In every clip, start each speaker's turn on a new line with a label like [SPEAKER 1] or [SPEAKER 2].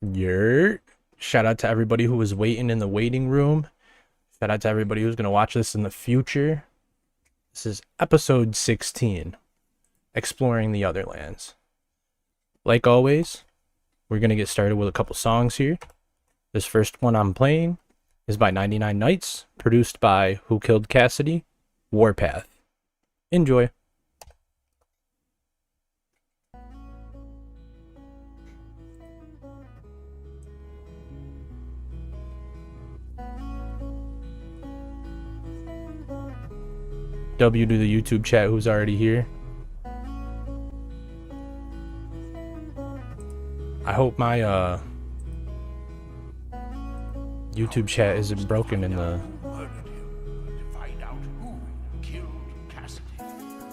[SPEAKER 1] Yurt. Shout out to everybody who was waiting in the waiting room. Shout out to everybody who's going to watch this in the future. This is episode 16, Exploring the Otherlands. Like always, we're going to get started with a couple songs here. This first one I'm playing is by 99 Nights, produced by Who Killed Cassidy, Warpath. Enjoy. W to the YouTube chat who's already here. I hope my YouTube chat isn't broken in the...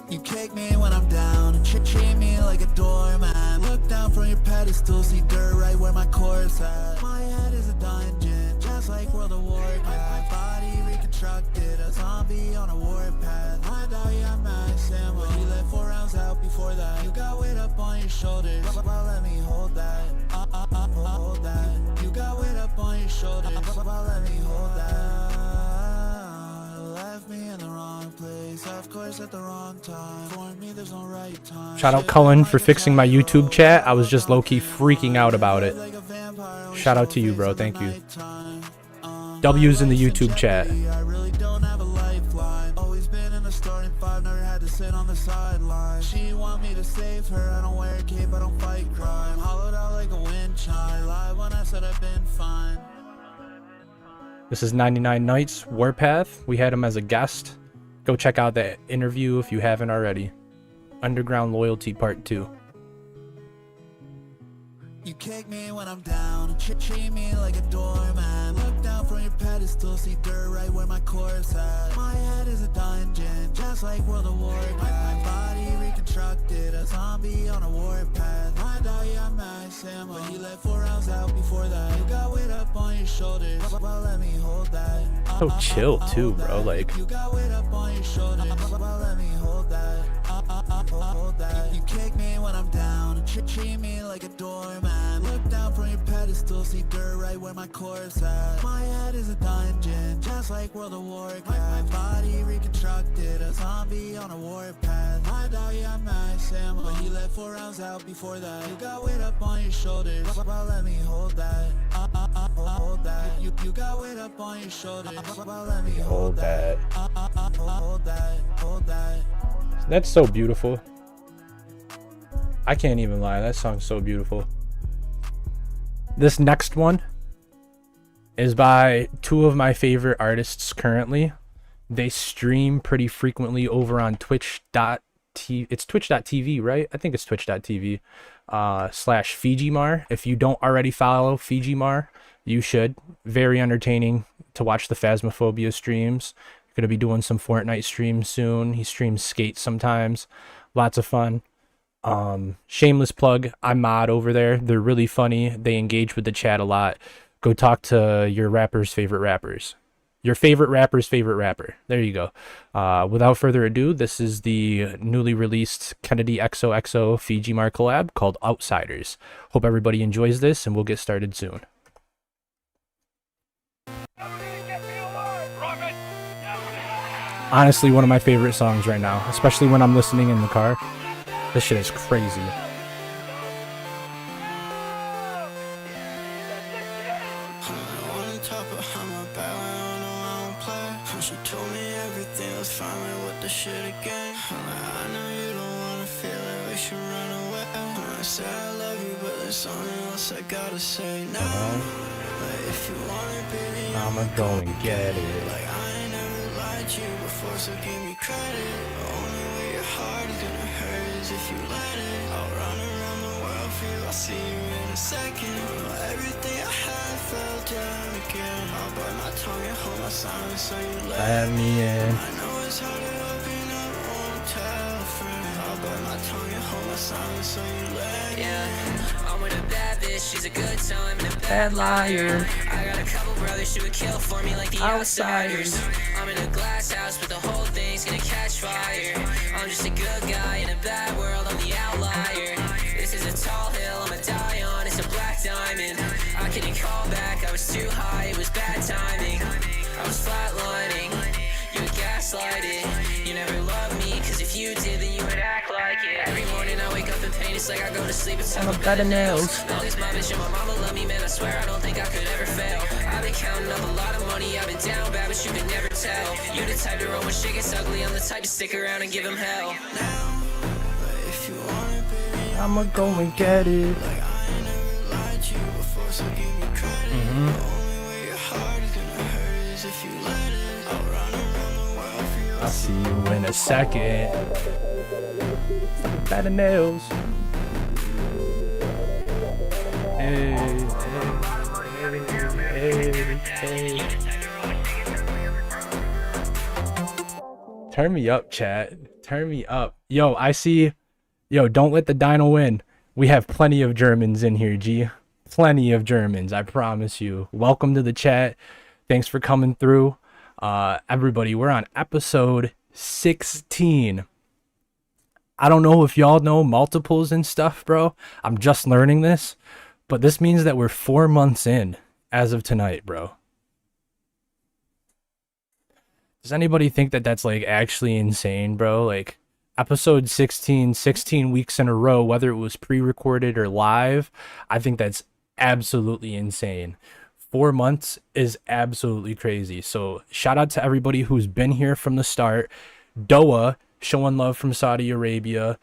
[SPEAKER 2] You kick me when I'm down and treat me like a doormat. Look down from your pedestal, see dirt right where my core's at. My head is a dungeon, just like World of Warcraft. My body reconstructed, a zombie on a warpath. My dog, I'm maxing, but you let 4 rounds out before that. You got weight up on your shoulders, well let me hold that. Hold that. You got weight up on your shoulders, well let me hold that. Left me in the wrong place, of course at the wrong time. For me, there's no right time.
[SPEAKER 1] Shout out Cullen for fixing my YouTube chat. I was just low-key freaking out about it. Shout out to you, bro. Thank you. W's in the YouTube chat.
[SPEAKER 2] I really don't have a lifeline. Always been in the starting five, never had to sit on the sideline. She want me to save her, I don't wear a cape, I don't fight crime. Hollowed out like a wind chime, lied when I said I've been fine.
[SPEAKER 1] This is 99 Nights, Warpath. We had him as a guest. Go check out that interview if you haven't already. Underground Loyalty Part 2.
[SPEAKER 2] You kick me when I'm down and treat me like a doormat. Look down from your pedestal, see dirt right where my core's at. My head is a dungeon, just like World of Warcraft. My body reconstructed, a zombie on a warpath. My dog, I'm maxing, but you let 4 rounds out before that. You got weight up on your shoulders, well let me hold that.
[SPEAKER 1] So chill too, bro. Like,
[SPEAKER 2] You got weight up on your shoulders, well let me hold that. Hold that. You kick me when I'm down and treat me like a doormat. Look down from your pedestal, see dirt right where my core's at. My head is a dungeon, just like World of Warcraft. My body reconstructed, a zombie on a warpath. My dog, I'm maxing, but he let 4 rounds out before that. You got weight up on your shoulders, well let me hold that. Hold that. You got weight up on your shoulders, well let me hold that. Hold that. Hold that.
[SPEAKER 1] that's so beautiful. I can't even lie. That song's so beautiful. This next one is by 2 of my favorite artists currently. They stream pretty frequently over on Twitch.tv. It's Twitch.tv, right? I think it's Twitch.tv / Fijimar. If you don't already follow Fijimar, you should. Very entertaining to watch the Phasmophobia streams. Gonna be doing some Fortnite streams soon. He streams Skate sometimes. Lots of fun. Shameless plug, I mod over there. They're really funny. They engage with the chat a lot. Go talk to your rapper's favorite rappers. Your favorite rapper's favorite rapper. There you go. Without further ado, this is the newly released Kennedy XOXO Fijimar collab called Outsiders. Hope everybody enjoys this, and we'll get started soon. Honestly, one of my favorite songs right now, especially when I'm listening in the car. This shit is crazy.
[SPEAKER 3] She told me everything was fine, like what the shit again. I know you don't wanna feel it, we should run away. I said I love you, but there's something else I gotta say now. Like if you want it, baby,
[SPEAKER 1] I'ma go and get it.
[SPEAKER 3] like I ain't never lied to you before, so give me credit. The only way your heart is gonna hurt is if you let it. I'll run around the world for you, I'll see you in a second. Everything I had fell down again. I'll bite my tongue and hold my silence so you
[SPEAKER 1] Let me in.
[SPEAKER 3] I know it's hard to open up, won't tell a friend. I'll bite my tongue and hold my silence so you let.
[SPEAKER 4] Yeah, I'm with a bad bitch, she's a good time and a bad liar. I got a couple brothers who would kill for me like the outsiders. I'm in a glass house, but the whole thing's gonna catch fire. I'm just a good guy in a bad world, I'm the outlier. This is a tall hill, I'ma die on, it's a black diamond. Can you call back? I was too high, it was bad timing. I was flatlining, you were gaslighting. You never loved me, cause if you did, then you would act like it. Every morning I wake up in pain, it's like I go to sleep and tell my better nails. All this my bitch and my mama love me, man, I swear I don't think I could ever fail. I've been counting up a lot of money, I've been down bad, but you can never tell. You the type to roll when shit gets ugly, I'm the type to stick around and give them hell.
[SPEAKER 3] If you want it, baby,
[SPEAKER 1] I'ma go and get it.
[SPEAKER 3] like I ain't never lied to you before, so give me credit. The only way your heart is gonna hurt is if you let it. I'll run around the world for you.
[SPEAKER 1] I'll see you in a second. Better nails. Hey, hey, hey. Turn me up, chat. Turn me up. Yo, I see. Yo, don't let the dino win. We have plenty of Germans in here, G. Plenty of Germans, I promise you. Welcome to the chat. Thanks for coming through. Everybody, we're on episode 16. I don't know if y'all know multiples and stuff, bro. I'm just learning this. But this means that we're 4 months in as of tonight, bro. Does anybody think that that's like actually insane, bro? Like episode 16 weeks in a row, whether it was pre-recorded or live, I think that's absolutely insane. 4 months is absolutely crazy. So shout out to everybody who's been here from the start. Doa showing love from Saudi Arabia.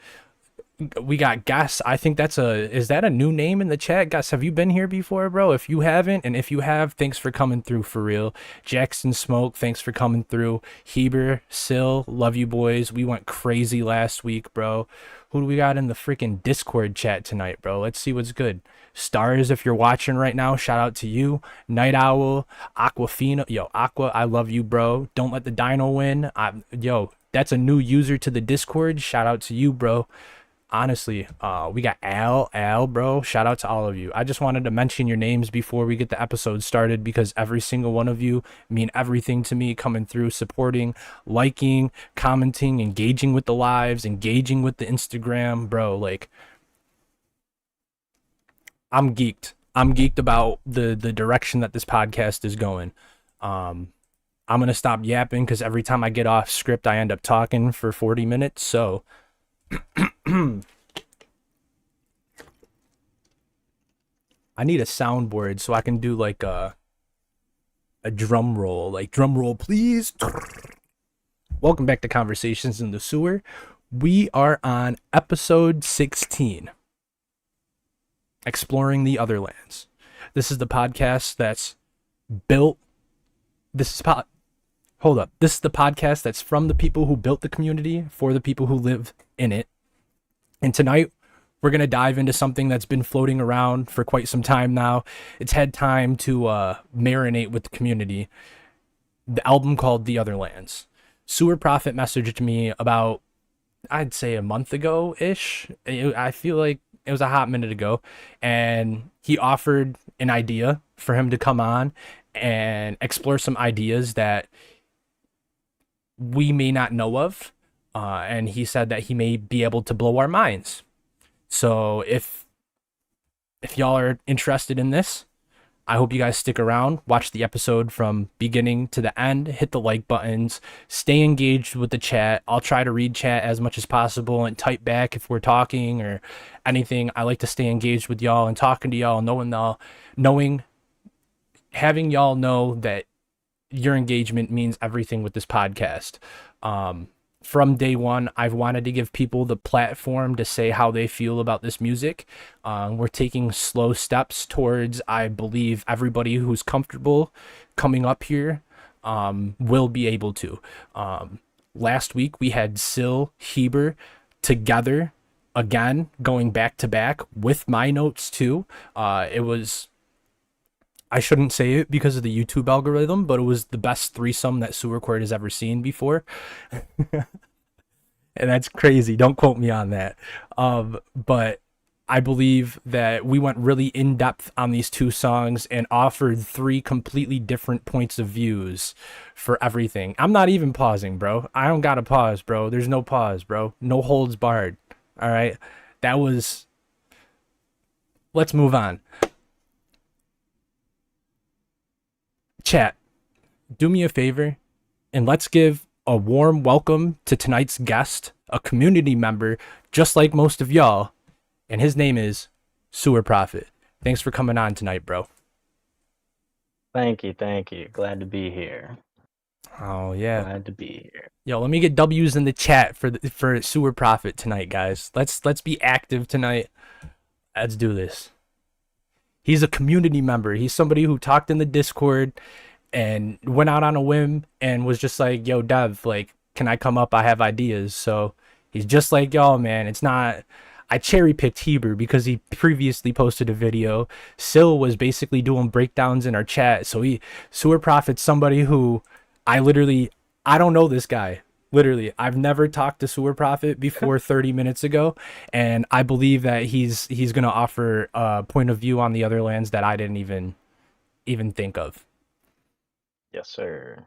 [SPEAKER 1] We got Gus. I think is that a new name in the chat? Gus, have you been here before, bro? If you haven't, and if you have, thanks for coming through for real. Jackson Smoke, thanks for coming through. Heber, Sil, love you boys. We went crazy last week, bro. Who do we got in the freaking Discord chat tonight, bro? Let's see what's good. Stars, if you're watching right now, shout out to you. Night Owl, Aquafina. Yo, Aqua, I love you, bro. Don't let the dino win. Yo, that's a new user to the Discord. Shout out to you, bro. Honestly, we got Al, bro. Shout out to all of you. I just wanted to mention your names before we get the episode started because every single one of you mean everything to me, coming through, supporting, liking, commenting, engaging with the lives, engaging with the Instagram, bro. Like, I'm geeked. I'm geeked about the direction that this podcast is going. I'm going to stop yapping because every time I get off script, I end up talking for 40 minutes. So I need a soundboard so I can do like a drum roll, like drum roll, please. Welcome back to Conversations in the Sewer. We are on episode 16, exploring the Otherlands. This is the podcast that's built. This is the podcast that's from the people who built the community for the people who live in it. And tonight, we're going to dive into something that's been floating around for quite some time now. It's had time to marinate with the community. The album called The Otherlands. SewerProphet messaged me about, I'd say a month ago-ish. I feel like it was a hot minute ago. And he offered an idea for him to come on and explore some ideas that we may not know of, and he said that he may be able to blow our minds. So if y'all are interested in this, I hope you guys stick around, watch the episode from beginning to the end, hit the like buttons, stay engaged with the chat. I'll try to read chat as much as possible and type back if we're talking or anything. I like to stay engaged with y'all and talking to y'all, having y'all know that your engagement means everything with this podcast. From day one, I've wanted to give people the platform to say how they feel about this music. We're taking slow steps towards, I believe, everybody who's comfortable coming up here will be able to. Last week, we had Sil, Heber together again, going back to back with my notes too. It was... I shouldn't say it because of the YouTube algorithm, but it was the best threesome that Sewercourt has ever seen before. And that's crazy. Don't quote me on that. But I believe that we went really in depth on these two songs and offered three completely different points of views for everything. I'm not even pausing, bro. I don't got to pause, bro. There's no pause, bro. No holds barred. All right. Let's move on. chat, do me a favor and let's give a warm welcome to tonight's guest, a community member just like most of y'all, and his name is SewerProphet. Thanks for coming on tonight, bro.
[SPEAKER 5] Thank you. Glad to be here.
[SPEAKER 1] Oh yeah.
[SPEAKER 5] Glad to be here.
[SPEAKER 1] Yo, let me get W's in the chat for SewerProphet tonight, guys. Let's be active tonight. Let's do this. He's a community member. He's somebody who talked in the Discord and went out on a whim and was just like, yo, Dev, like, can I come up? I have ideas. So he's just like y'all, man. It's not... I cherry picked Heber because he previously posted a video. Sil was basically doing breakdowns in our chat. So SewerProphet's somebody who I don't know this guy. Literally, I've never talked to SewerProphet before 30 minutes ago, and I believe that he's gonna offer a point of view on the Otherlands that I didn't even think of.
[SPEAKER 5] Yes, sir.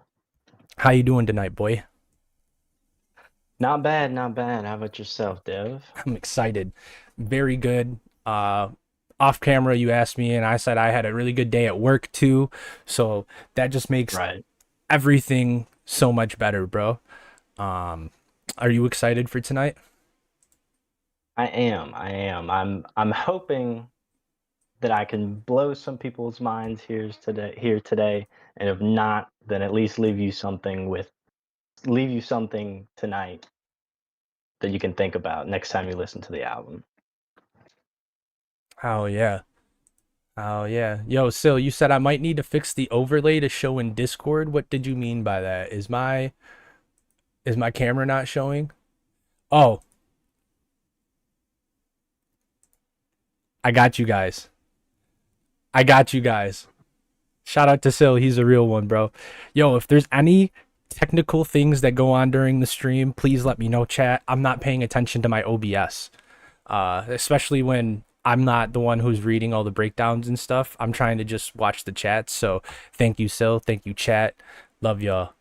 [SPEAKER 1] How you doing tonight, boy?
[SPEAKER 5] Not bad. How about yourself, Dev?
[SPEAKER 1] I'm excited. Very good. Off camera, you asked me, and I said I had a really good day at work too. So that just makes everything so much better, bro. Are you excited for tonight?
[SPEAKER 5] I am. I'm hoping that I can blow some people's minds here today, and if not, then at least leave you something tonight that you can think about next time you listen to the album.
[SPEAKER 1] Oh yeah. Yo, Sil, you said I might need to fix the overlay to show in Discord. What did you mean by that? Is my camera not showing? Oh. I got you guys. Shout out to Sil. He's a real one, bro. Yo, if there's any technical things that go on during the stream, please let me know, chat. I'm not paying attention to my OBS, especially when I'm not the one who's reading all the breakdowns and stuff. I'm trying to just watch the chat. So thank you, Sil. Thank you, chat. Love y'all.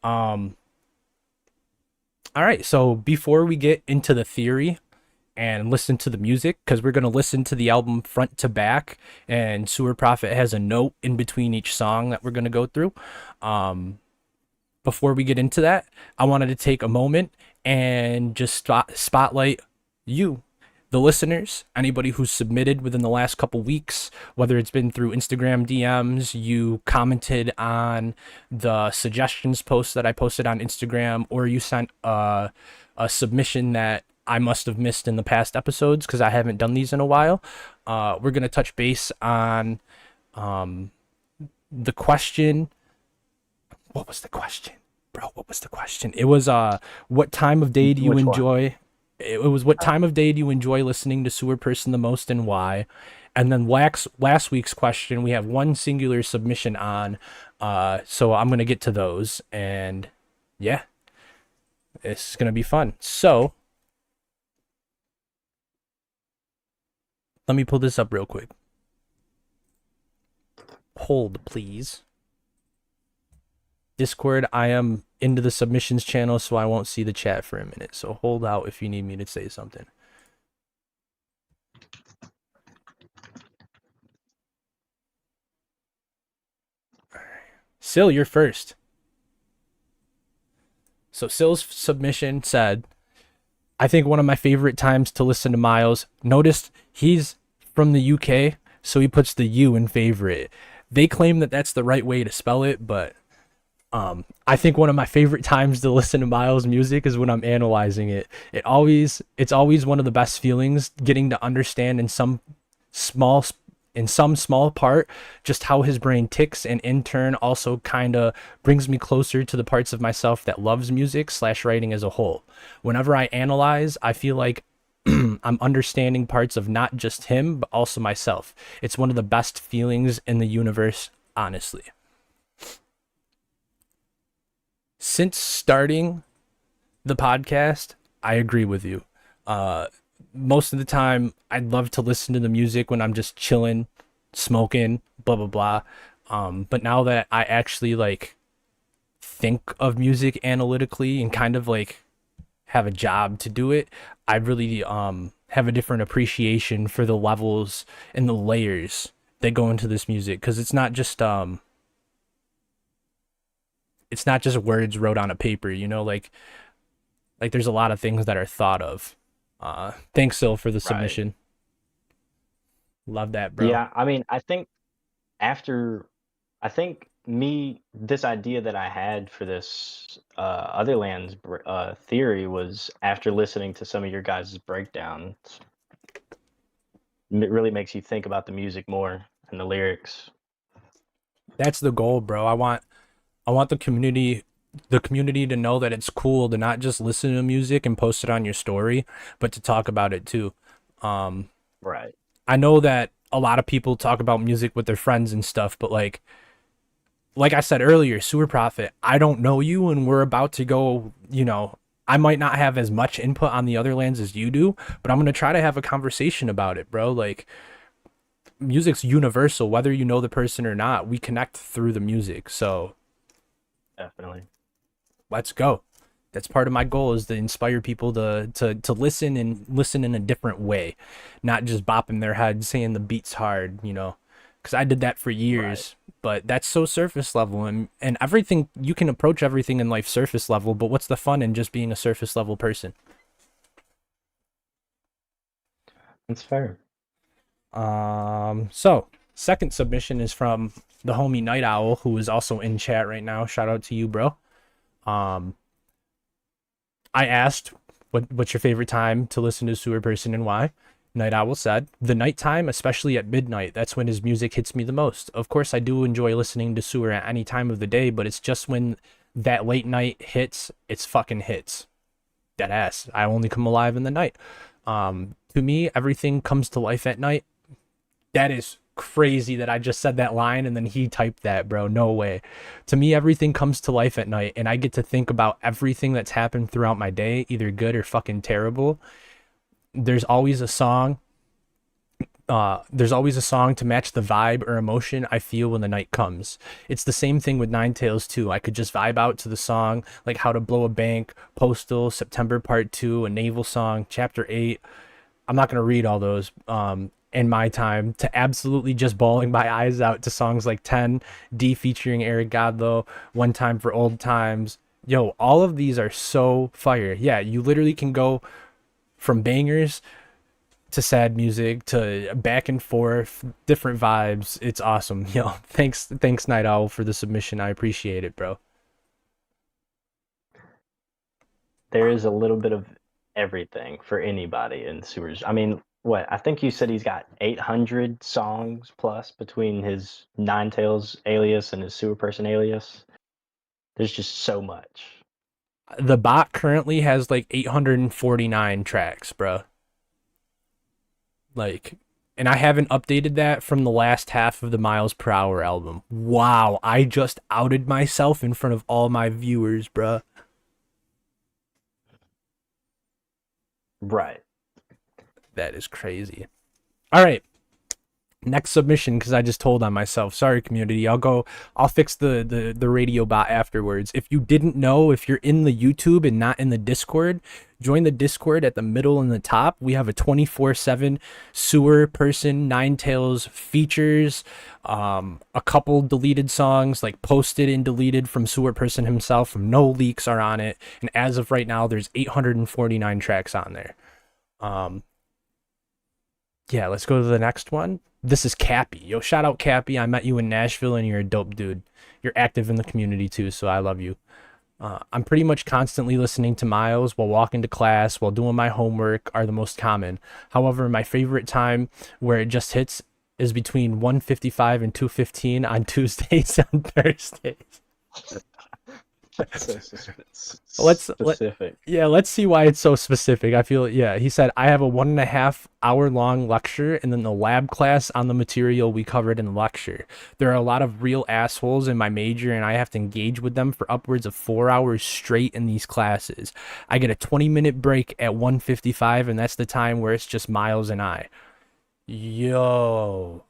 [SPEAKER 1] All right, so before we get into the theory and listen to the music, because we're going to listen to the album front to back, and SewerProphet has a note in between each song that we're going to go through. Before we get into that, I wanted to take a moment and just spotlight you, the listeners, anybody who's submitted within the last couple weeks, whether it's been through Instagram DMs, you commented on the suggestions post that I posted on Instagram, or you sent a submission that I must have missed in the past episodes because I haven't done these in a while. We're going to touch base on the question. What was the question? Bro, what was the question? It was what time of day do you enjoy? It was what time of day do you enjoy listening to Sewerperson the most and why? And then last week's question, we have one singular submission on, so I'm going to get to those, and yeah, it's going to be fun. So let me pull this up real quick. Hold, please. Discord, I am into the submissions channel, so I won't see the chat for a minute. So hold out if you need me to say something. All right. Sil, you're first. So Sil's submission said, I think one of my favorite times to listen to Miles. Notice he's from the UK, so he puts the U in favorite. They claim that that's the right way to spell it, but I think one of my favorite times to listen to Miles' music is when I'm analyzing it. It's always one of the best feelings, getting to understand in some small part just how his brain ticks, and in turn also kind of brings me closer to the parts of myself that loves music / writing as a whole. Whenever I analyze, I feel like I'm understanding parts of not just him, but also myself. It's one of the best feelings in the universe, honestly. Since starting the podcast, I agree with you. Most of the time, I'd love to listen to the music when I'm just chilling, smoking, blah, blah, blah. But now that I actually like think of music analytically and kind of like have a job to do it, I really have a different appreciation for the levels and the layers that go into this music, because it's not just it's not just words wrote on a paper, you know, like there's a lot of things that are thought of. Thanks, Sil, for the
[SPEAKER 5] Right.
[SPEAKER 1] submission. Love that, bro.
[SPEAKER 5] Yeah, I mean, after I think this idea that I had for this Otherlands theory was after listening to some of your guys' breakdowns. It really makes you think about the music more and the lyrics.
[SPEAKER 1] That's the goal, bro. I want the community to know that it's cool to not just listen to music and post it on your story, but to talk about it too. Um,
[SPEAKER 5] Right.
[SPEAKER 1] I know that a lot of people talk about music with their friends and stuff, but like I said earlier, SewerProphet, I don't know you and we're about to go, I might not have as much input on the other lands as you do, but I'm going to try to have a conversation about it, bro. Like music's universal, whether you know the person or not. We connect through the music. So
[SPEAKER 5] Definitely.
[SPEAKER 1] let's go. That's part of my goal, is to inspire people to listen and listen in a different way, not just bopping their head saying the beat's hard, because I did that for
[SPEAKER 5] Right.
[SPEAKER 1] years. But that's so surface level, and everything, you can approach everything in life surface level, but what's the fun in just being a surface level person?
[SPEAKER 5] That's fair.
[SPEAKER 1] So second submission is from the homie Night Owl, who is also in chat right now. Shout out to you, bro. Um, I asked, what's your favorite time to listen to Sewerperson and why? Night Owl said, the nighttime, especially at midnight. That's when his music hits me the most. Of course, I do enjoy listening to Sewer at any time of the day, but it's just when that late night hits, it's fucking hits. Dead ass. I only come alive in the night. To me, everything comes to life at night. That is crazy that I just said that line and then he typed that, bro. No way. To me, everything comes to life at night, and I get to think about everything that's happened throughout my day, either good or fucking terrible. There's always a song. There's always a song to match the vibe or emotion I feel when the night comes. It's the same thing with Nine Tails too. I could just vibe out to the song, like How to Blow a Bank, Postal, September Part 2, a Naval Song, Chapter 8. I'm not gonna read all those. In my time, to absolutely just bawling my eyes out to songs like 10, D featuring Eric Godlow, One Time for Old Times. Yo, all of these are so fire. Yeah, you literally can go from bangers to sad music to back and forth, different vibes. It's awesome. Yo, thanks Night Owl for the submission. I appreciate it, bro.
[SPEAKER 5] There is a little bit of everything for anybody in Sewers. I mean, what? I think you said he's got 800 songs plus between his Nine Tails alias and his Sewerperson alias. There's just so much.
[SPEAKER 1] The bot currently has like 849 tracks, bro. Like, and I haven't updated that from the last half of the Miles Per Hour album. Wow, I just outed myself in front of all my viewers, bro.
[SPEAKER 5] Right.
[SPEAKER 1] That is crazy. All right, next submission, because I just told on myself. Sorry, community. I'll fix the radio bot afterwards. If you didn't know, if you're in the YouTube and not in the Discord, join the Discord at the middle and the top. We have a 24/7 Sewerperson Nine Tails features, a couple deleted songs, like posted and deleted from Sewerperson himself. No leaks are on it, and as of right now, there's 849 tracks on there. Yeah, let's go to the next one. This is Cappy. Yo, shout out Cappy. I met you in Nashville and you're a dope dude. You're active in the community too, so I love you. I'm pretty much constantly listening to Miles while walking to class, while doing my homework are the most common. However, my favorite time where it just hits is between 1:55 and 2:15 on Tuesdays and Thursdays.
[SPEAKER 5] So
[SPEAKER 1] Specific. Yeah, let's see why it's so specific. I feel, yeah, he said, I have a 1.5 hour long lecture and then the lab class on the material we covered in the lecture. There are a lot of real assholes in my major and I have to engage with them for upwards of 4 hours straight in these classes. I get a 20-minute break at 1:55 and that's the time where it's just Miles and I. Yo.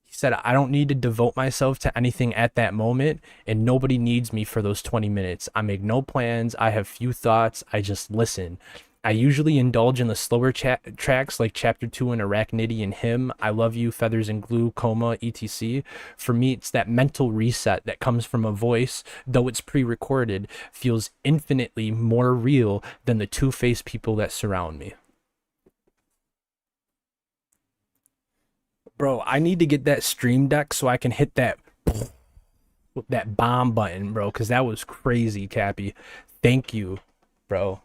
[SPEAKER 1] He said, I don't need to devote myself to anything at that moment, and nobody needs me for those 20 minutes. I make no plans. I have few thoughts. I just listen. I usually indulge in the slower tracks like Chapter 2 and Arachnity and Him, I Love You, Feathers and Glue, Coma, etc. For me, it's that mental reset that comes from a voice, though it's pre-recorded, feels infinitely more real than the two-faced people that surround me. Bro, I need to get that Stream Deck so I can hit that bomb button, bro, because that was crazy, Cappy. Thank you, bro.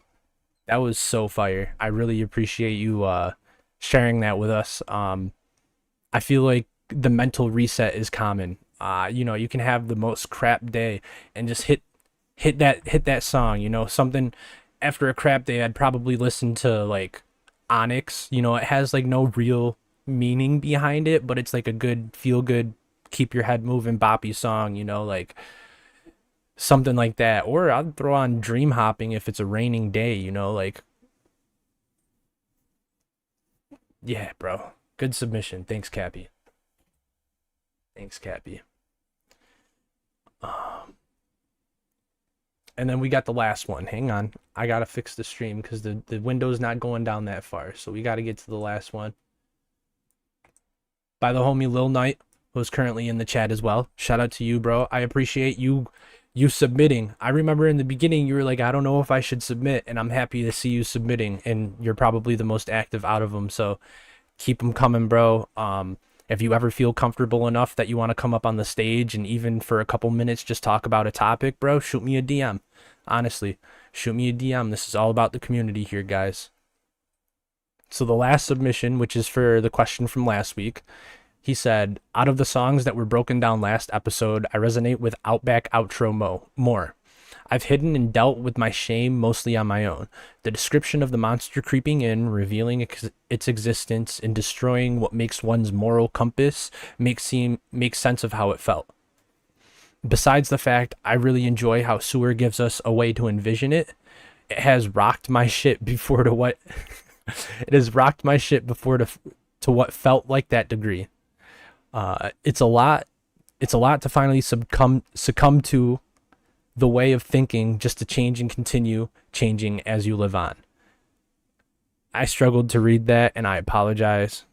[SPEAKER 1] That was so fire. I really appreciate you sharing that with us. I feel like the mental reset is common. You can have the most crap day and just hit that song, something after a crap day I'd probably listen to like Onyx. It has like no real meaning behind it, but it's like a good feel good keep your head moving boppy song, like something like that. Or I'd throw on Dream Hopping if it's a raining day, like yeah, bro. Good submission. Thanks, Cappy. Thanks, Cappy. And then we got the last one. Hang on. I gotta fix the stream because the window's not going down that far. So we gotta get to the last one. By the homie Lil Knight, who's currently in the chat as well. Shout out to you, bro. I appreciate you submitting. I remember in the beginning you were like, I don't know if I should submit, and I'm happy to see you submitting, and you're probably the most active out of them, so keep them coming, bro. If you ever feel comfortable enough that you want to come up on the stage and even for a couple minutes just talk about a topic, bro, shoot me a DM. Honestly, shoot me a DM. This is all about the community here, guys. So the last submission, which is for the question from last week, he said, out of the songs that were broken down last episode, I resonate with Outback Outro more. I've hidden and dealt with my shame mostly on my own. The description of the monster creeping in, revealing its existence, and destroying what makes one's moral compass makes sense of how it felt. Besides the fact I really enjoy how Sewer gives us a way to envision it, it has rocked my shit before to what it has rocked my shit before to what felt like that degree. It's a lot to finally succumb to the way of thinking, just to change and continue changing as you live on. I struggled to read that and I apologize.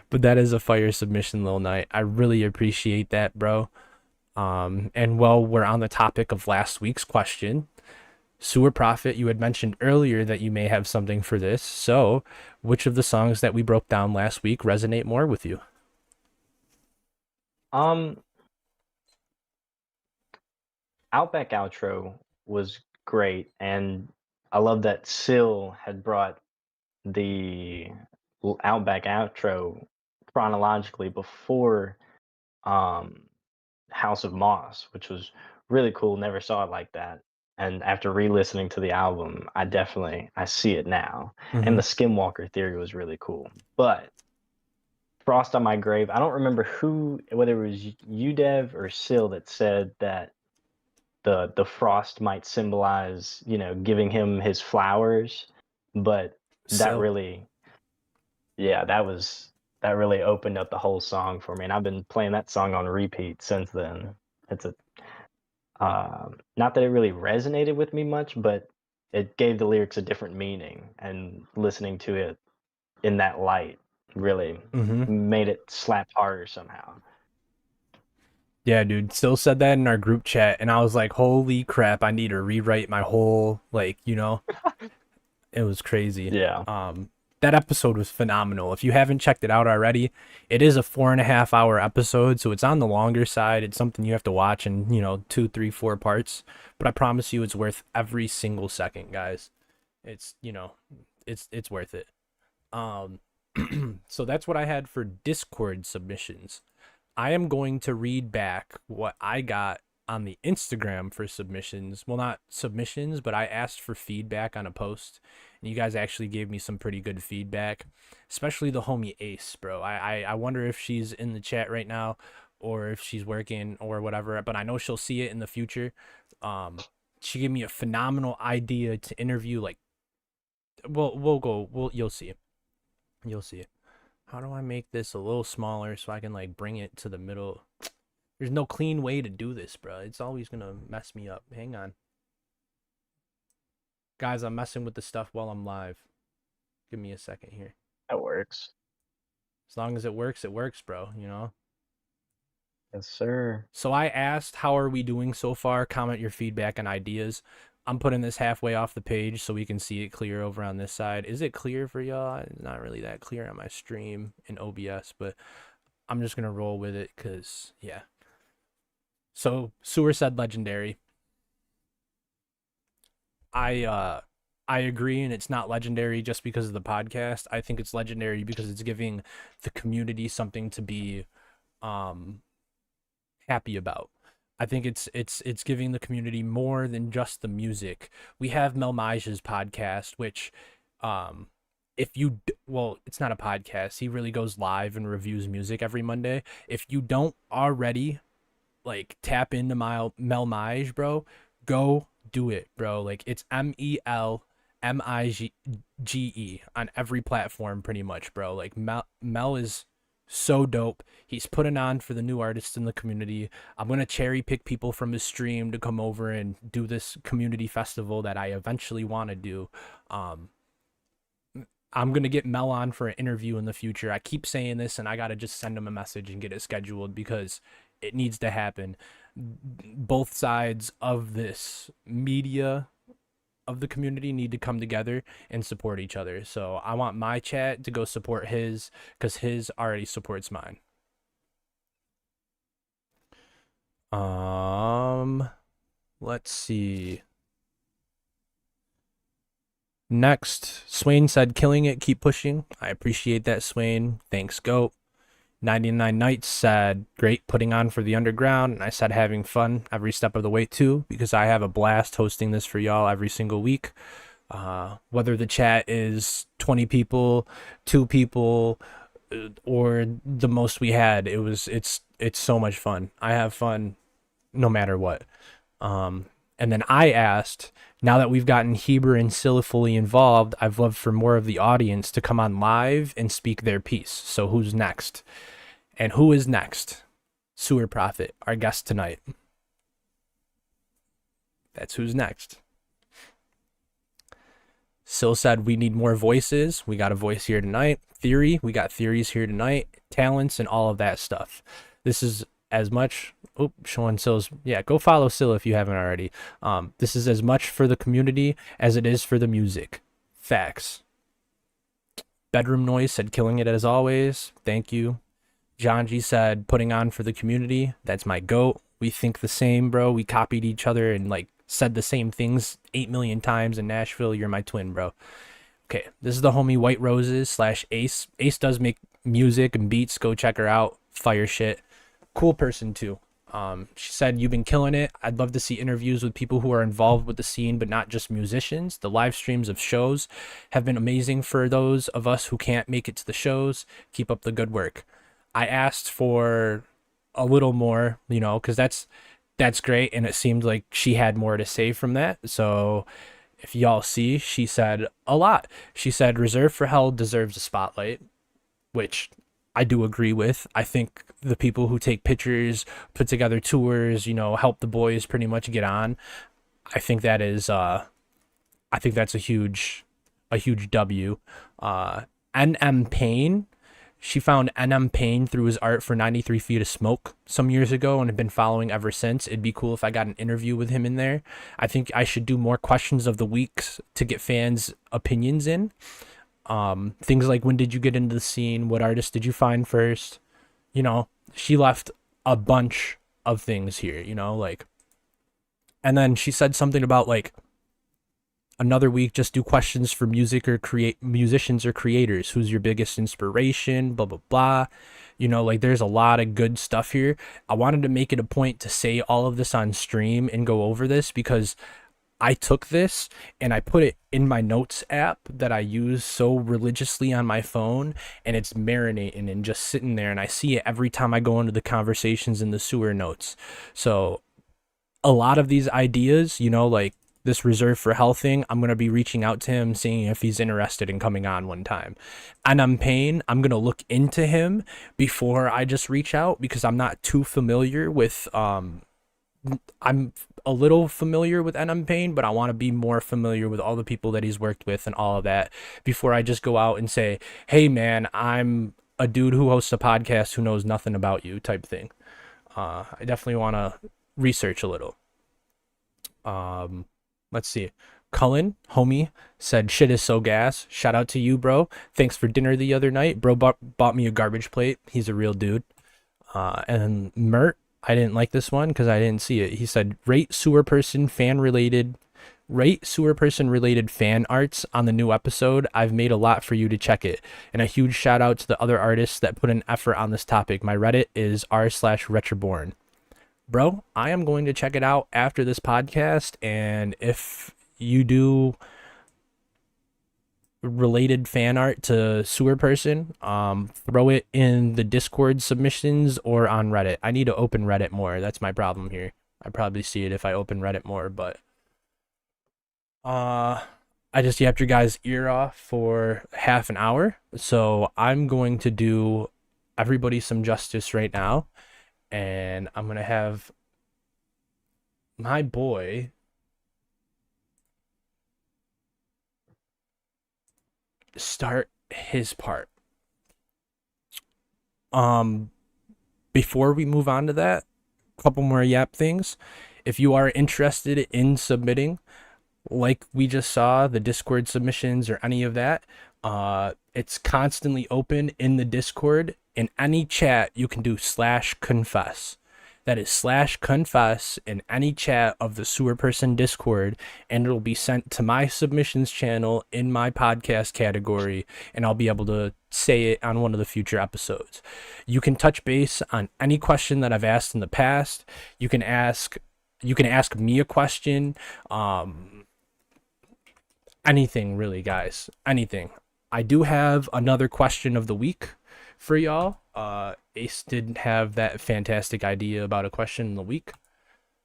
[SPEAKER 1] But that is a fire submission, Lil Knight. I really appreciate that, bro. And while we're on the topic of last week's question, SewerProphet, you had mentioned earlier that you may have something for this. So, which of the songs that we broke down last week resonate more with you?
[SPEAKER 5] Outback Outro was great, and I love that Syl had brought the Outback Outro chronologically before House of Moss, which was really cool. Never saw it like that. And after re-listening to the album, I see it now. And the Skinwalker theory was really cool. But Frost on My Grave, I don't remember whether it was UDev or Syl that said that the frost might symbolize, giving him his flowers, but that really, yeah, that really opened up the whole song for me, and I've been playing that song on repeat since then. It's not that it really resonated with me much, but it gave the lyrics a different meaning, and listening to it in that light really made it slap harder somehow.
[SPEAKER 1] Yeah, dude, still said that in our group chat, and I was like, holy crap, I need to rewrite my whole, it was crazy.
[SPEAKER 5] Yeah.
[SPEAKER 1] That episode was phenomenal. If you haven't checked it out already, it is a 4.5 hour episode, so it's on the longer side. It's something you have to watch in, 2, 3, 4 parts, but I promise you it's worth every single second, guys. It's, it's worth it. So that's what I had for Discord submissions. I am going to read back what I got on the Instagram for submissions. Well, not submissions, but I asked for feedback on a post, and you guys actually gave me some pretty good feedback, especially the homie Ace, bro. I wonder if she's in the chat right now or if she's working or whatever, but I know she'll see it in the future. She gave me a phenomenal idea to interview, you'll see. You'll see it. How do I make this a little smaller so I can bring it to the middle? There's no clean way to do this, bro. It's always gonna mess me up. Hang on. Guys, I'm messing with the stuff while I'm live. Give me a second here.
[SPEAKER 5] That works.
[SPEAKER 1] As long as it works, bro, you know?
[SPEAKER 5] Yes, sir.
[SPEAKER 1] So I asked, how are we doing so far? Comment your feedback and ideas. I'm putting this halfway off the page so we can see it clear over on this side. Is it clear for y'all? It's not really that clear on my stream in OBS, but I'm just going to roll with it because, yeah. So Sewer said legendary. I agree, and it's not legendary just because of the podcast. I think it's legendary because it's giving the community something to be happy about. I think it's giving the community more than just the music. We have Melmaj's podcast, which it's not a podcast. He really goes live and reviews music every Monday. If you don't already like tap into Melmaj, bro, go do it, bro. Like it's MELMIGE on every platform pretty much, bro. Like Mel is so dope. He's putting on for the new artists in the community. I'm gonna cherry pick people from his stream to come over and do this community festival that I eventually want to do. I'm gonna get Mel on for an interview in the future. I keep saying this, and I gotta just send him a message and get it scheduled because it needs to happen. Both sides of this media of the community need to come together and support each other. So I want my chat to go support his because his already supports mine. Let's see. Next, Swain said, killing it, keep pushing. I appreciate that, Swain. Thanks, GOAT. 99 Nights said, great putting on for the underground. And I said, having fun every step of the way too, because I have a blast hosting this for y'all every single week. Whether the chat is 20 people, 2 people, or the most we had, it's so much fun. I have fun no matter what. And then I asked, now that we've gotten Heber and Scylla fully involved, I've loved for more of the audience to come on live and speak their piece. So who's next? And who is next? SewerProphet, our guest tonight. That's who's next. Syl said, we need more voices. We got a voice here tonight. Theory, we got theories here tonight. Talents and all of that stuff. This is as much... Oh, showing Syl's... Yeah, go follow Syl if you haven't already. This is as much for the community as it is for the music. Facts. Bedroom Noise said, killing it as always. Thank you. John G said, putting on for the community. That's my GOAT. We think the same, bro. We copied each other and like said the same things 8 million times in Nashville. You're my twin, bro. Okay, this is the homie White Roses / Ace. Ace does make music and beats. Go check her out. Fire shit. Cool person too. She said, you've been killing it. I'd love to see interviews with people who are involved with the scene, but not just musicians. The live streams of shows have been amazing for those of us who can't make it to the shows. Keep up the good work. I asked for a little more, you know, because that's great. And it seemed like she had more to say from that. So if y'all see, she said a lot. She said, Reserve for Hell deserves a spotlight, which I do agree with. I think the people who take pictures, put together tours, you know, help the boys pretty much get on. I think that is, I think that's a huge W. NM Payne. She found NM Payne through his art for 93 Feet of Smoke some years ago and have been following ever since. It'd be cool if I got an interview with him in there. I think I should do more questions of the weeks to get fans' opinions in. Things like, when did you get into the scene? What artist did you find first? You know, she left a bunch of things here, you know, like, and then she said something about like another week, just do questions for musicians or creators. Who's your biggest inspiration? Blah, blah, blah. You know, like there's a lot of good stuff here. I wanted to make it a point to say all of this on stream and go over this because I took this and I put it in my notes app that I use so religiously on my phone, and it's marinating and just sitting there, and I see it every time I go into the conversations in the sewer notes. So a lot of these ideas, you know, like this Reserve for Hell thing, I'm going to be reaching out to him, seeing if he's interested in coming on one time. And I'm Payne, I'm going to look into him before I just reach out because I'm not too familiar with I'm a little familiar with NM Payne, but I want to be more familiar with all the people that he's worked with and all of that before I just go out and say, "Hey, man, I'm a dude who hosts a podcast who knows nothing about you," type thing. I definitely want to research a little. Let's see. Cullen, homie, said shit is so gas. Shout out to you, bro. Thanks for dinner the other night. Bro bought me a garbage plate. He's a real dude. And Mert, I didn't like this one because I didn't see it. He said rate Sewerperson related fan arts on the new episode. I've made a lot for you to check it. And a huge shout out to the other artists that put an effort on this topic. My Reddit is r/retroborn. Bro, I am going to check it out after this podcast, and if you do related fan art to Sewerperson, throw it in the Discord submissions or on Reddit. I need to open Reddit more. That's my problem here. I probably see it if I open Reddit more, but I just yapped your guys' ear off for half an hour, so I'm going to do everybody some justice right now, and I'm gonna have my boy start his part. Before we move on to that, a couple more yap things. If you are interested in submitting, like we just saw, the Discord submissions or any of that, it's constantly open in the Discord. In any chat, you can do /confess. That is /confess in any chat of the Sewerperson Discord, and it'll be sent to my submissions channel in my podcast category, and I'll be able to say it on one of the future episodes. You can touch base on any question that I've asked in the past. You can ask me a question. Anything really, guys. Anything. I do have another question of the week for y'all. Ace didn't have that fantastic idea about a question in the week.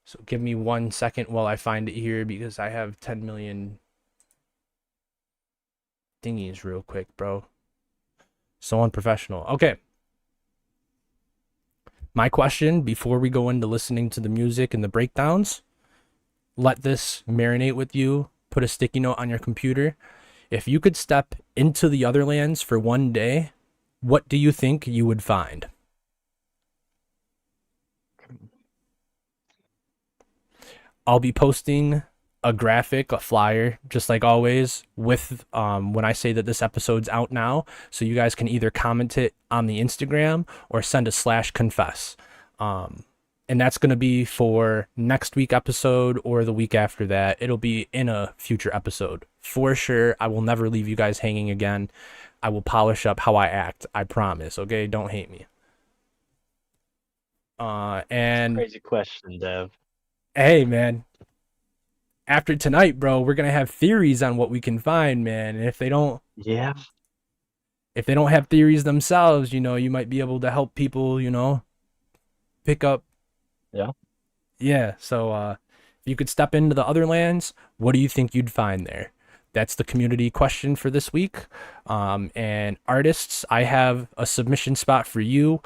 [SPEAKER 1] So give me 1 second while I find it here, because I have 10 million thingies real quick, bro. So unprofessional. Okay. My question before we go into listening to the music and the breakdowns, let this marinate with you. Put a sticky note on your computer. If you could step into the Otherlands for one day, what do you think you would find? I'll be posting a graphic, a flyer, just like always, with when I say that this episode's out now, so you guys can either comment it on the Instagram or send a /confess. And that's going to be for next week episode or the week after that. It'll be in a future episode for sure. I will never leave you guys hanging again. I will polish up how I act. I promise. Okay, don't hate me. And
[SPEAKER 5] Crazy question, Dev.
[SPEAKER 1] hey, man, after tonight, bro, we're gonna have theories on what we can find, man. And
[SPEAKER 5] Yeah.
[SPEAKER 1] if they don't have theories themselves, you might be able to help people, pick up.
[SPEAKER 5] Yeah.
[SPEAKER 1] Yeah. So if you could step into the Otherlands, what do you think you'd find there? That's the community question for this week. And artists, I have a submission spot for you.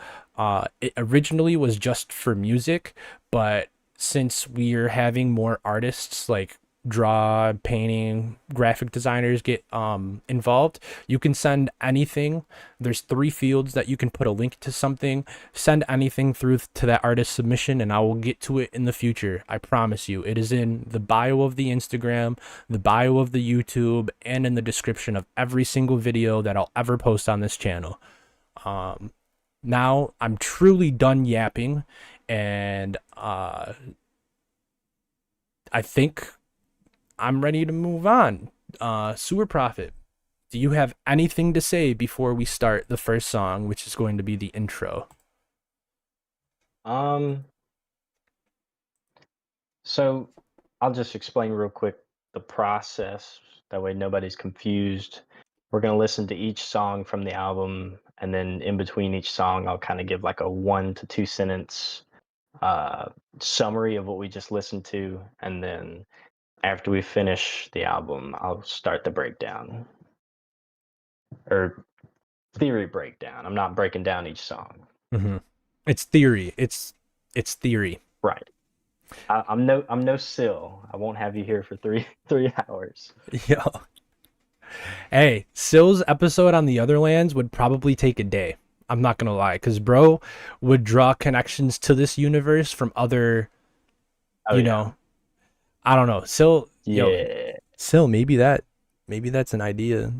[SPEAKER 1] It originally was just for music, but since we're having more artists like draw, painting, graphic designers get involved, you can send anything. There's 3 fields that you can put a link to something. Send anything through to that artist submission, and I will get to it in the future. I promise you. It is in the bio of the Instagram, the bio of the YouTube, and in the description of every single video that I'll ever post on this channel. Now I'm truly done yapping, and I think I'm ready to move on. SewerProphet, do you have anything to say before we start the first song, which is going to be the intro?
[SPEAKER 5] So I'll just explain real quick the process. That way nobody's confused. We're going to listen to each song from the album, and then in between each song, I'll kind of give like a 1 to 2 sentence summary of what we just listened to. And then after we finish the album, I'll start the breakdown. Or theory breakdown. I'm not breaking down each song.
[SPEAKER 1] Mm-hmm. It's theory. It's theory.
[SPEAKER 5] Right. I'm no Sill. I won't have you here for three hours.
[SPEAKER 1] Yo. Hey, Sill's episode on the Otherlands would probably take a day. I'm not gonna lie, because bro would draw connections to this universe from other,
[SPEAKER 5] Oh
[SPEAKER 1] you
[SPEAKER 5] yeah,
[SPEAKER 1] know, I don't know.
[SPEAKER 5] yeah.
[SPEAKER 1] Sill, maybe that's an idea.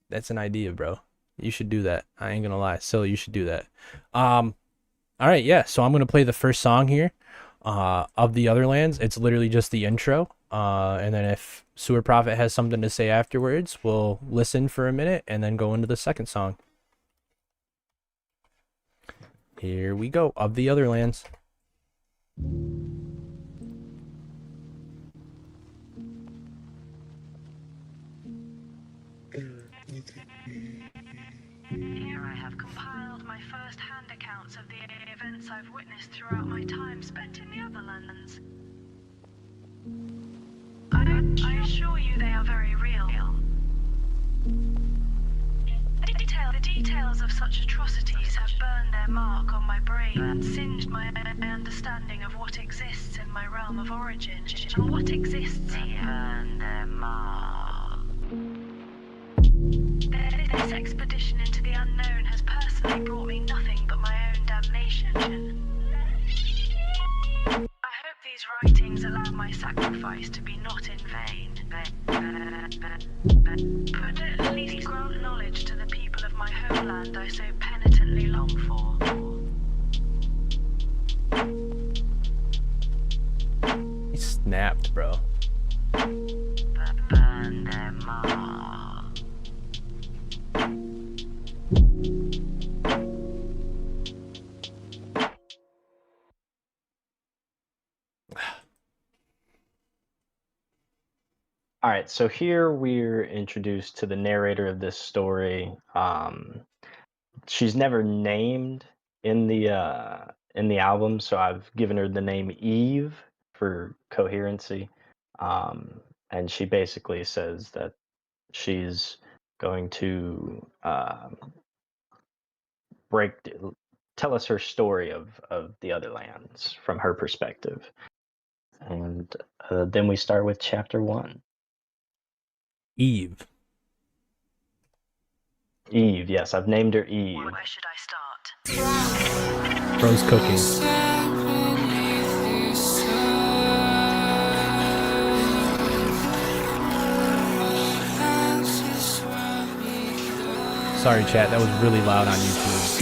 [SPEAKER 1] That's an idea, bro. You should do that. I ain't gonna lie. Sill, you should do that. All right, yeah. So I'm gonna play the first song here, of the Otherlands. It's literally just the intro. And then if SewerProphet has something to say afterwards, we'll listen for a minute and then go into the second song. Here we go, of the Otherlands.
[SPEAKER 6] Here I have compiled my first-hand accounts of the events I've witnessed throughout my time spent in the Otherlands. I assure you they are very real. The details of such atrocities have burned their mark on my brain, singed my understanding of what exists in my realm of origin, and what exists here. Burned their mark. This expedition into the unknown has personally brought me nothing but my own damnation. I hope these writings allow my sacrifice to be not in vain, but at least grant knowledge to the people of my homeland I so penitently long for.
[SPEAKER 1] He snapped, bro.
[SPEAKER 6] Burn their mark.
[SPEAKER 5] All right, so here we're introduced to the narrator of this story. She's never named in the album, so I've given her the name Eve for coherency. And she basically says that she's going to tell us her story of the Otherlands from her perspective. And then we start with chapter 1.
[SPEAKER 1] Eve.
[SPEAKER 5] Eve, yes, I've named her Eve.
[SPEAKER 6] Where should I start?
[SPEAKER 1] Bro's cooking. Sorry, chat. That was really loud on YouTube.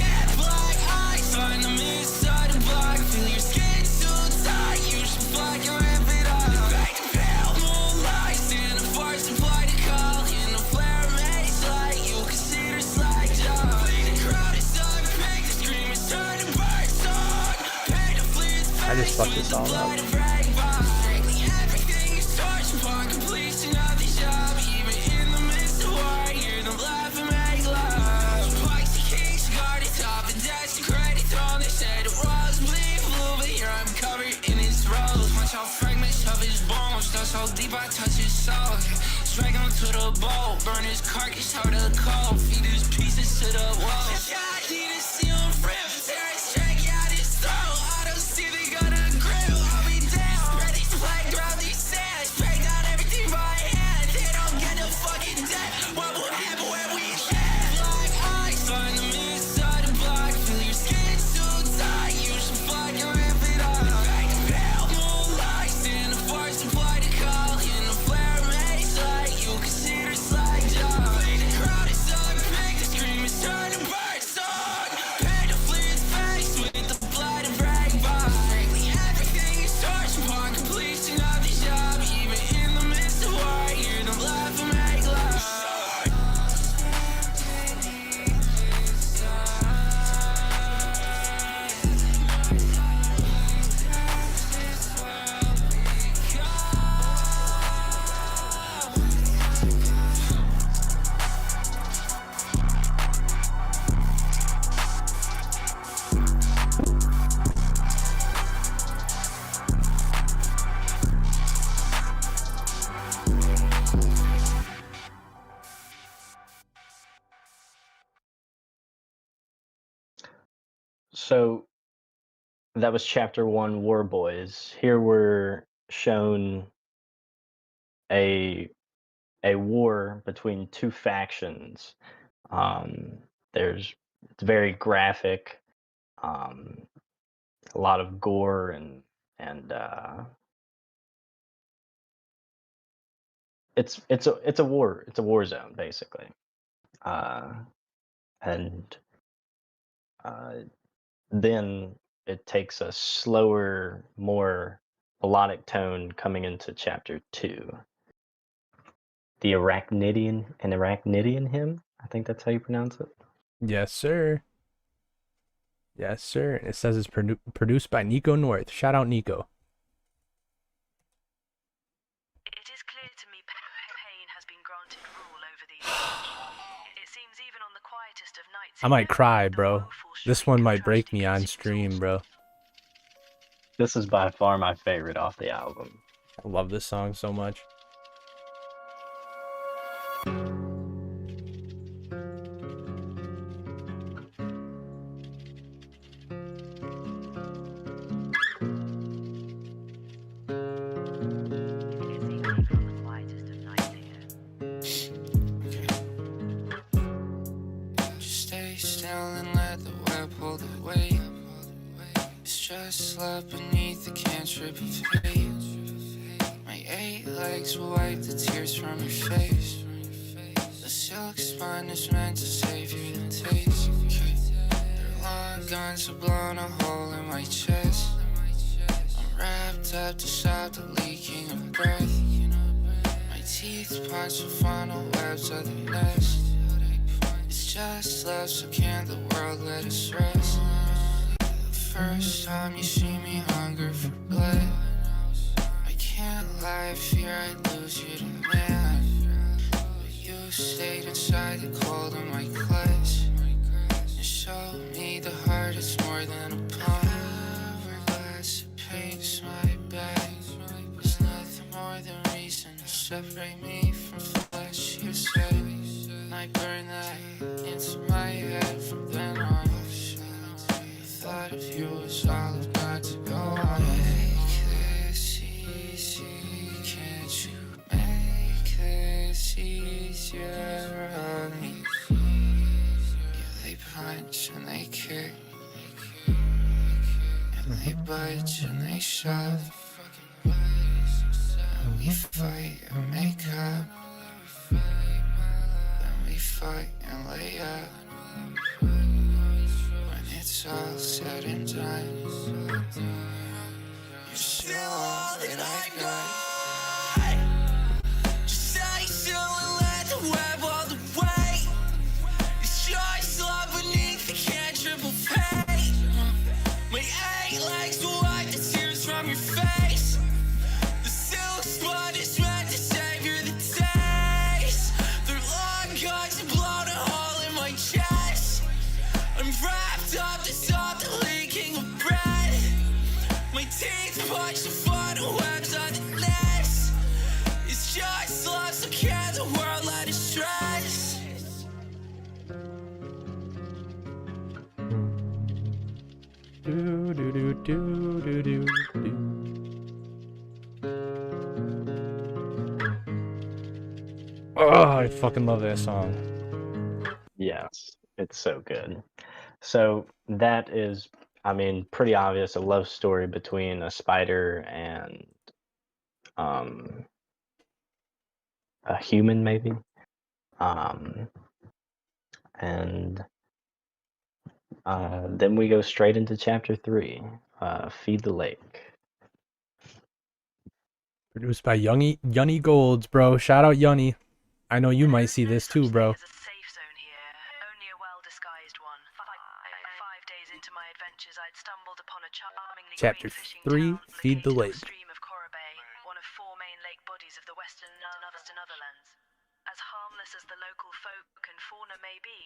[SPEAKER 1] I just fucked this all up.
[SPEAKER 3] So deep I touch his soul. Strike him to the bowl. Burn his carcass out of the cold. Feed his pieces to the wall. I need to see him rip. Tear his track out his throat. I don't see they got a grill. I'll be down. Spread these flags around these sands. Break down everything by hand. They don't get a fucking debt. What will happen when we land? Black eyes on the inside of block. Feel your skin so tight. You should fucking rip it up. Moonlight, stand the force and fly the call. In the flare maze light. You can see the slide job. The crowd is up. Make the screamers turn to bird song. Pay to flee his face with the blood and brag by. Everything is torch upon completion of the job. Even in the midst of war, hear them laugh and make love.
[SPEAKER 5] So That was chapter 1, War Boys. Here we're shown a war between two factions. There's it's very graphic, a lot of gore and it's a war zone basically, and then it takes a slower, more melodic tone coming into chapter 2. The Arachnidian hymn. I think that's how you pronounce it.
[SPEAKER 1] Yes, sir. Yes, sir. It says it's produced by Nico North. Shout out Nico.
[SPEAKER 6] It is clear to me pain has been granted rule over these regions. It seems even on the quietest of nights.
[SPEAKER 1] I might cry, bro. This one might break me on stream, bro.
[SPEAKER 5] This is by far my favorite off the album.
[SPEAKER 1] I love this song so much.
[SPEAKER 3] Slept beneath the cantrip of hate. My 8 legs will wipe the tears from your face. The silk spine is meant to save you the taste. Their long guns have blown a hole in my chest. I'm wrapped up to stop the leaking of breath. My teeth punch the final webs of the nest. It's just love, so can't the world let us rest? First time you see me hunger for blood. I can't lie, I fear I'd lose you to man. But you stayed inside the cold of my clutch and showed me the heart is more than a palm. Hourglass that paints my back. There's nothing more than reason to separate me from flesh. You said, and I burn that into my head from then on. Thought of you was all I've got to go on. Make this easy, can't you make this easier on me? Yeah, they punch and they kick, and they budge and they shove, and we fight and make up, and we fight and lay up. It's all said and done. You're still all that I got. Just stay still and let the web all the way. It's just love beneath the cantrip of hate. My 8 legs will wipe the tears from your face. The silk spot is meant to save you the taste. Their long guns have blown a hole in my chest. I'm wrapped up to stop the leaking of bread. My teeth punch the final webs on the nest. It's just love, so can't the world let us stress?
[SPEAKER 1] Do do do do do do do. Oh, I fucking love that song.
[SPEAKER 5] Yes, it's so good. So that is, I mean, pretty obvious, a love story between a spider and a human, maybe. And then we go straight into chapter 3, Feed the Lake.
[SPEAKER 1] Produced by Yunny Golds, bro. Shout out Yunny. I know you might see this too, bro.
[SPEAKER 6] There's a safe zone here, only a well-disguised one. 5 days into my adventures, I'd stumbled upon a charmingly
[SPEAKER 1] Chapter
[SPEAKER 6] quaint fishing
[SPEAKER 1] 3,
[SPEAKER 6] town
[SPEAKER 1] Feed the
[SPEAKER 6] located
[SPEAKER 1] Lake.
[SPEAKER 6] upstream of Bay, one of 4 main lake bodies of the western Otherlands. As harmless as the local folk and fauna may be,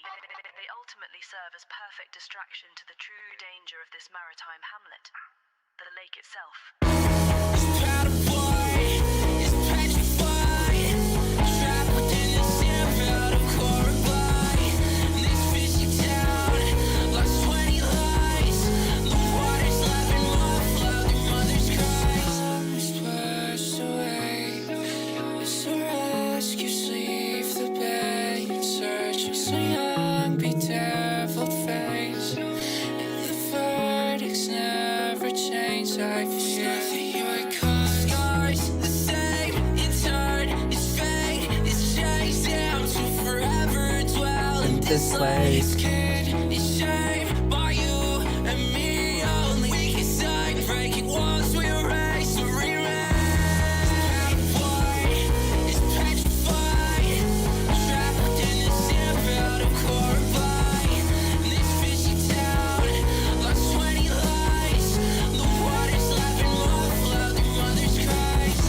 [SPEAKER 6] they ultimately serve as perfect distraction to the true danger of this maritime hamlet, the lake itself.
[SPEAKER 3] This fishy town lost 20 lives. The water's laughing
[SPEAKER 4] this place is shaped by you and me only. We can sign breaking walls, we erase or rewrite. Is petrified, trapped in the sand, proud of carbide. This fishy town, lost 20 lives. The water's laughing muffled, their mother's cries.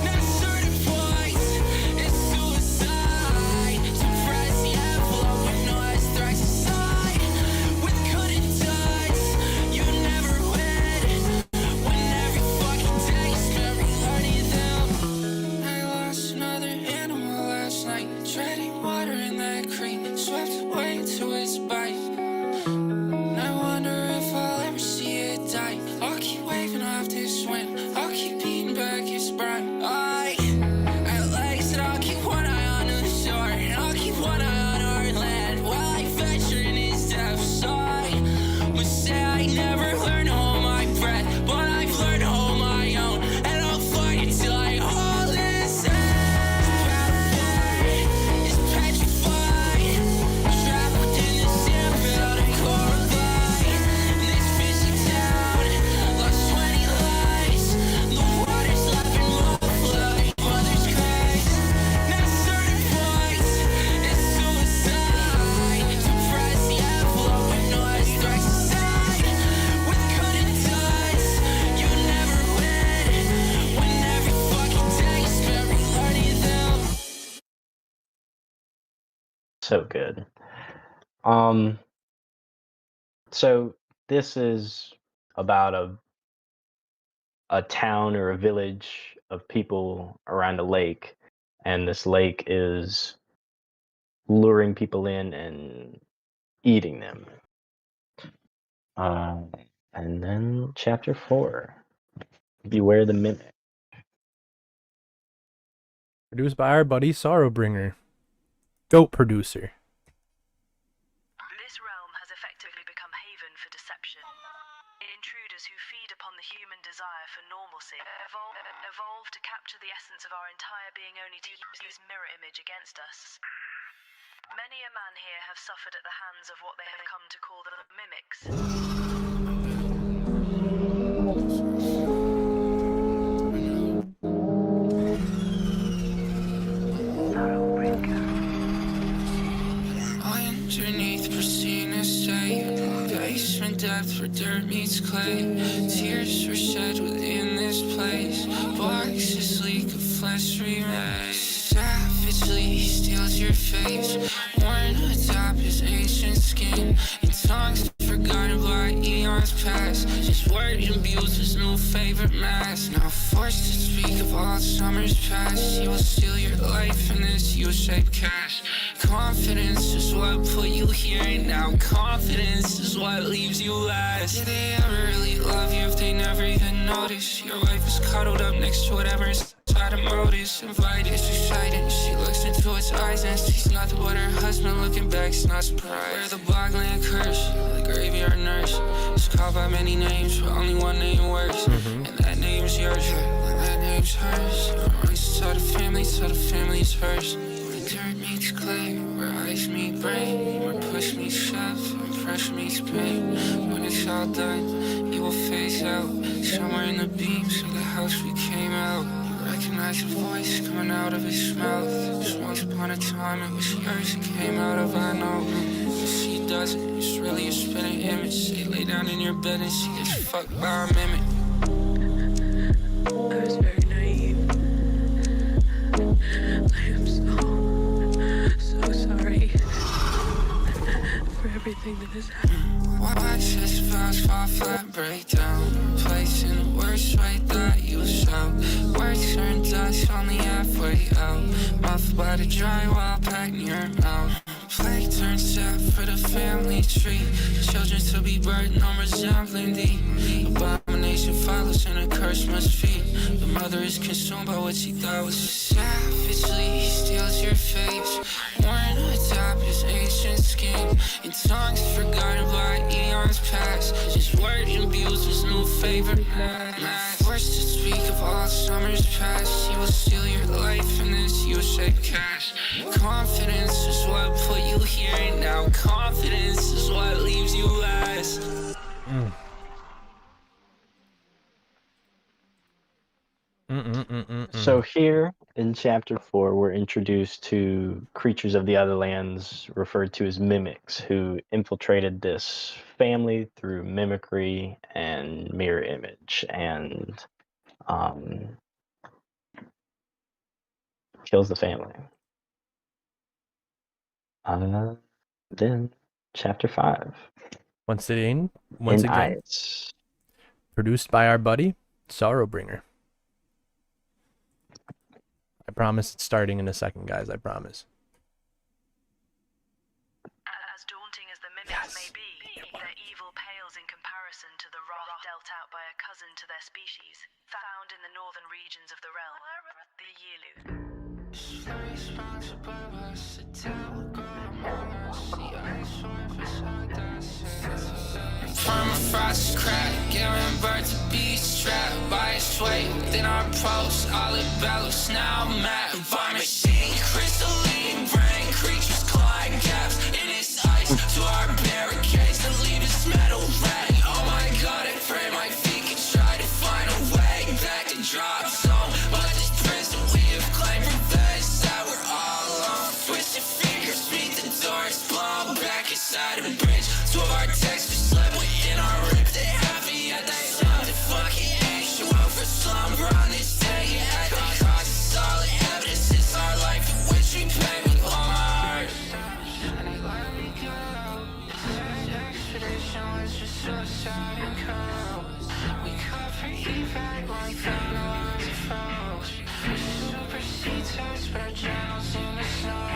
[SPEAKER 4] Not certain points, it's suicide. Suppress the envelope when noise strikes aside. With good and duds, you never win. When every fucking day is spent relearning them. I lost another animal last night, treading water in that creek, swept away to its bite. I wonder if I'll ever see it die. I'll keep waving off this wind, I'll keep beating back its brine. I legs and I'll keep one eye on the shore, and I'll keep one eye on our land while I venture in its depths. I must say I never learned to hold my breath, but I've learned to hold my own, and I'll fight until I hold this end. Is petrified, trapped within the sand, proud of carbide. This fishy town, lost 20 lives. The water's laughing muffled, mother's cries. Not certain points, it's suicide. Suppress the envelope when noise strikes aside. With good and duds, you never win. When every fucking day is spent relearning them.
[SPEAKER 5] So good. So this is about a town or a village of people around a lake, and this lake is luring people in and eating them. And then chapter 4, Beware the Mimic.
[SPEAKER 1] Produced by our buddy Sorrowbringer. Goat producer.
[SPEAKER 6] This realm has effectively become haven for deception. Intruders who feed upon the human desire for normalcy evolve to capture the essence of our entire being, only to use this mirror image against us. Many a man here have suffered at the hands of what they have come to call the mimics.
[SPEAKER 4] Underneath pristine estate, basement depth where dirt meets clay. Tears were shed within this place. Boxes leak of flesh remains. Savagely steals your face, worn atop his ancient skin. In tongues forgotten by eons past, his word imbues his new favorite mask. Now forced to speak of all summers past, he will steal your life in this U-shaped cash. Confidence is what put you here, and now confidence is what leaves you last. Did they ever really love you if they never even noticed? Your wife is cuddled up next to whatever's inside of Modus. Invited, excited, she looks into his eyes and sees nothing but her husband looking back, it's not surprised. Where the bogland curse, the graveyard nurse, is called by many names, but only one name works. And that name's yours, and that name's hers. It runs to the family is hers. Dirt meets clay, where ice meet brain, where push meets shove, and pressure meets pain. When it's all done, you will phase out, somewhere in the beams of the house we came out. You recognize a voice coming out of his mouth. Just once upon a time it was yours, it came out of I know. But she doesn't, it's really a spinning image. Say lay down in your bed and she gets fucked by a mimic.
[SPEAKER 6] I was very naive. I am so sorry for everything that has happened.
[SPEAKER 4] Watch his vows fall flat, break down. Place in the worst way that you shout. Words turn dust only halfway out. Muffled by the drywall packed in your mouth. Plague turns sap for the family tree. Children to be burdened on resembling thee. Abomination follows and a curse must feed. The mother is consumed by what she thought was savagely steals your face. Worn atop his ancient skin. In tongues forgotten by eons past. His word imbues his new favorite mask. Forced to speak of all summers past. He will steal your life in this U-shaped cash. Confidence is is what put you here and now. Confidence is what leaves you last.
[SPEAKER 5] So here in chapter 4, we're introduced to creatures of the Otherlands, referred to as mimics, who infiltrated this family through mimicry and mirror image, and kills the family. Then chapter 5.
[SPEAKER 1] Once
[SPEAKER 5] In
[SPEAKER 1] again,
[SPEAKER 5] Ice.
[SPEAKER 1] produced by our buddy Sorrowbringer. I promise it's starting in a second, guys. I promise.
[SPEAKER 6] As daunting as the mimics may be, their evil pales in comparison to the wrath dealt out by a cousin to their species, found in the northern regions of the realm, the Yilu.
[SPEAKER 4] From a frost crack, giving birth to beasts trapped by a sway. Then our pulse, olive bellows, now mad. Vomit, crystalline brain creatures clawing gaps in its ice to our barricades that leave its metal ring. Oh my god, I pray my feet can try to find a way back to drop zone. But this prison we have claimed revenge that we're all alone. Twist your fingers, beat the doors, blown back inside a bridge. Two of our texts we slept within our rip. They happy at that sound. Fucking ancient world for slumber on this day. At the cost of solid evidence, it's our life in which we pay with all our heart. Expedition was just suicide and codes. We cover evac like fellows and foes. We supersede tests, but our journals in the snow.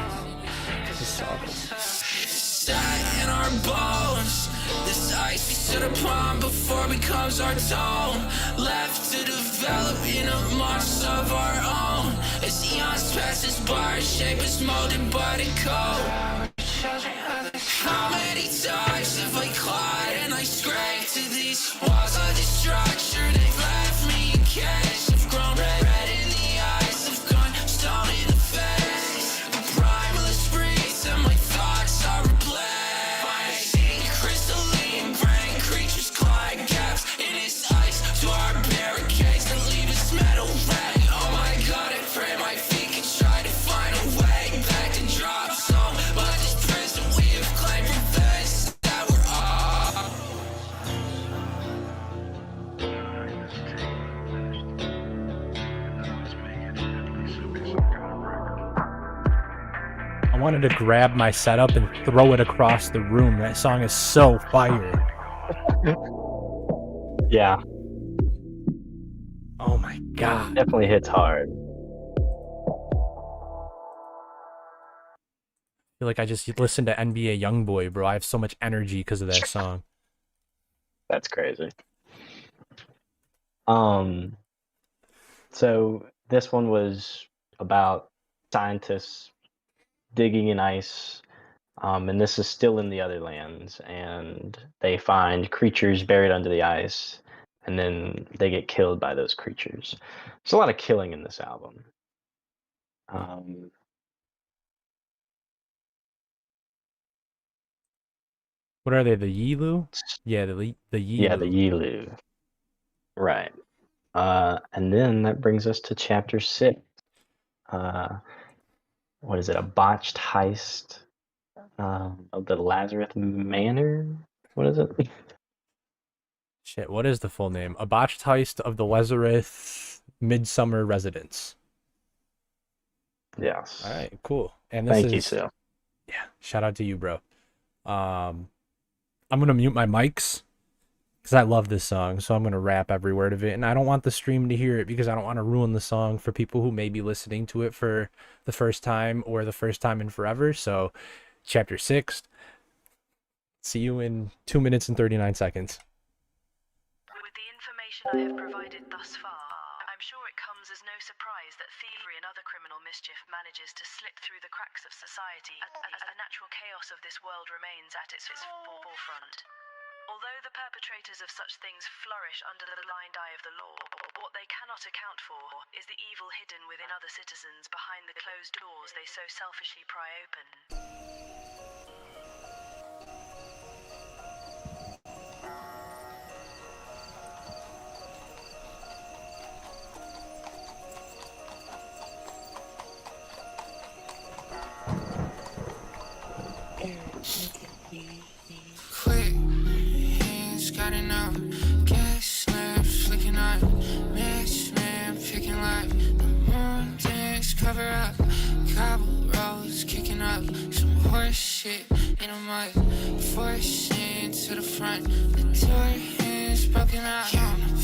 [SPEAKER 4] Cause it's all sat in our bones. This ice we stood upon before becomes our tone. Left to develop in a monster of our own. As eons pass us by, our shape is molded by the code. How many times have I clawed and I scraped to these walls of this structure? They've left me in cage. I've grown red in the eyes, I've gone stone in the face. The primalist breeze and my thoughts are replaced. Crystalline brain creatures clawing gaps in its ice to our barricades that leave its metal ring. Oh my god, I pray my feet can try to find a way back to drop zone. But this prison we have claimed revenge that we're all.
[SPEAKER 1] I wanted to grab my setup and throw it across the room. That song is so fire.
[SPEAKER 5] Yeah,
[SPEAKER 1] Oh my god.
[SPEAKER 5] definitely hits hard.
[SPEAKER 1] I feel like I just listened to NBA Youngboy, bro. I have so much energy because of that song.
[SPEAKER 5] That's crazy. So this one was about scientists digging in ice, and this is still in the Otherlands, and they find creatures buried under the ice, and then they get killed by those creatures. There's a lot of killing in this album.
[SPEAKER 1] What are they? The Yilu? Yeah, the Yilu.
[SPEAKER 5] Yeah, the Yilu. Right. And then that brings us to chapter 6. What is it? A botched heist of the Lazarus Manor? What is it?
[SPEAKER 1] Shit, what is the full name? A botched heist of the Lazarus Midsummer Residence.
[SPEAKER 5] Yes.
[SPEAKER 1] All right, cool. And this
[SPEAKER 5] Thank you,
[SPEAKER 1] is
[SPEAKER 5] Sil.
[SPEAKER 1] yeah. Shout out to you, bro. I'm gonna mute my mics because I love this song, so I'm gonna rap every word of it, and I don't want the stream to hear it because I don't want to ruin the song for people who may be listening to it for the first time or the first time in forever. So, chapter 6. See you in 2 minutes and 39 seconds.
[SPEAKER 6] With the information I have provided thus far, I'm sure it comes as no surprise that thievery and other criminal mischief manages to slip through the cracks of society as the natural chaos of this world remains at its forefront. Although the perpetrators of such things flourish under the blind eye of the law, what they cannot account for is the evil hidden within other citizens behind the closed doors they so selfishly pry open.
[SPEAKER 3] Quick hands got enough. Gas lamps flicking up. Mix man picking like the moon dance cover up. Cobble rolls kicking up. Some horse shit in a mud. Forcing to the front. The door is broken out.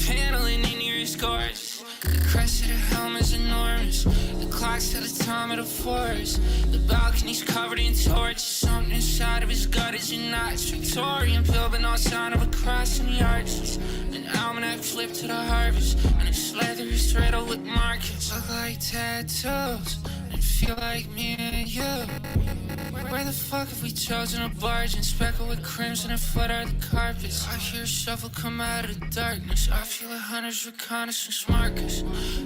[SPEAKER 3] Paneling in your scars. The crest of the helm is enormous. The clock's at the time of the forest. The balcony's covered in torches. Something inside of his gut is a notch. Victorian pill, but no sign of a cross in the arches. An almanac flipped to the harvest. And its leather is riddled with markings. Look like tattoos. And feel like me and you. Where the fuck have we chosen a barge and speckled with crimson and foot out the carpets? I hear a shuffle come out of the darkness. I feel a hunter's reconnaissance markers.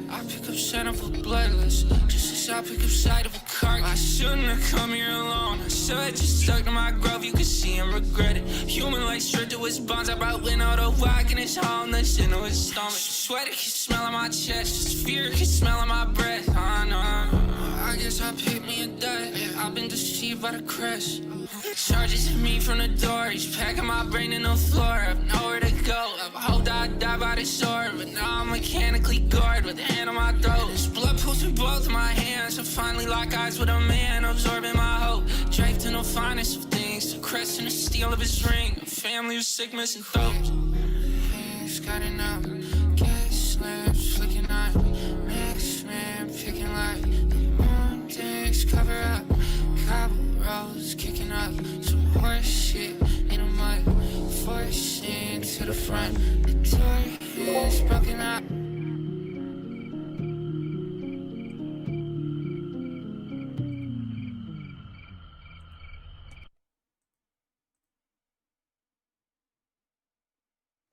[SPEAKER 3] I pick up scent of a bloodless, just as I pick up sight of a carcass. I shouldn't have come here alone. I should just stuck to my grove. You could see him regret it. Human like stripped to his bonds. I brought wind out of whack in his wholeness into his stomach. Sweat it can smell on my chest. Just fear can smell on my breath. I know. I guess I picked me a dud. I've been deceived by the crest. Charges at me from the door. He's packing my brain in the floor. I've nowhere to go. I've hoped I'd die by the sword, but now I'm mechanically gored with a hand on my throat. There's blood pools in both of my hands. I finally lock eyes with a man, absorbing my hope. Draped in the finest of things, the crest and the steel of his ring. A family of sick missing throats. Hands got enough. Gas lamps flicking on. Next man picking like the moon dance cover up. Cobble rolls kicking up. Some horse shit in a mud. Forcing to the front. The door is broken up.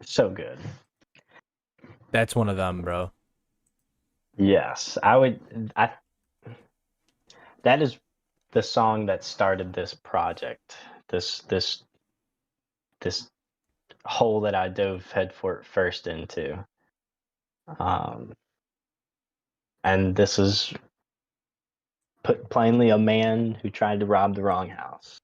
[SPEAKER 5] So good.
[SPEAKER 1] That's one of them, bro.
[SPEAKER 5] Yes, that is the song that started this project. This hole that I dove first into. And this is put plainly a man who tried to rob the wrong house.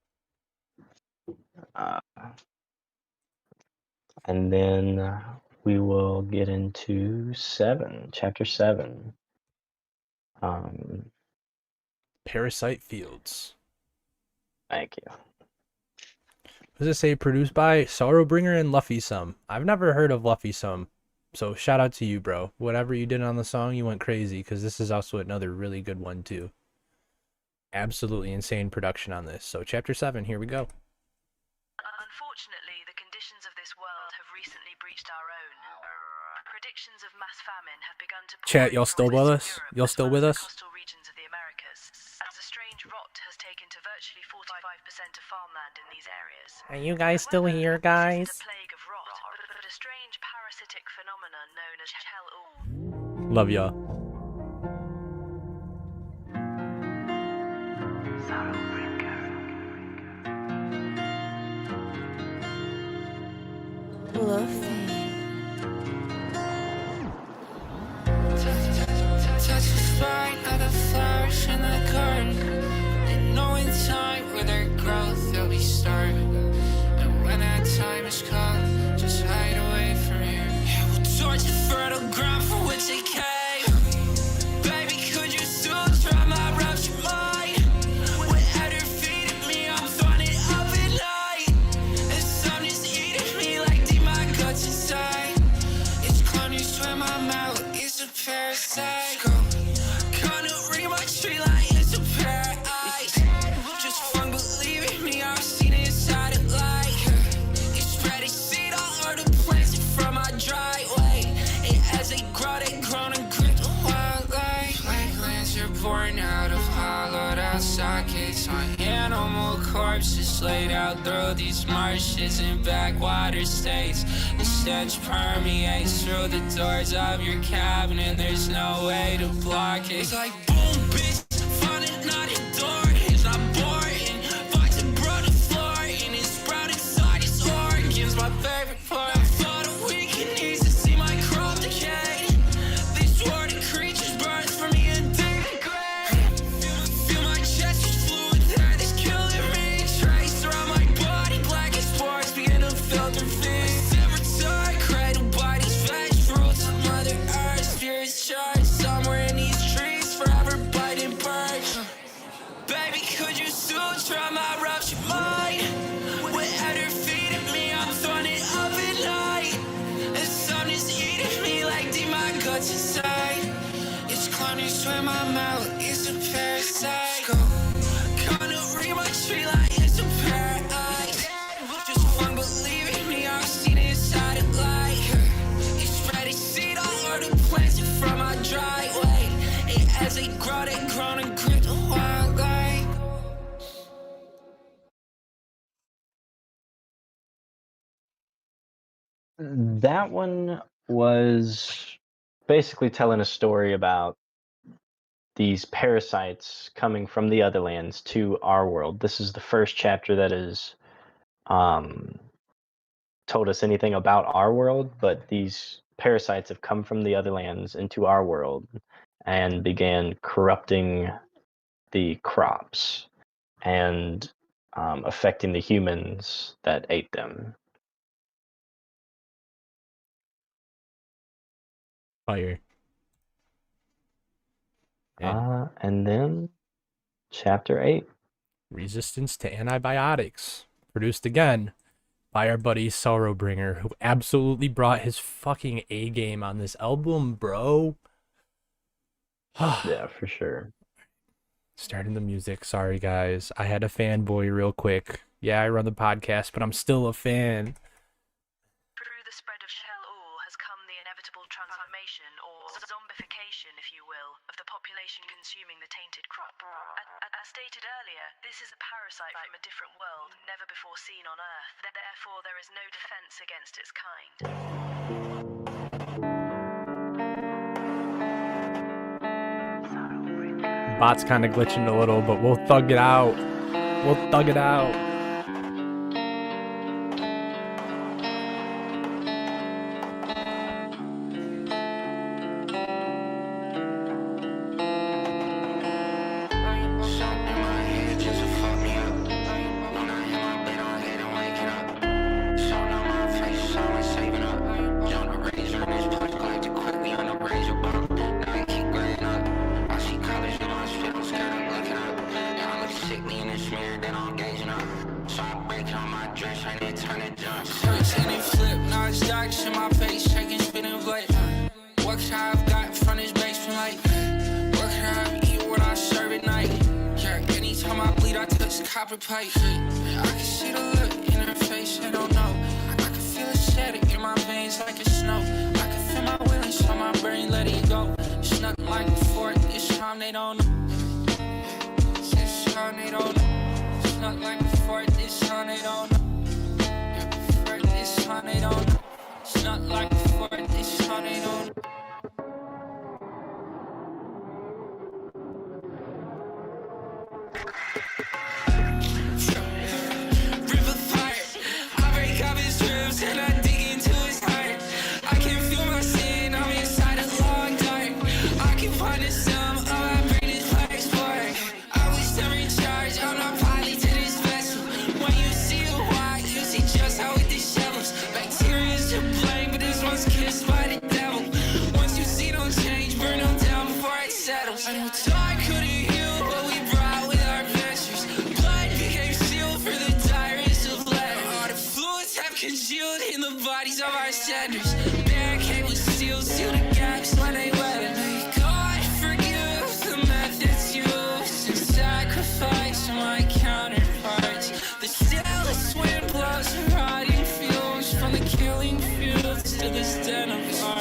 [SPEAKER 5] And then we will get into chapter 7.
[SPEAKER 1] Parasite Fields.
[SPEAKER 5] Thank you.
[SPEAKER 1] What does it say? Produced by Sorrowbringer and Luffy Some. I've never heard of Luffy Some, so shout out to you, bro. Whatever you did on the song, you went crazy, because this is also another really good one, too. Absolutely insane production on this. So chapter 7, here we go.
[SPEAKER 6] Unfortunately, the conditions of this world have recently breached our own. Predictions of mass famine have begun to
[SPEAKER 1] Chat, y'all still with us? Y'all still with us?
[SPEAKER 6] Coastal regions of the Americas, as a strange rot has taken to virtually 45% of farmland in these areas.
[SPEAKER 1] Are you guys still
[SPEAKER 6] However,
[SPEAKER 1] here,
[SPEAKER 6] this isn't
[SPEAKER 1] guys?
[SPEAKER 6] a plague of rot, but a strange parasitic phenomenon known as hell.
[SPEAKER 1] Love y'all.
[SPEAKER 3] Touch the spine of the flowers in the garden. And know in time where their growth they'll be started. And when that time is come, just hide away from here. Yeah, we'll torch the fertile ground for which they came. Baby, could you still try my ruptured mind? Without her feeding me, I'm throwing it up at night. And some just eating me like deep my guts inside. It's carnage where my mouth is a parasite. Gonna ring my tree like it's a paradise. Just fun believing me, I've seen it inside it like. It's spread its seed all over the plants from my driveway. And as they grow and grip the wildlife. Plaguelands are born out of hollowed out sockets on animal corpses laid out through these marshes and backwater states. The stench permeates through the doors of your cabinet. There's no way to block it. It's like boom, bitch, find it, not a door. It's not boring. Fights and brought the floor and it's sprouted inside its organs. My favorite part. I thought a week and needs to see my crop decay. These thwarted creatures birth from me and dig the grave. Feel my chest is fluid that is killing me. Trace around swear my mouth is a parasite. Gonna read my tree like it's a paradise. Just fun believing me, I've seen inside it like it spread its seed all over the plants from my driveway. And as they grow and grip the wildlife.
[SPEAKER 5] That one was basically telling a story about these parasites coming from the Otherlands to our world. This is the first chapter that is told us anything about our world, but these parasites have come from the Otherlands into our world and began corrupting the crops and affecting the humans that ate them.
[SPEAKER 1] Fire. And
[SPEAKER 5] And then chapter 8.
[SPEAKER 1] resistance to antibiotics. Produced again by our buddy Sorrowbringer, who absolutely brought his fucking A game on this album, bro.
[SPEAKER 5] Yeah, for sure.
[SPEAKER 1] Starting the music. Sorry, guys. I had a fanboy real quick. Yeah, I run the podcast, but I'm still a fan.
[SPEAKER 6] Through the spread of shell oil has come the inevitable transformation, or zombification, if you will, of the population consuming the tainted crop. As stated earlier, this is a parasite from a different world, never before seen on Earth. Therefore, there is no defense against its kind.
[SPEAKER 1] Bot's kind of glitching a little, but we'll thug it out. We'll thug it out.
[SPEAKER 3] Copper pipe, I can see the look in her face, I don't know. I can feel it setting in my veins like it's snow. I can feel my willing, so my brain let it go. It's nothing like before, this time they don't know. This time they don't know. It's not like before, this time they don't know. Yeah, before this time they don't know. It's not like before, this time they don't know. And I dig into his heart. I can feel my sin, I'm inside a long dark. I can find a sum, oh I bring this flex spark. I was never in charge, I'm not pilot to this vessel. When you see a white, you see just how it dishevels. Bacteria's to blame, but this one's kissed by the devil. Once you see them change, burn them down before it settles. I know time couldn't heal what we brought with our ventures. Blood became sealed for the diaries of letters. All the fluids have congealed in the bodies of our senders. Barricade with steel, seal the gaps when they weather. May God forgive the methods used in sacrifice of my counterparts. The zealous wind blows rotting fumes from the killing fields to this den of art.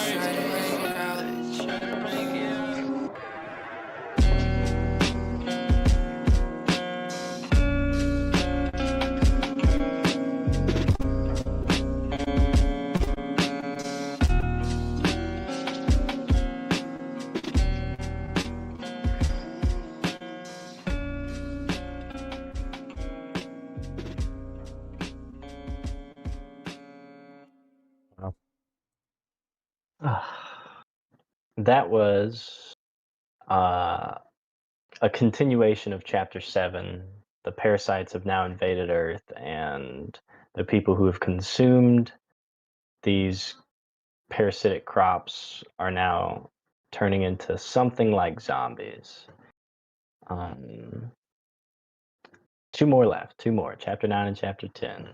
[SPEAKER 5] That was a continuation of chapter 7. The parasites have now invaded Earth, and the people who have consumed these parasitic crops are now turning into something like zombies. Two more left. Two more. Chapter 9 and chapter 10.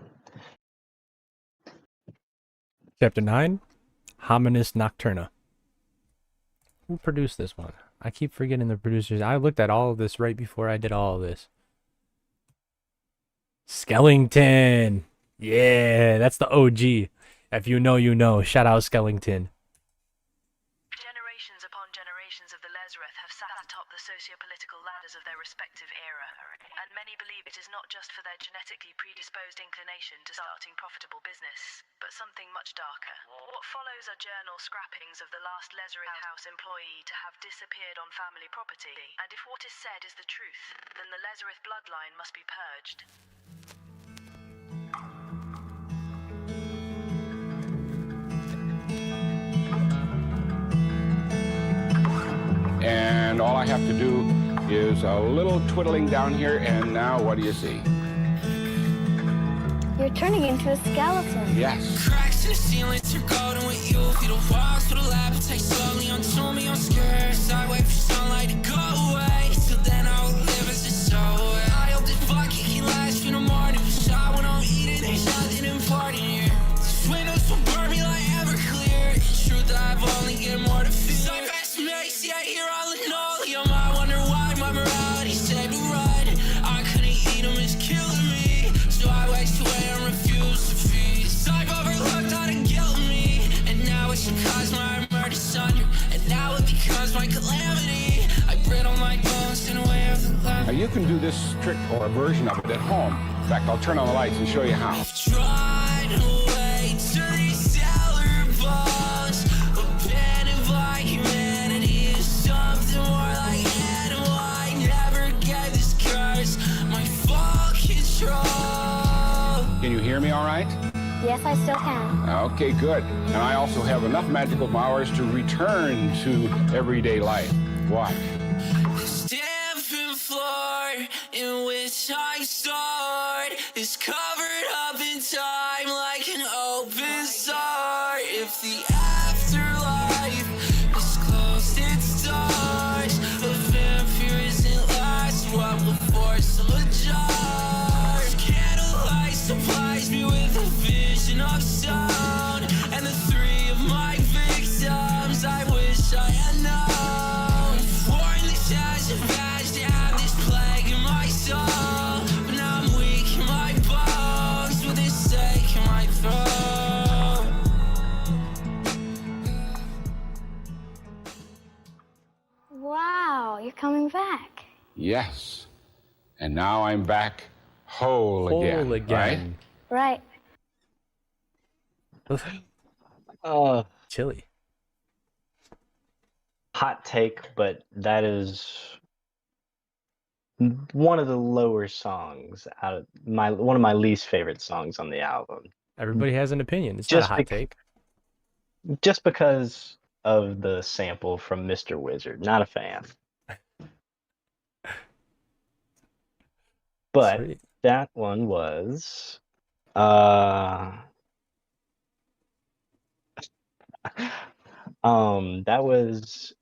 [SPEAKER 1] Chapter 9, Hominis Nocturna. Who produced this one? I keep forgetting the producers. I looked at all of this right before I did all of this. Skellington. Yeah, that's the OG. If you know, you know. Shout out Skellington.
[SPEAKER 6] Generations upon generations of the Lazareth have sat atop the socio-political ladders of their respective era, and many believe it is not just for their genetically predisposed inclination to starting profitable business, but something much darker. What follows are journal scrappings of the last Lazareth House employee to have disappeared on family property, and if what is said is the truth, then the Lazareth bloodline must be purged.
[SPEAKER 7] And all I have to do is a little twiddling down here, and now what do you see?
[SPEAKER 8] You're turning into a skeleton.
[SPEAKER 7] Yes.
[SPEAKER 3] Cracks in the ceiling, turn golden with you. Feed the walls for the appetite slowly. Until me, I'm scared. I wait for sunlight to go away. Till then, I will live as a soul. I hope this bucket can last through the morning. But I when I'm eating, there's nothing important here. These windows will burn me like Everclear. In truth, I've only get more to fear. So fast makes, yeah, you're all linoleum. I wonder why my morality said to run. I couldn't eat them, it's killing me. So I waste away and refuse to feed. I've overlooked how to guilt me. And now it's because my murdered son. And now it becomes my calamity. I brittle my bones in a way of the love.
[SPEAKER 7] Now you can do this trick or a version of it at home. In fact, I'll turn on the lights and show you how.
[SPEAKER 3] Tried to wait to these cellar balls. Abandoned by humanity is something more like animal. I never get this curse. My full control.
[SPEAKER 7] Can you hear me all right?
[SPEAKER 8] Yes, I still can.
[SPEAKER 7] Okay, good. And I also have enough magical powers to return to everyday life. Watch.
[SPEAKER 3] Stamping floor in which I'm stored is covered up in time like an open sore. If the afterlife has closed its doors, a vampire isn't last, what will force them ajar? Candlelight supplies me with a vision of sound, and the three of my victims I wish I had known. Worn this as a badge to have this plague in my soul, but now I'm weak in my bones with this stake in my throat.
[SPEAKER 8] Wow, you're coming back.
[SPEAKER 7] Yes. And now I'm back whole again.
[SPEAKER 1] Whole again.
[SPEAKER 8] Right.
[SPEAKER 1] Chilly.
[SPEAKER 5] Hot take, but that is one of the lower songs out of one of my least favorite songs on the album.
[SPEAKER 1] Everybody has an opinion. It's
[SPEAKER 5] Just
[SPEAKER 1] not a hot take.
[SPEAKER 5] Just because of the sample from Mr. Wizard. Not a fan. But
[SPEAKER 1] Sweet.
[SPEAKER 5] that one was that was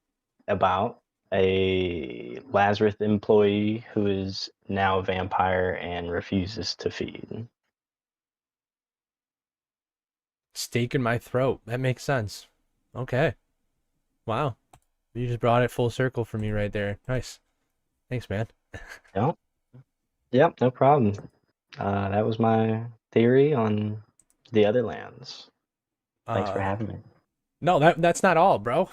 [SPEAKER 5] about a Lazarus employee who is now a vampire and refuses to feed.
[SPEAKER 1] Stake in my throat. That makes sense. Okay. Wow. You just brought it full circle for me right there. Nice. Thanks, man.
[SPEAKER 5] Yep, no problem. That was my theory on the Otherlands. Thanks for having me.
[SPEAKER 1] No, that's not all, bro.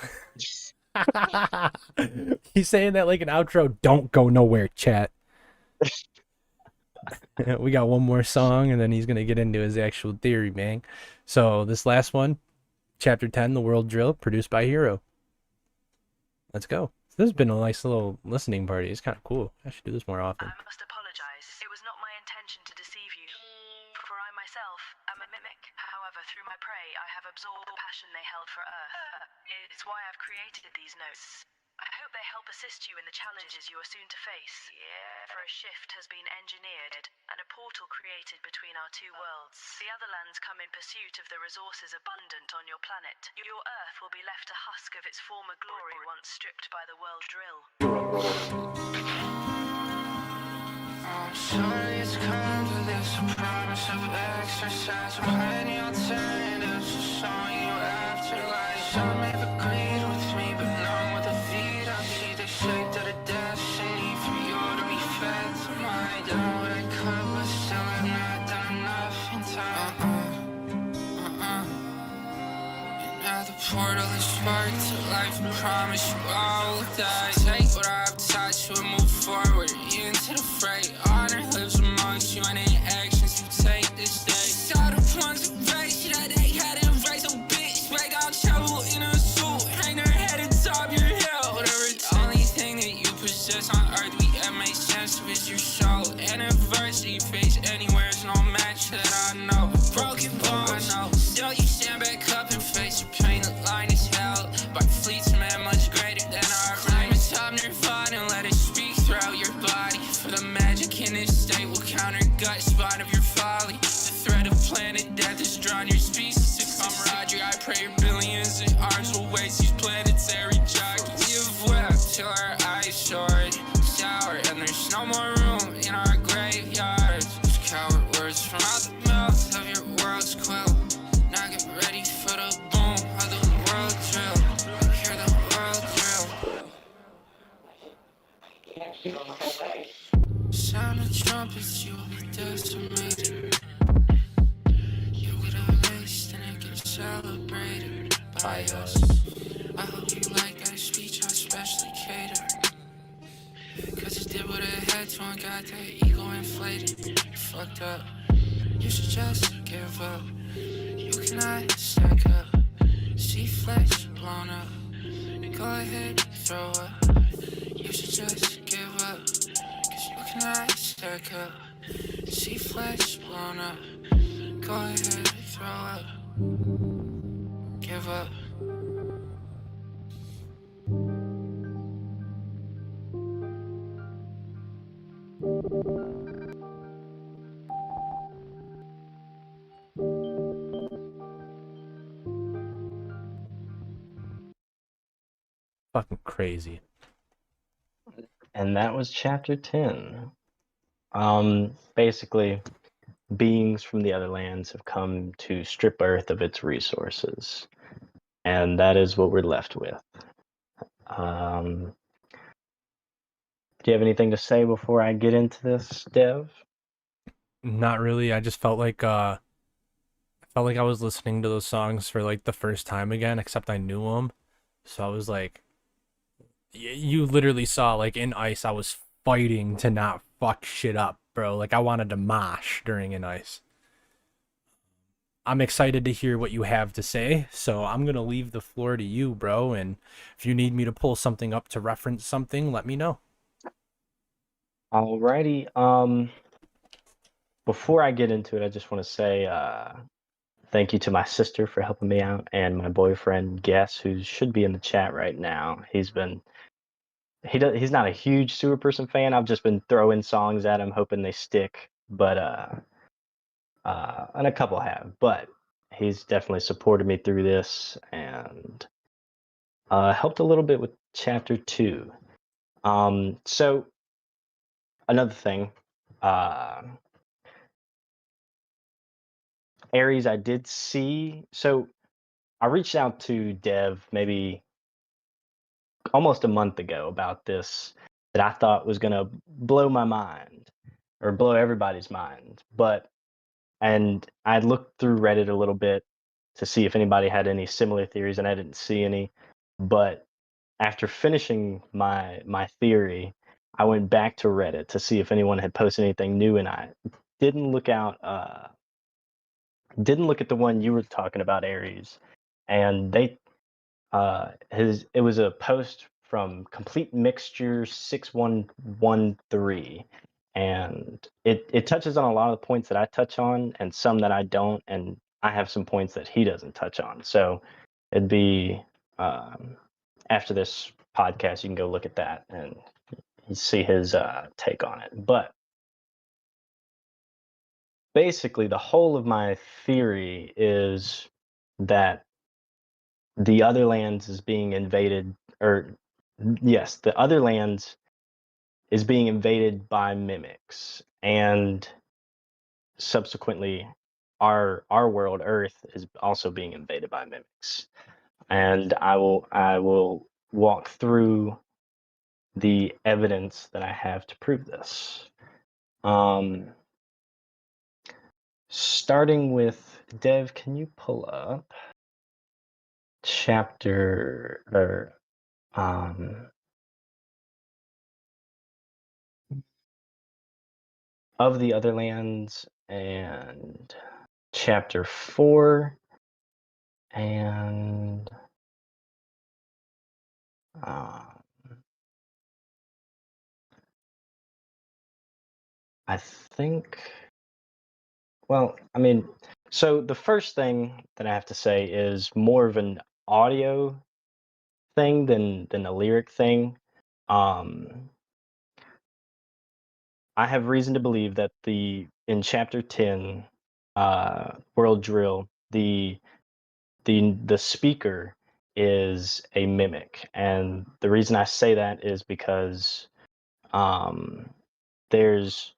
[SPEAKER 1] He's saying that like an outro. Don't go nowhere, chat. We got one more song, and then he's gonna get into his actual theory, man. So this last one, Chapter 10, The World Drill, produced by Hero. Let's go. This has been a nice little listening party. It's kind of cool. I should do this more often.
[SPEAKER 6] I must apologize. It was not my intention to deceive you. For I myself am a mimic. However, through my prey, I have absorbed the passion they held for Earth. It's why I've created these notes. I hope they help assist you in the challenges you are soon to face. For a shift has been engineered, and a portal created between our two worlds. The Otherlands come in pursuit of the resources abundant on your planet. Your Earth will be left a husk of its former glory once stripped by the world drill.
[SPEAKER 3] I'm sorry it's come to this, a promise of exercise. I'm plenty alternatives, so showing you afterlife. Some have agreed with me, but none with the feet. I see the
[SPEAKER 4] portal is sparked to life and promise you all will die. Take what I've taught you and move forward into the fray. Honor lives amongst you and in actions you take this day. Saw the ones who raised you that they had to raise a bitch. Right down trouble in a suit, hang her head atop your hill. Whatever, the only thing that you possess on earth we ever make sense of is your soul. And adversity face anywhere is no match that I know. Broken bone, I know. Still you stand back up and face your pain. The line is held by fleets man much greater than our climb atop nirvana and let it speak throughout your body. For the magic in this state will counter gut spot of your folly. The threat of planet death has drawn your species to camaraderie. I pray your billions and arms will waste these planetary jockeys. We have wept till our eyes soared sour and there's no more room in our graveyards. These coward words from out the mouth of your world's quill. Now get ready for the boom of the world drill. Hear the world drill. Sound of trumpets, you will be decimated. You get erased and it gets celebrated by us. I hope you like that speech I specially catered. Cause it did what it had to and got that ego inflated. You fucked up. You should just give up. You cannot stack up. See flesh blown up. Go ahead, throw up. You should just give up. Cause you cannot stack up. See flesh blown up. Go ahead, throw up. Give up.
[SPEAKER 1] Fucking crazy.
[SPEAKER 5] And that was chapter 10. Basically, beings from the Otherlands have come to strip Earth of its resources. And that is what we're left with. Do you have anything to say before I get into this, Dev?
[SPEAKER 1] Not really. I just felt like I was listening to those songs for like the first time again, except I knew them. So I was like, you literally saw like in Ice, I was fighting to not fuck shit up, bro. Like I wanted to mosh during In Ice. I'm excited to hear what you have to say, so I'm gonna leave the floor to you, bro. And if you need me to pull something up to reference something, let me know.
[SPEAKER 5] Alrighty. Before I get into it, I just want to say thank you to my sister for helping me out, and my boyfriend Guess, who should be in the chat right now. He's not a huge Sewerperson fan. I've just been throwing songs at him, hoping they stick, but and a couple have. But he's definitely supported me through this and helped a little bit with chapter 2. So another thing, Aries, I did see. So I reached out to Dev maybe almost a month ago about this that I thought was gonna blow my mind or blow everybody's mind. And I looked through Reddit a little bit to see if anybody had any similar theories, and I didn't see any. But after finishing my theory, I went back to Reddit to see if anyone had posted anything new, and I didn't look at the one you were talking about, Aries, and they it was a post from Complete Mixture 6113, and it touches on a lot of the points that I touch on and some that I don't, and I have some points that he doesn't touch on. So it'd be after this podcast, you can go look at that and see his take on it. But basically, the whole of my theory is that the Otherlands is being invaded, or yes, the Otherlands is being invaded by mimics, and subsequently our world, Earth, is also being invaded by mimics. And I will walk through the evidence that I have to prove this. Starting with Dev, can you pull up chapter or of the Otherlands and chapter 4 and I think, well, I mean, so the first thing that I have to say is more of an audio thing than a lyric thing. I have reason to believe that in chapter 10, World Drill, the speaker is a mimic, and the reason I say that is because there's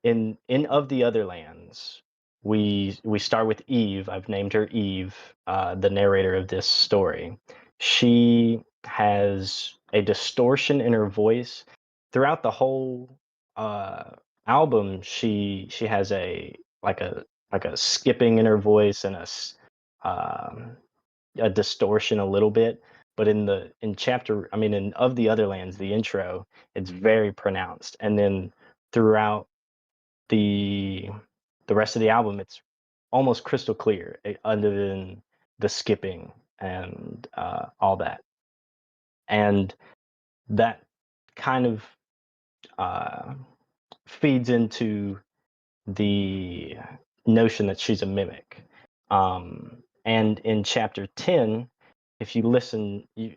[SPEAKER 5] in Of the Otherlands, we start with Eve. I've named her Eve, the narrator of this story. She has a distortion in her voice throughout the whole album. She has a skipping in her voice and a distortion a little bit. But in Of the Otherlands, the intro, it's very pronounced, and then throughout the rest of the album, it's almost crystal clear, other than the skipping and all that. And that kind of feeds into the notion that she's a mimic. And in chapter 10, if you listen, you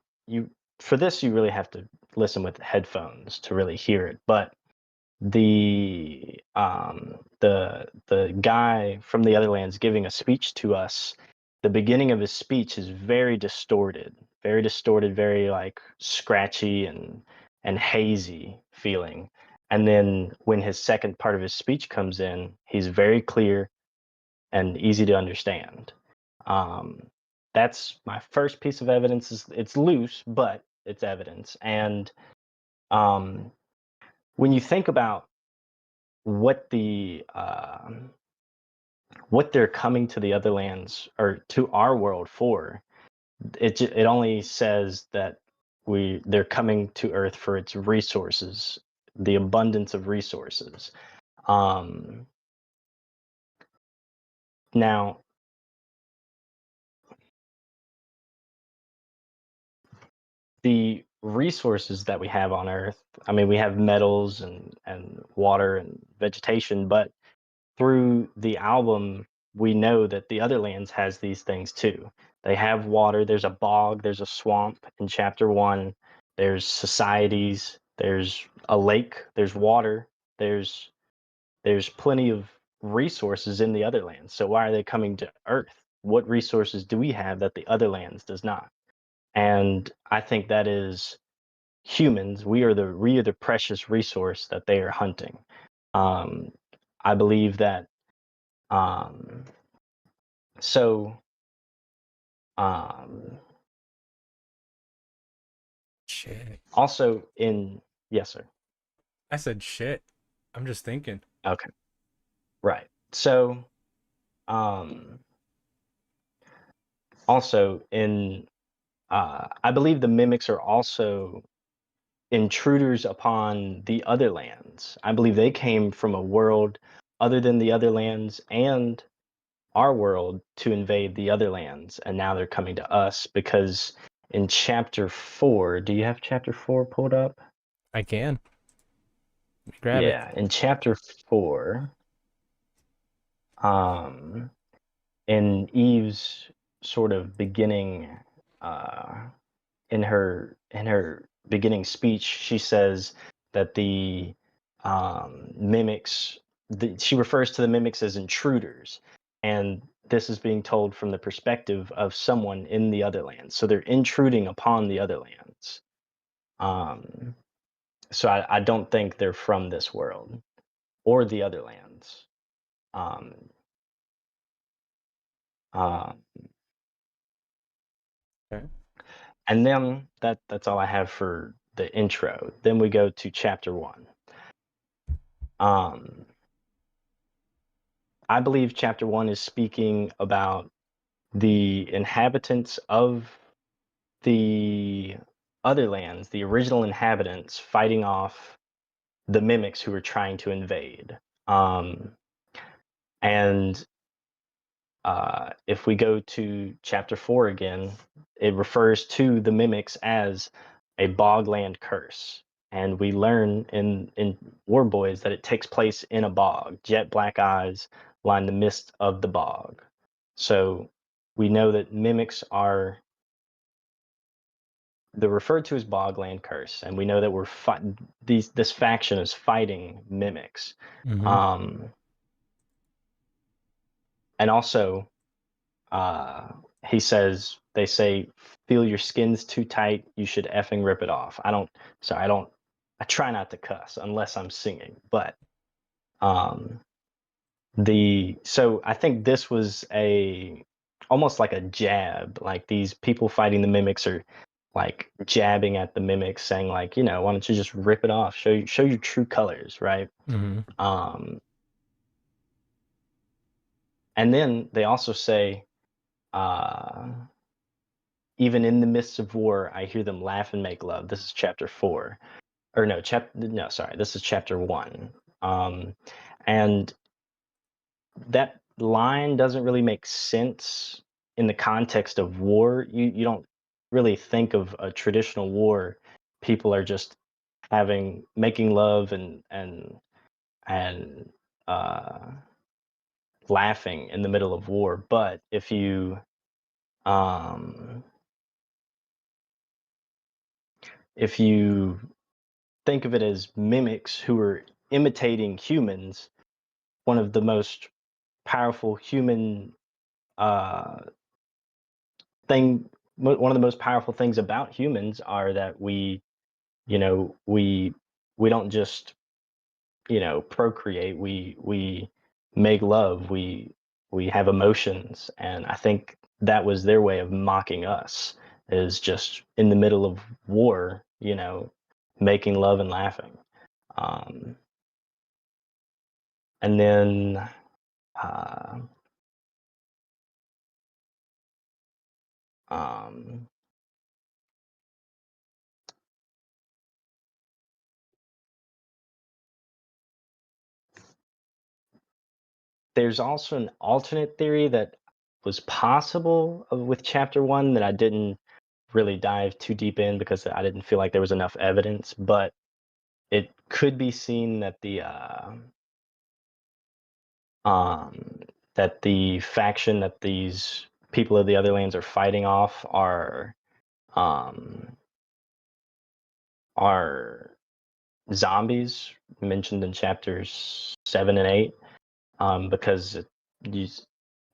[SPEAKER 5] for this you really have to listen with headphones to really hear it. But the guy from the Otherlands giving a speech to us, the beginning of his speech is very distorted, very like scratchy and hazy feeling. And then when his second part of his speech comes in, he's very clear and easy to understand. That's my first piece of evidence. It's loose, but it's evidence. And when you think about what they're coming to the Otherlands or to our world for, it only says that they're coming to Earth for its resources, the abundance of resources. Now, the resources that we have on Earth, I mean, we have metals and water and vegetation, but through the album, we know that the Otherlands has these things too. They have water. There's a bog. There's a swamp in chapter 1. There's societies. There's a lake. There's water. There's plenty of resources in the Otherlands. So why are they coming to Earth? What resources do we have that the Otherlands does not? And I think that is humans. We are the precious resource that they are hunting. I believe that. So,
[SPEAKER 1] Shit.
[SPEAKER 5] also yes, sir.
[SPEAKER 1] I said shit. I'm just thinking.
[SPEAKER 5] Okay. Right. So, also I believe the mimics are also intruders upon the Otherlands. I believe they came from a world other than the Otherlands and our world to invade the Otherlands, and now they're coming to us because in chapter 4, do you have chapter 4 pulled up?
[SPEAKER 1] I can. Grab it.
[SPEAKER 5] Yeah, in chapter 4, in Eve's sort of beginning, in her beginning speech, she says that the mimics, she refers to the mimics as intruders, and this is being told from the perspective of someone in the Otherlands. So they're intruding upon the Otherlands. So I don't think they're from this world or the Otherlands.
[SPEAKER 1] Okay.
[SPEAKER 5] And then that's all I have for the intro. Then we go to chapter 1. I believe chapter 1 is speaking about the inhabitants of the Otherlands, the original inhabitants, fighting off the mimics who were trying to invade. And if we go to chapter 4 again, it refers to the mimics as a bogland curse. And we learn in War Boys that it takes place in a bog. Jet black eyes line the mist of the bog. So we know that mimics are, they're referred to as bogland curse, and we know that this faction is fighting mimics. And also, they say, feel your skin's too tight, you should effing rip it off. I try not to cuss unless I'm singing, but so I think this was almost like a jab, like these people fighting the mimics are like jabbing at the mimics, saying like, why don't you just rip it off, show your true colors, right? And then they also say, even in the midst of war, I hear them laugh and make love. This is chapter 4. Or no, this is chapter 1. And that line doesn't really make sense in the context of war. You don't really think of a traditional war. People are just making love and laughing in the middle of war. But if you think of it as mimics who are imitating humans, one of the most powerful human one of the most powerful things about humans are that we don't just procreate, we make love, we have emotions. And I think that was their way of mocking us, is just in the middle of war, making love and laughing. And then there's also an alternate theory that was possible with chapter 1 that I didn't really dive too deep in because I didn't feel like there was enough evidence, but it could be seen that the faction that these people of the Otherlands are fighting off are zombies mentioned in chapters 7 and 8, because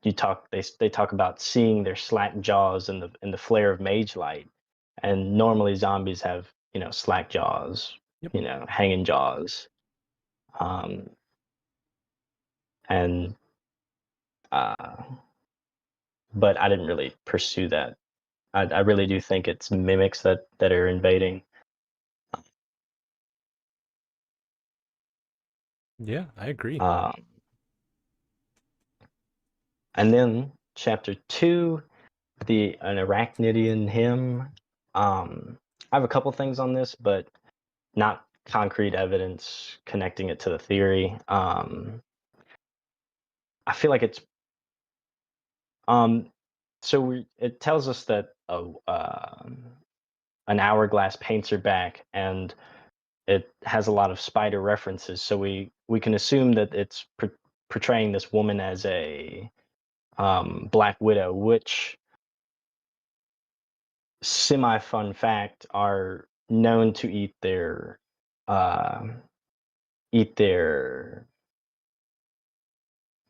[SPEAKER 5] they talk about seeing their slack jaws in the flare of mage light, and normally zombies have slack jaws, hanging jaws, and but I didn't really pursue that. I really do think it's mimics that are invading.
[SPEAKER 1] Yeah, I agree.
[SPEAKER 5] And then chapter 2, an Arachnidian hymn. I have a couple things on this, but not concrete evidence connecting it to the theory. I feel like it's it tells us that an hourglass paints her back, and it has a lot of spider references, so we can assume that it's portraying this woman as a Black Widow, which, semi-fun fact, are known to eat their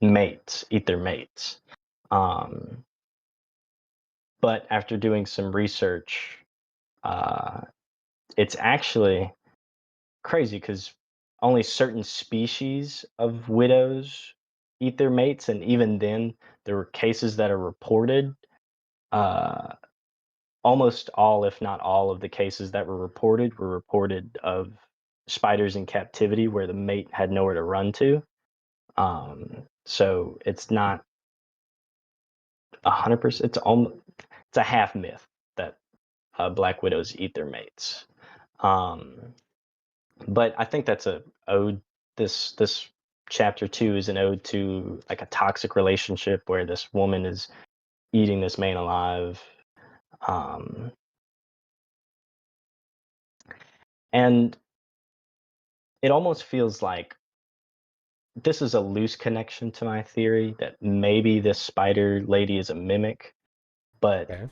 [SPEAKER 5] mates. But after doing some research, it's actually crazy because only certain species of widows eat their mates, and even then, there were cases that are reported. Almost all, if not all, of the cases that were reported of spiders in captivity where the mate had nowhere to run to. So it's not 100%. It's a half myth that Black widows eat their mates. But I think that's a ode. This chapter 2 is an ode to like a toxic relationship where this woman is eating this man alive. And it almost feels like this is a loose connection to my theory that maybe this spider lady is a mimic, but
[SPEAKER 1] Okay.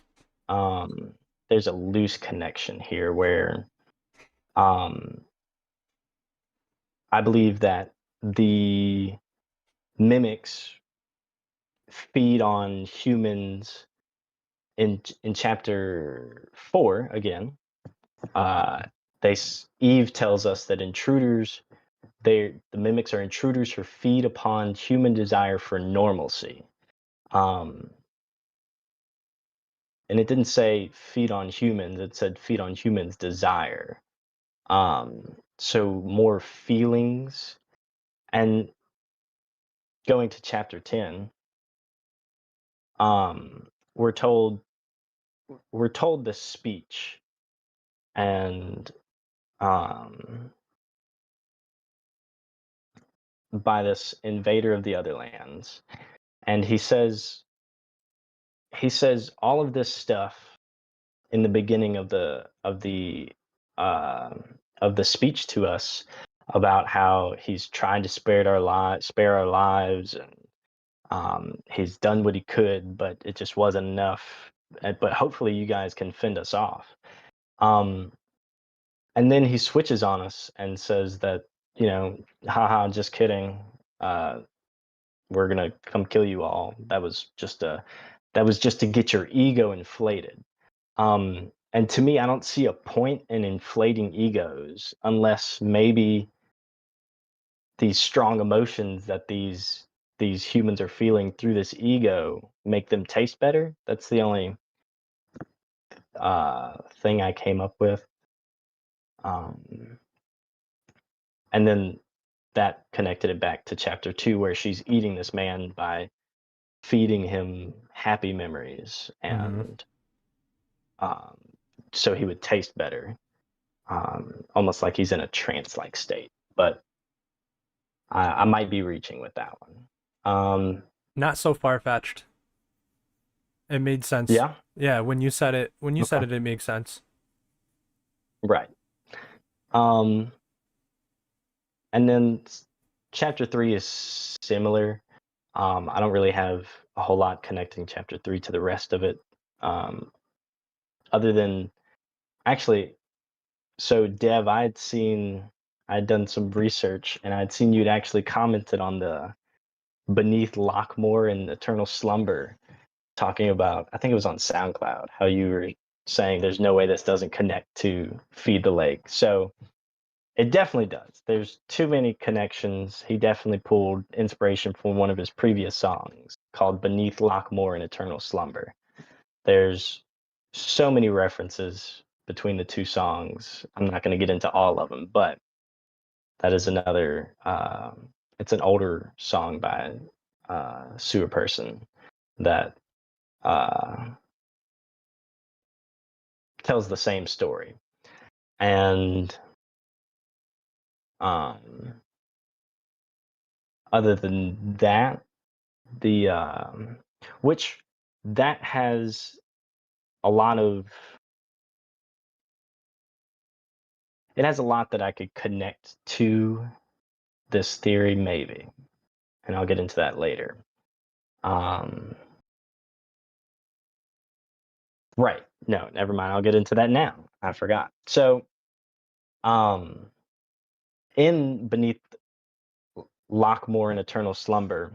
[SPEAKER 5] there's a loose connection here where I believe that the mimics feed on humans in chapter 4 again. Eve tells us that intruders, the mimics are intruders who feed upon human desire for normalcy. And it didn't say feed on humans, it said feed on humans' desire. So more feelings. And going to chapter 10, we're told this speech, and by this invader of the Otherlands, and he says all of this stuff in the beginning of the speech to us about how he's trying to spare our lives, and he's done what he could, but it just wasn't enough. But hopefully you guys can fend us off. And then he switches on us and says that, haha, just kidding. We're gonna come kill you all. That was just to get your ego inflated. And to me, I don't see a point in inflating egos unless maybe these strong emotions that these humans are feeling through this ego make them taste better. That's the only thing I came up with. And then that connected it back to chapter 2, where she's eating this man by feeding him happy memories, and so he would taste better, almost like he's in a trance-like state. But I might be reaching with that one.
[SPEAKER 1] Not so far-fetched. It made sense.
[SPEAKER 5] Yeah?
[SPEAKER 1] Yeah, when you said it,
[SPEAKER 5] Okay.
[SPEAKER 1] it makes sense.
[SPEAKER 5] Right. And then chapter 3 is similar. I don't really have a whole lot connecting chapter 3 to the rest of it, other than actually. So Dev, I'd done some research, and I'd seen you'd actually commented on the Beneath Lockmore and Eternal Slumber, talking about, I think it was on SoundCloud, how you were saying there's no way this doesn't connect to Feed the Lake. So it definitely does. There's too many connections. He definitely pulled inspiration from one of his previous songs called Beneath Lockmore and Eternal Slumber. There's so many references between the two songs. I'm not going to get into all of them, but that is another, it's an older song by Sewerperson that tells the same story. And other than that, which that has a lot of, it has a lot that I could connect to this theory, maybe, and I'll get into that later. Right. No, never mind. I'll get into that now. I forgot. So, in Beneath Lockmore and Eternal Slumber,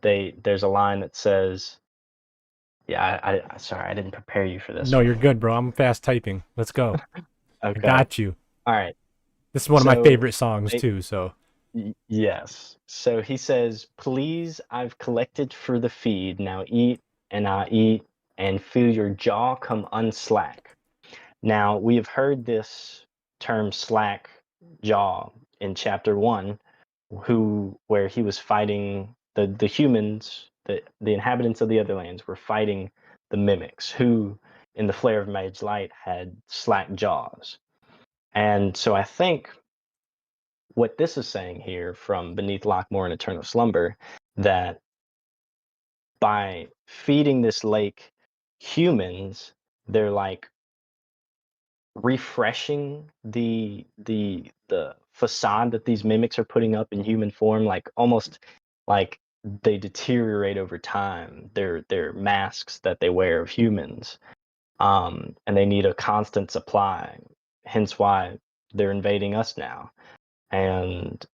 [SPEAKER 5] there's a line that says, yeah, I sorry, I didn't prepare you for this
[SPEAKER 1] No,
[SPEAKER 5] one.
[SPEAKER 1] you're good, bro. I'm fast typing. Let's go.
[SPEAKER 5] Okay.
[SPEAKER 1] I got you.
[SPEAKER 5] All right.
[SPEAKER 1] This is one of my
[SPEAKER 5] So,
[SPEAKER 1] favorite songs too, so.
[SPEAKER 5] Yes. So he says, "Please, I've collected for the feed. Now eat, and I eat, and feel your jaw come unslack." Now, we have heard this term slack jaw in chapter 1, where he was fighting the humans, the inhabitants of the Otherlands were fighting the mimics, who, in the flare of mage light, had slack jaws. And so I think what this is saying here from Beneath Lockmore and Eternal Slumber, that by feeding this lake humans, they're like refreshing the facade that these mimics are putting up in human form, like almost like they deteriorate over time. They're masks that they wear of humans, and they need a constant supply. Hence why they're invading us now. And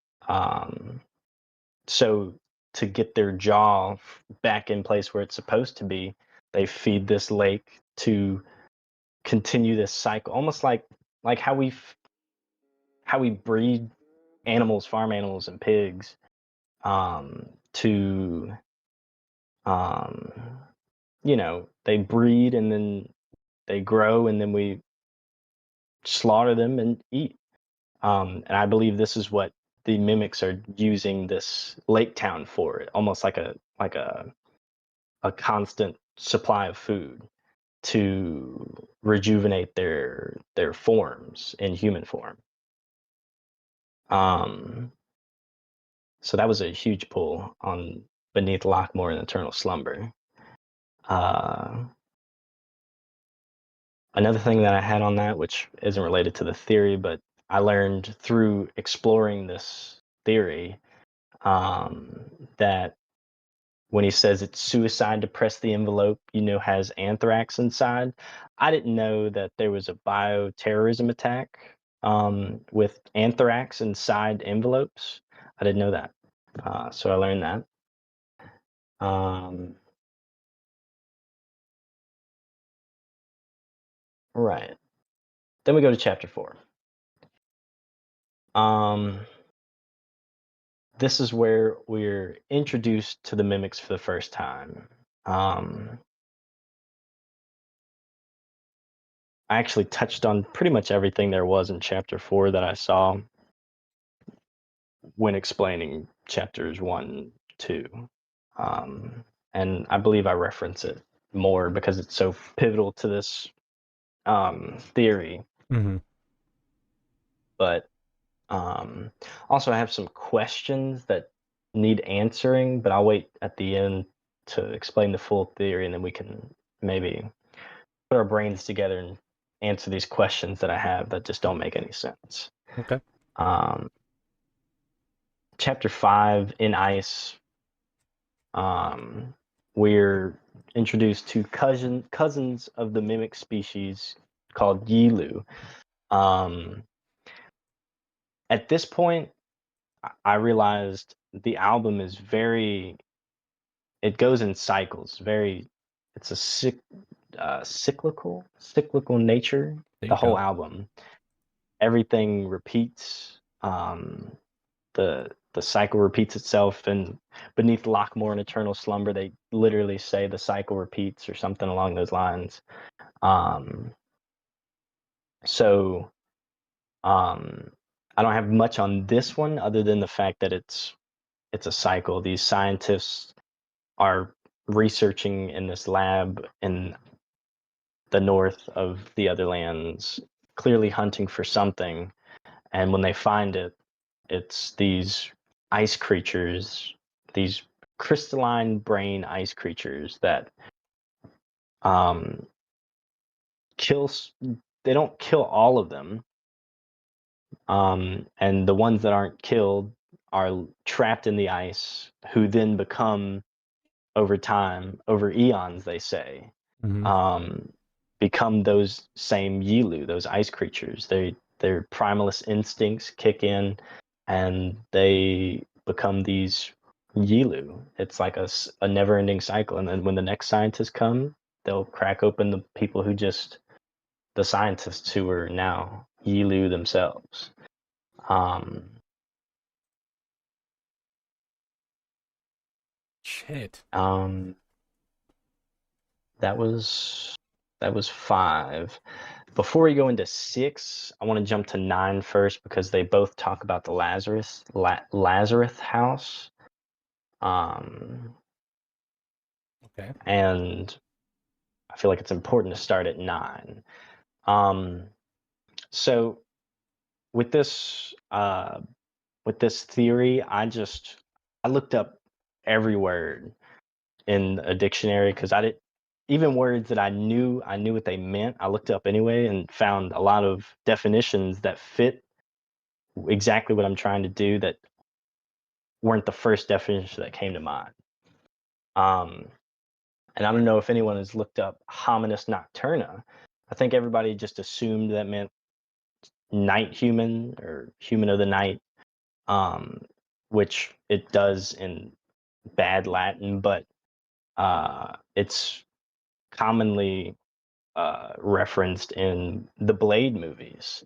[SPEAKER 5] so to get their jaw back in place where it's supposed to be, they feed this lake to continue this cycle, almost like how we breed animals, farm animals and pigs, to they breed and then they grow and then we slaughter them and eat. And I believe this is what the mimics are using this lake town for, almost like a constant supply of food to rejuvenate their forms in human form. So that was a huge pull on Beneath Lockmore and Eternal Slumber. Another thing that I had on that, which isn't related to the theory, but I learned through exploring this theory, that when he says it's suicide to press the envelope, has anthrax inside. I didn't know that there was a bioterrorism attack with anthrax inside envelopes. I didn't know that. So I learned that. Right. Then we go to chapter 4. This is where we're introduced to the mimics for the first time. I actually touched on pretty much everything there was in chapter 4 that I saw when explaining chapters 1, 2. And I believe I reference it more because it's so pivotal to this theory.
[SPEAKER 1] Mm-hmm.
[SPEAKER 5] But also I have some questions that need answering, but I'll wait at the end to explain the full theory, and then we can maybe put our brains together and answer these questions that I have that just don't make any sense.
[SPEAKER 1] Okay.
[SPEAKER 5] Chapter 5, In Ice, we're introduced to cousins of the mimic species called Yilu. At this point, I realized the album is it goes in cycles. It's a cyclical nature. The whole album, everything repeats. The cycle repeats itself, and Beneath Lockmore and Eternal Slumber, they literally say the cycle repeats or something along those lines. So I don't have much on this one other than the fact that it's a cycle. These scientists are researching in this lab in the north of the Otherlands, clearly hunting for something. And when they find it, it's these ice creatures, these crystalline brain ice creatures that they don't kill all of them. And the ones that aren't killed are trapped in the ice, who then become, over time, over eons, they say, become those same Yilu, those ice creatures. Their primalist instincts kick in, and they become these Yilu. It's like a never-ending cycle. And then when the next scientists come, they'll crack open the people the scientists who are now Yilu themselves.
[SPEAKER 1] Shit.
[SPEAKER 5] That was 5. Before we go into 6, I want to jump to 9 first, because they both talk about the Lazarus house.
[SPEAKER 1] Okay.
[SPEAKER 5] And I feel like it's important to start at 9. So with this theory, I looked up every word in a dictionary because I didn't, even words that I knew what they meant, I looked up anyway and found a lot of definitions that fit exactly what I'm trying to do that weren't the first definition that came to mind. And I don't know if anyone has looked up hominis nocturna. I think everybody just assumed that meant night human or human of the night, which it does in bad Latin, but it's commonly referenced in the Blade movies.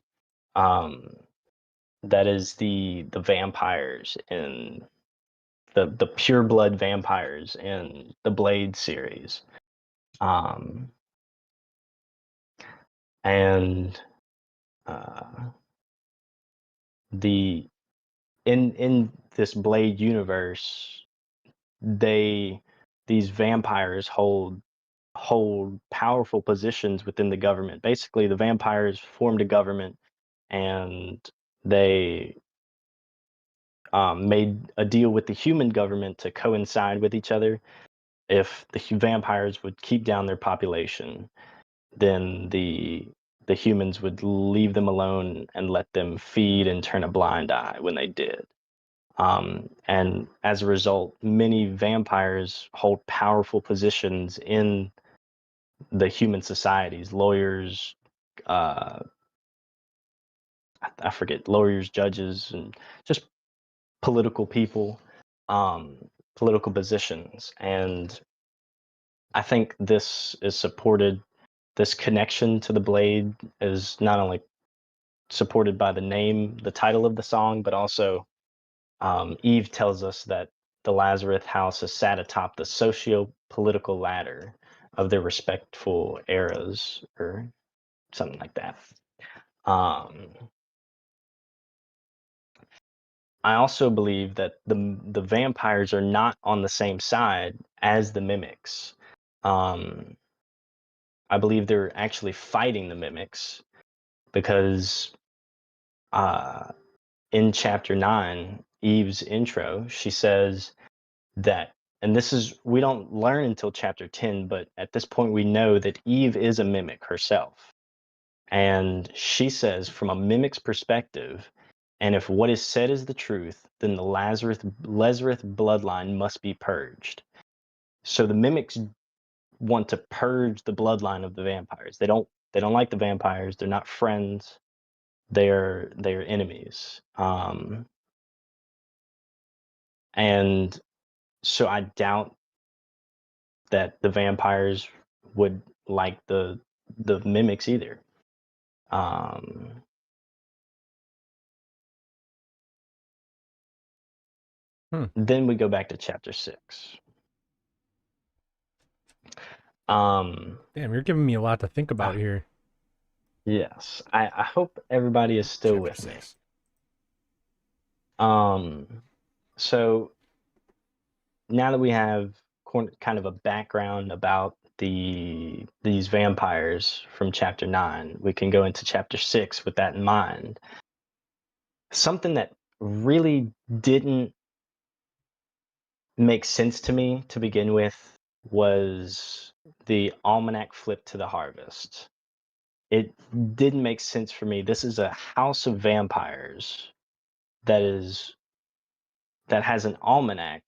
[SPEAKER 5] That is the vampires in the pure blood vampires in the Blade series. And the in this Blade universe, these vampires hold powerful positions within the government. Basically, the vampires formed a government, and they made a deal with the human government to coincide with each other. If the vampires would keep down their population, then the humans would leave them alone and let them feed and turn a blind eye when they did. And as a result, many vampires hold powerful positions in the human societies, lawyers, I forget, lawyers, judges, and just political people, political positions. And I think this is supported, this connection to the Blade is not only supported by the name, the title of the song, but also Eve tells us that the Lazarus house is sat atop the socio-political ladder of their respectful eras, or something like that. I also believe that the vampires are not on the same side as the mimics. I believe they're actually fighting the mimics because in chapter 9, Eve's intro, she says that, and this is, we don't learn until chapter 10, but at this point we know that Eve is a mimic herself. And she says, from a mimic's perspective, and if what is said is the truth, then the Lazarus bloodline must be purged. So the mimics want to purge the bloodline of the vampires. They don't like the vampires. They're not friends. They're enemies. And so I doubt that the vampires would like the mimics either. Then we go back to chapter 6.
[SPEAKER 1] Damn, you're giving me a lot to think about here.
[SPEAKER 5] Yes, I hope everybody is still
[SPEAKER 1] Chapter
[SPEAKER 5] with
[SPEAKER 1] 6.
[SPEAKER 5] me. So now that we have kind of a background about these vampires from chapter 9, we can go into chapter 6 with that in mind. Something that really didn't make sense to me to begin with was the almanac flip to the harvest. It didn't make sense for me. This is a house of vampires that has an almanac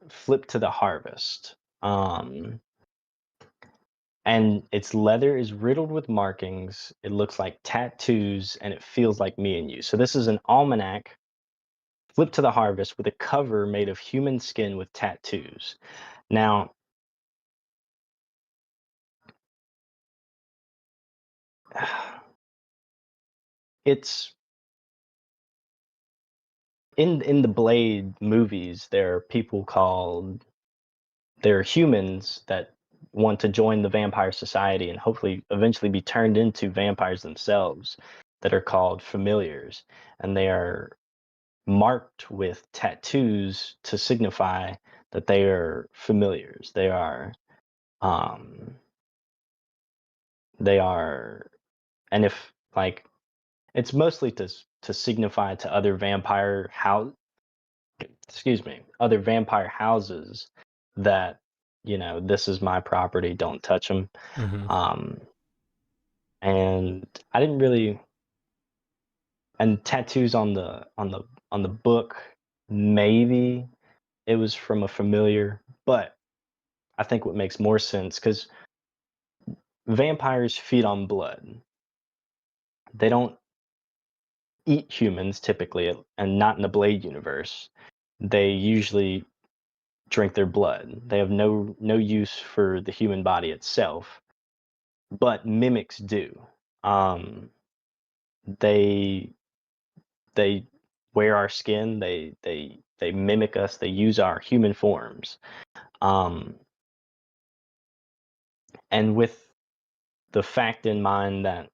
[SPEAKER 5] flipped to the harvest. And its leather is riddled with markings. It looks like tattoos, and it feels like me and you. So this is an almanac flipped to the harvest with a cover made of human skin with tattoos. Now, it's in the Blade movies, there are humans that want to join the vampire society and hopefully eventually be turned into vampires themselves, that are called familiars, and they are marked with tattoos to signify that they are familiars. They are They are, and if like, it's mostly to signify to other other vampire houses that, this is my property, don't touch them.
[SPEAKER 1] Mm-hmm.
[SPEAKER 5] And I didn't really, and tattoos on the book, maybe it was from a familiar, but I think what makes more sense, because vampires feed on blood. They don't eat humans typically, and not in the Blade universe. They usually drink their blood. They have no use for the human body itself, but mimics do. They they wear our skin. They mimic us. They use our human forms. Um, and with the fact in mind that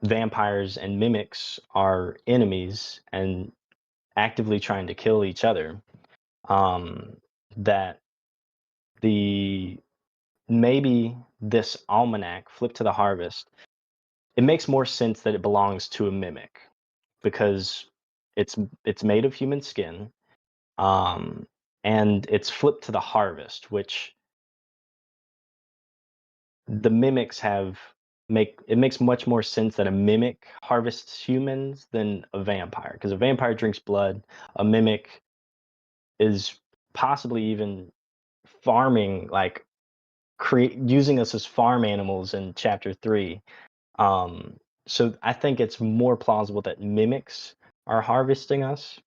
[SPEAKER 5] vampires and mimics are enemies and actively trying to kill each other, that the maybe this almanac, Flip to the Harvest, it makes more sense that it belongs to a mimic, because it's made of human skin, and it's flipped to the harvest, which the mimics it makes much more sense that a mimic harvests humans than a vampire, because a vampire drinks blood. A mimic is possibly even farming, like using us as farm animals in chapter 3. So I think it's more plausible that mimics are harvesting us.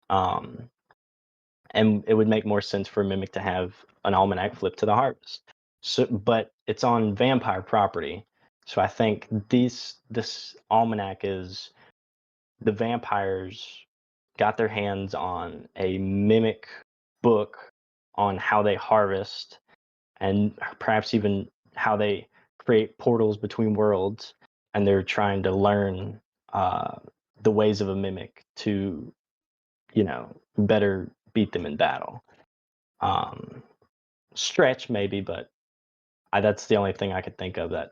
[SPEAKER 5] And it would make more sense for a mimic to have an almanac flipped to the harvest. So, but it's on vampire property. So I think this almanac is the vampires got their hands on a mimic book on how they harvest, and perhaps even how they create portals between worlds, and they're trying to learn the ways of a mimic to, better beat them in battle. Stretch maybe, but that's the only thing I could think of that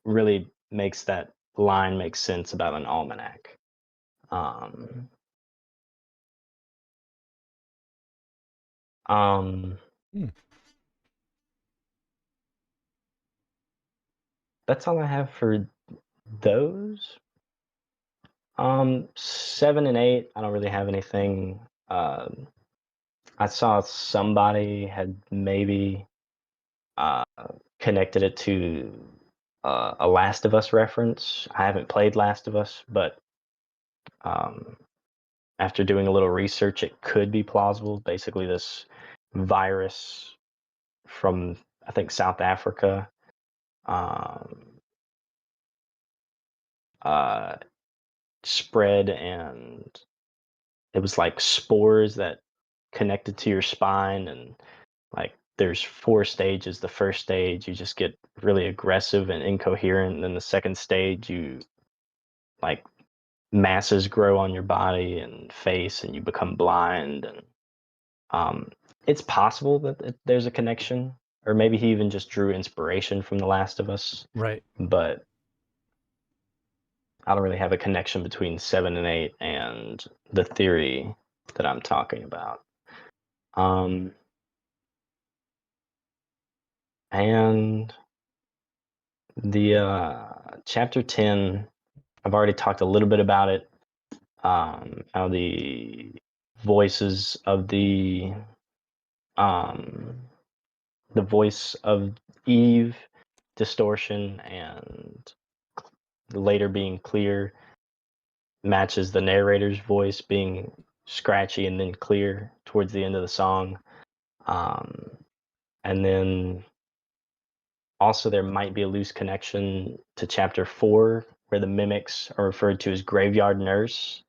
[SPEAKER 5] really makes that line make sense about an almanac. Um, um,
[SPEAKER 1] Hmm.
[SPEAKER 5] that's all I have for those. 7 and 8, I don't really have anything. I saw somebody had maybe uh, connected it to a Last of Us reference. I haven't played Last of Us, but after doing a little research, it could be plausible. Basically, this virus from, I think, South Africa, um, spread, and it was like spores that connected to your spine, and like there's 4 stages. The first stage, you just get really aggressive and incoherent, and then the second stage, you like masses grow on your body and face, and you become blind. And it's possible that there's a connection, or maybe he even just drew inspiration from The Last of Us.
[SPEAKER 1] Right.
[SPEAKER 5] But I don't really have a connection between 7 and 8 and the theory that I'm talking about. And the chapter 10, I've already talked a little bit about it. How the voices of the voice of Eve, distortion, and later being clear, matches the narrator's voice being scratchy and then clear towards the end of the song. And then also there might be a loose connection to chapter 4, where the mimics are referred to as graveyard nurse.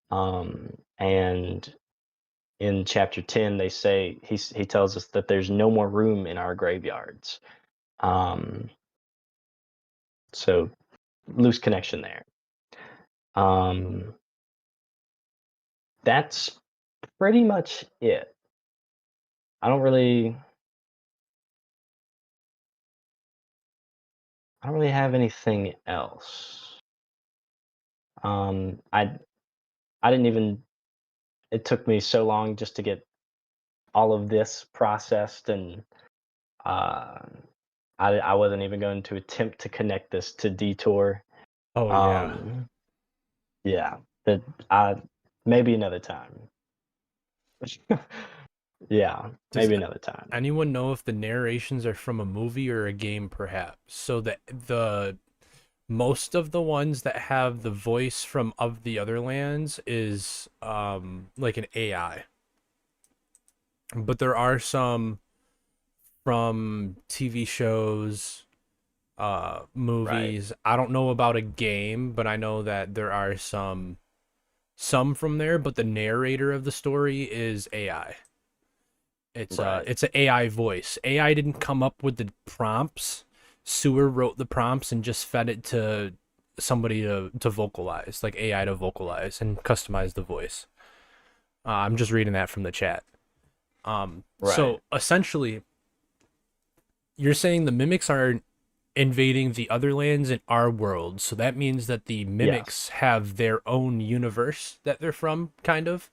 [SPEAKER 5] And in chapter 10, they say, he tells us that there's no more room in our graveyards. So loose connection there. That's pretty much it. I don't really I don't really have anything else. I didn't even. It took me so long just to get all of this processed, and uh, I wasn't even going to attempt to connect this to Detour.
[SPEAKER 1] Oh yeah.
[SPEAKER 5] Um, yeah, that I maybe another time. Yeah,
[SPEAKER 1] Does
[SPEAKER 5] maybe another time.
[SPEAKER 1] anyone know if the narrations are from a movie or a game, perhaps? So that the most of the ones that have the voice from Of the Otherlands is like an AI. But there are some from TV shows,
[SPEAKER 5] Right,
[SPEAKER 1] movies. I don't know about a game, but I know that there are some from there, but the narrator of the story is AI.
[SPEAKER 5] right,
[SPEAKER 1] It's an AI voice. AI didn't come up with the prompts. Sewer wrote the prompts and just fed it to somebody to vocalize, like AI to vocalize and customize the voice. I'm just reading that from the chat.
[SPEAKER 5] right.
[SPEAKER 1] So essentially, you're saying the mimics are invading the Otherlands in our world. So that means that the mimics
[SPEAKER 5] Yes.
[SPEAKER 1] have their own universe that they're from, kind of.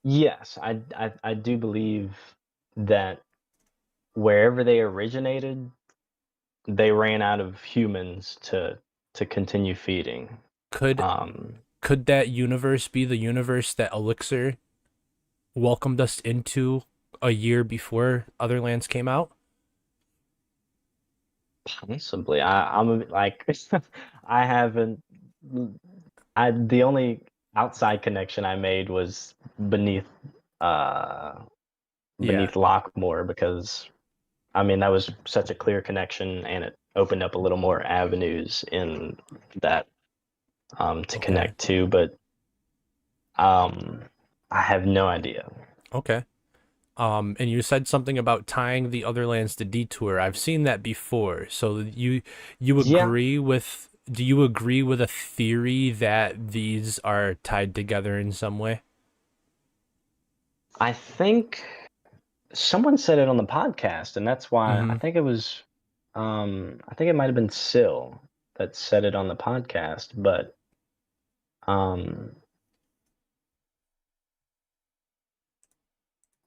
[SPEAKER 5] Yes, I do believe that wherever they originated, they ran out of humans to continue feeding.
[SPEAKER 1] Could
[SPEAKER 5] Um,
[SPEAKER 1] could that universe be the universe that Elixir welcomed us into a year before Otherlands came out?
[SPEAKER 5] Possibly. I'm like I haven't I the only outside connection I made was beneath uh
[SPEAKER 1] Yeah.
[SPEAKER 5] beneath Lockmore, because I mean that was such a clear connection, and it opened up a little more avenues in that to
[SPEAKER 1] Okay.
[SPEAKER 5] connect to, but um I have no idea.
[SPEAKER 1] Okay. And you said something about tying the Otherlands to Detour. I've seen that before. So you
[SPEAKER 5] Yeah,
[SPEAKER 1] agree with do you agree with a theory that these are tied together in some way?
[SPEAKER 5] I think someone said it on the podcast, and that's why
[SPEAKER 1] Mm-hmm.
[SPEAKER 5] I think it might have been Sill that said it on the podcast, but um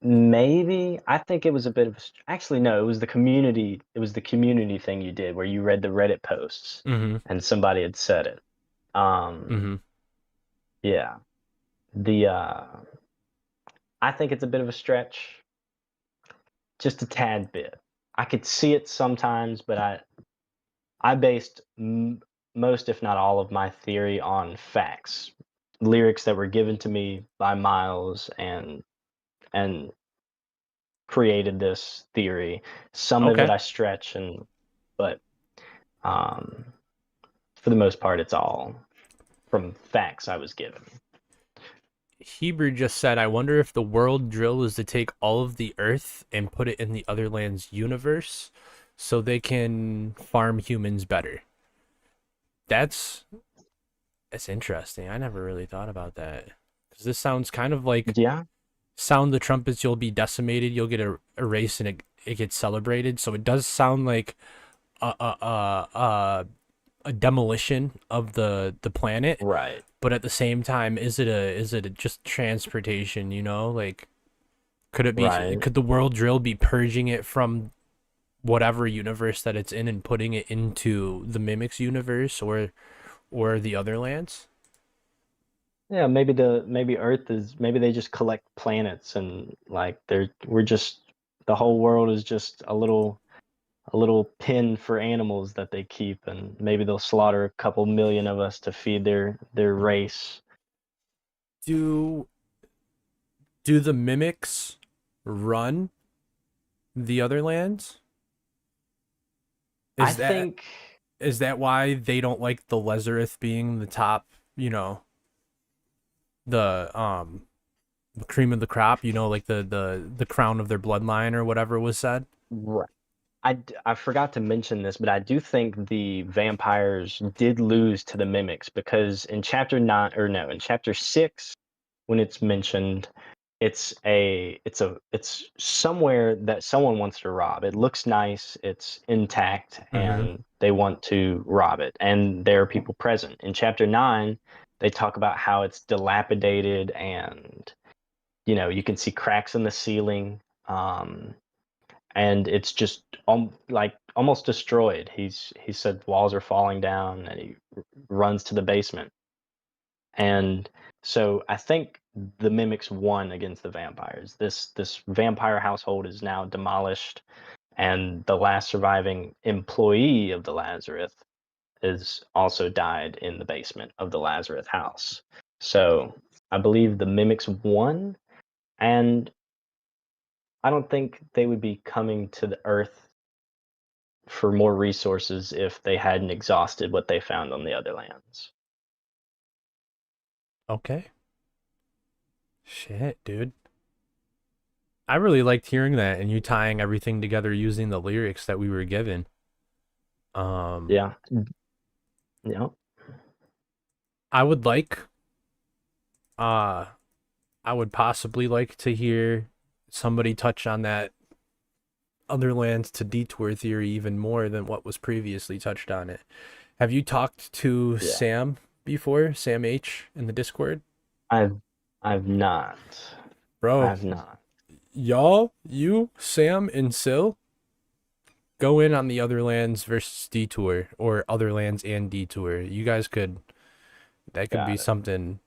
[SPEAKER 5] maybe I think it was a bit of a actually no, it was the community thing you did where you read the Reddit posts
[SPEAKER 1] Mm-hmm.
[SPEAKER 5] and somebody had said it. Um
[SPEAKER 1] Mm-hmm.
[SPEAKER 5] yeah. The I think it's a bit of a stretch, just a tad bit. I could see it sometimes, but I based most, if not all, of my theory on facts, lyrics that were given to me by Miles, and created this theory. Some of it
[SPEAKER 1] Okay.
[SPEAKER 5] I stretch, but um, for the most part, it's all from facts I was given.
[SPEAKER 1] Hebrew just said, I wonder if the world drill is to take all of the earth and put it in the Otherlands universe so they can farm humans better. That's that's interesting. I never really thought about that. Because this sounds kind of like
[SPEAKER 5] Yeah,
[SPEAKER 1] sound the trumpets, you'll be decimated, you'll get erased, and it gets celebrated. So it does sound like a a a demolition of the planet,
[SPEAKER 5] right,
[SPEAKER 1] but at the same time, is it a just transportation? You know, like could it be?
[SPEAKER 5] right.
[SPEAKER 1] Could the world drill be purging it from whatever universe that it's in and putting it into the Mimics universe or the other lands?
[SPEAKER 5] Yeah, maybe Earth is maybe they just collect planets, and like we're just the whole world is just a little pen for animals that they keep, and maybe they'll slaughter a couple million of us to feed their race.
[SPEAKER 1] Do do the Mimics run the other lands?
[SPEAKER 5] I
[SPEAKER 1] Is that
[SPEAKER 5] think
[SPEAKER 1] is that why they don't like the Lezareth being the top? You know, the cream of the crop. You know, like the crown of their bloodline or whatever was said.
[SPEAKER 5] right. I forgot to mention this, but I do think the vampires did lose to the mimics, because in chapter 9, or no, in chapter 6, when it's mentioned, it's somewhere that someone wants to rob. It looks nice, it's intact, and they want to rob it. And there are people present. In chapter 9, they talk about how it's dilapidated and you can see cracks in the ceiling. And it's just like almost destroyed. He said walls are falling down, and he runs to the basement. And so I think the mimics won against the vampires. This vampire household is now demolished, and the last surviving employee of the Lazarus is also died in the basement of the Lazarus house. So I believe the mimics won, and I don't think they would be coming to the Earth for more resources if they hadn't exhausted what they found on the Otherlands.
[SPEAKER 1] Okay. Shit, dude. I really liked hearing that and you tying everything together using the lyrics that we were given.
[SPEAKER 5] Yeah. Yeah.
[SPEAKER 1] I would like I would possibly like to hear somebody touch on that Otherlands to detour theory even more than what was previously touched on it. Have you talked to Sam before? Sam H in the Discord?
[SPEAKER 5] I've not.
[SPEAKER 1] Bro.
[SPEAKER 5] I have not.
[SPEAKER 1] Y'all, you, Sam, and Sil, go in on the Otherlands versus Detour, or Otherlands and Detour. You guys that could be something,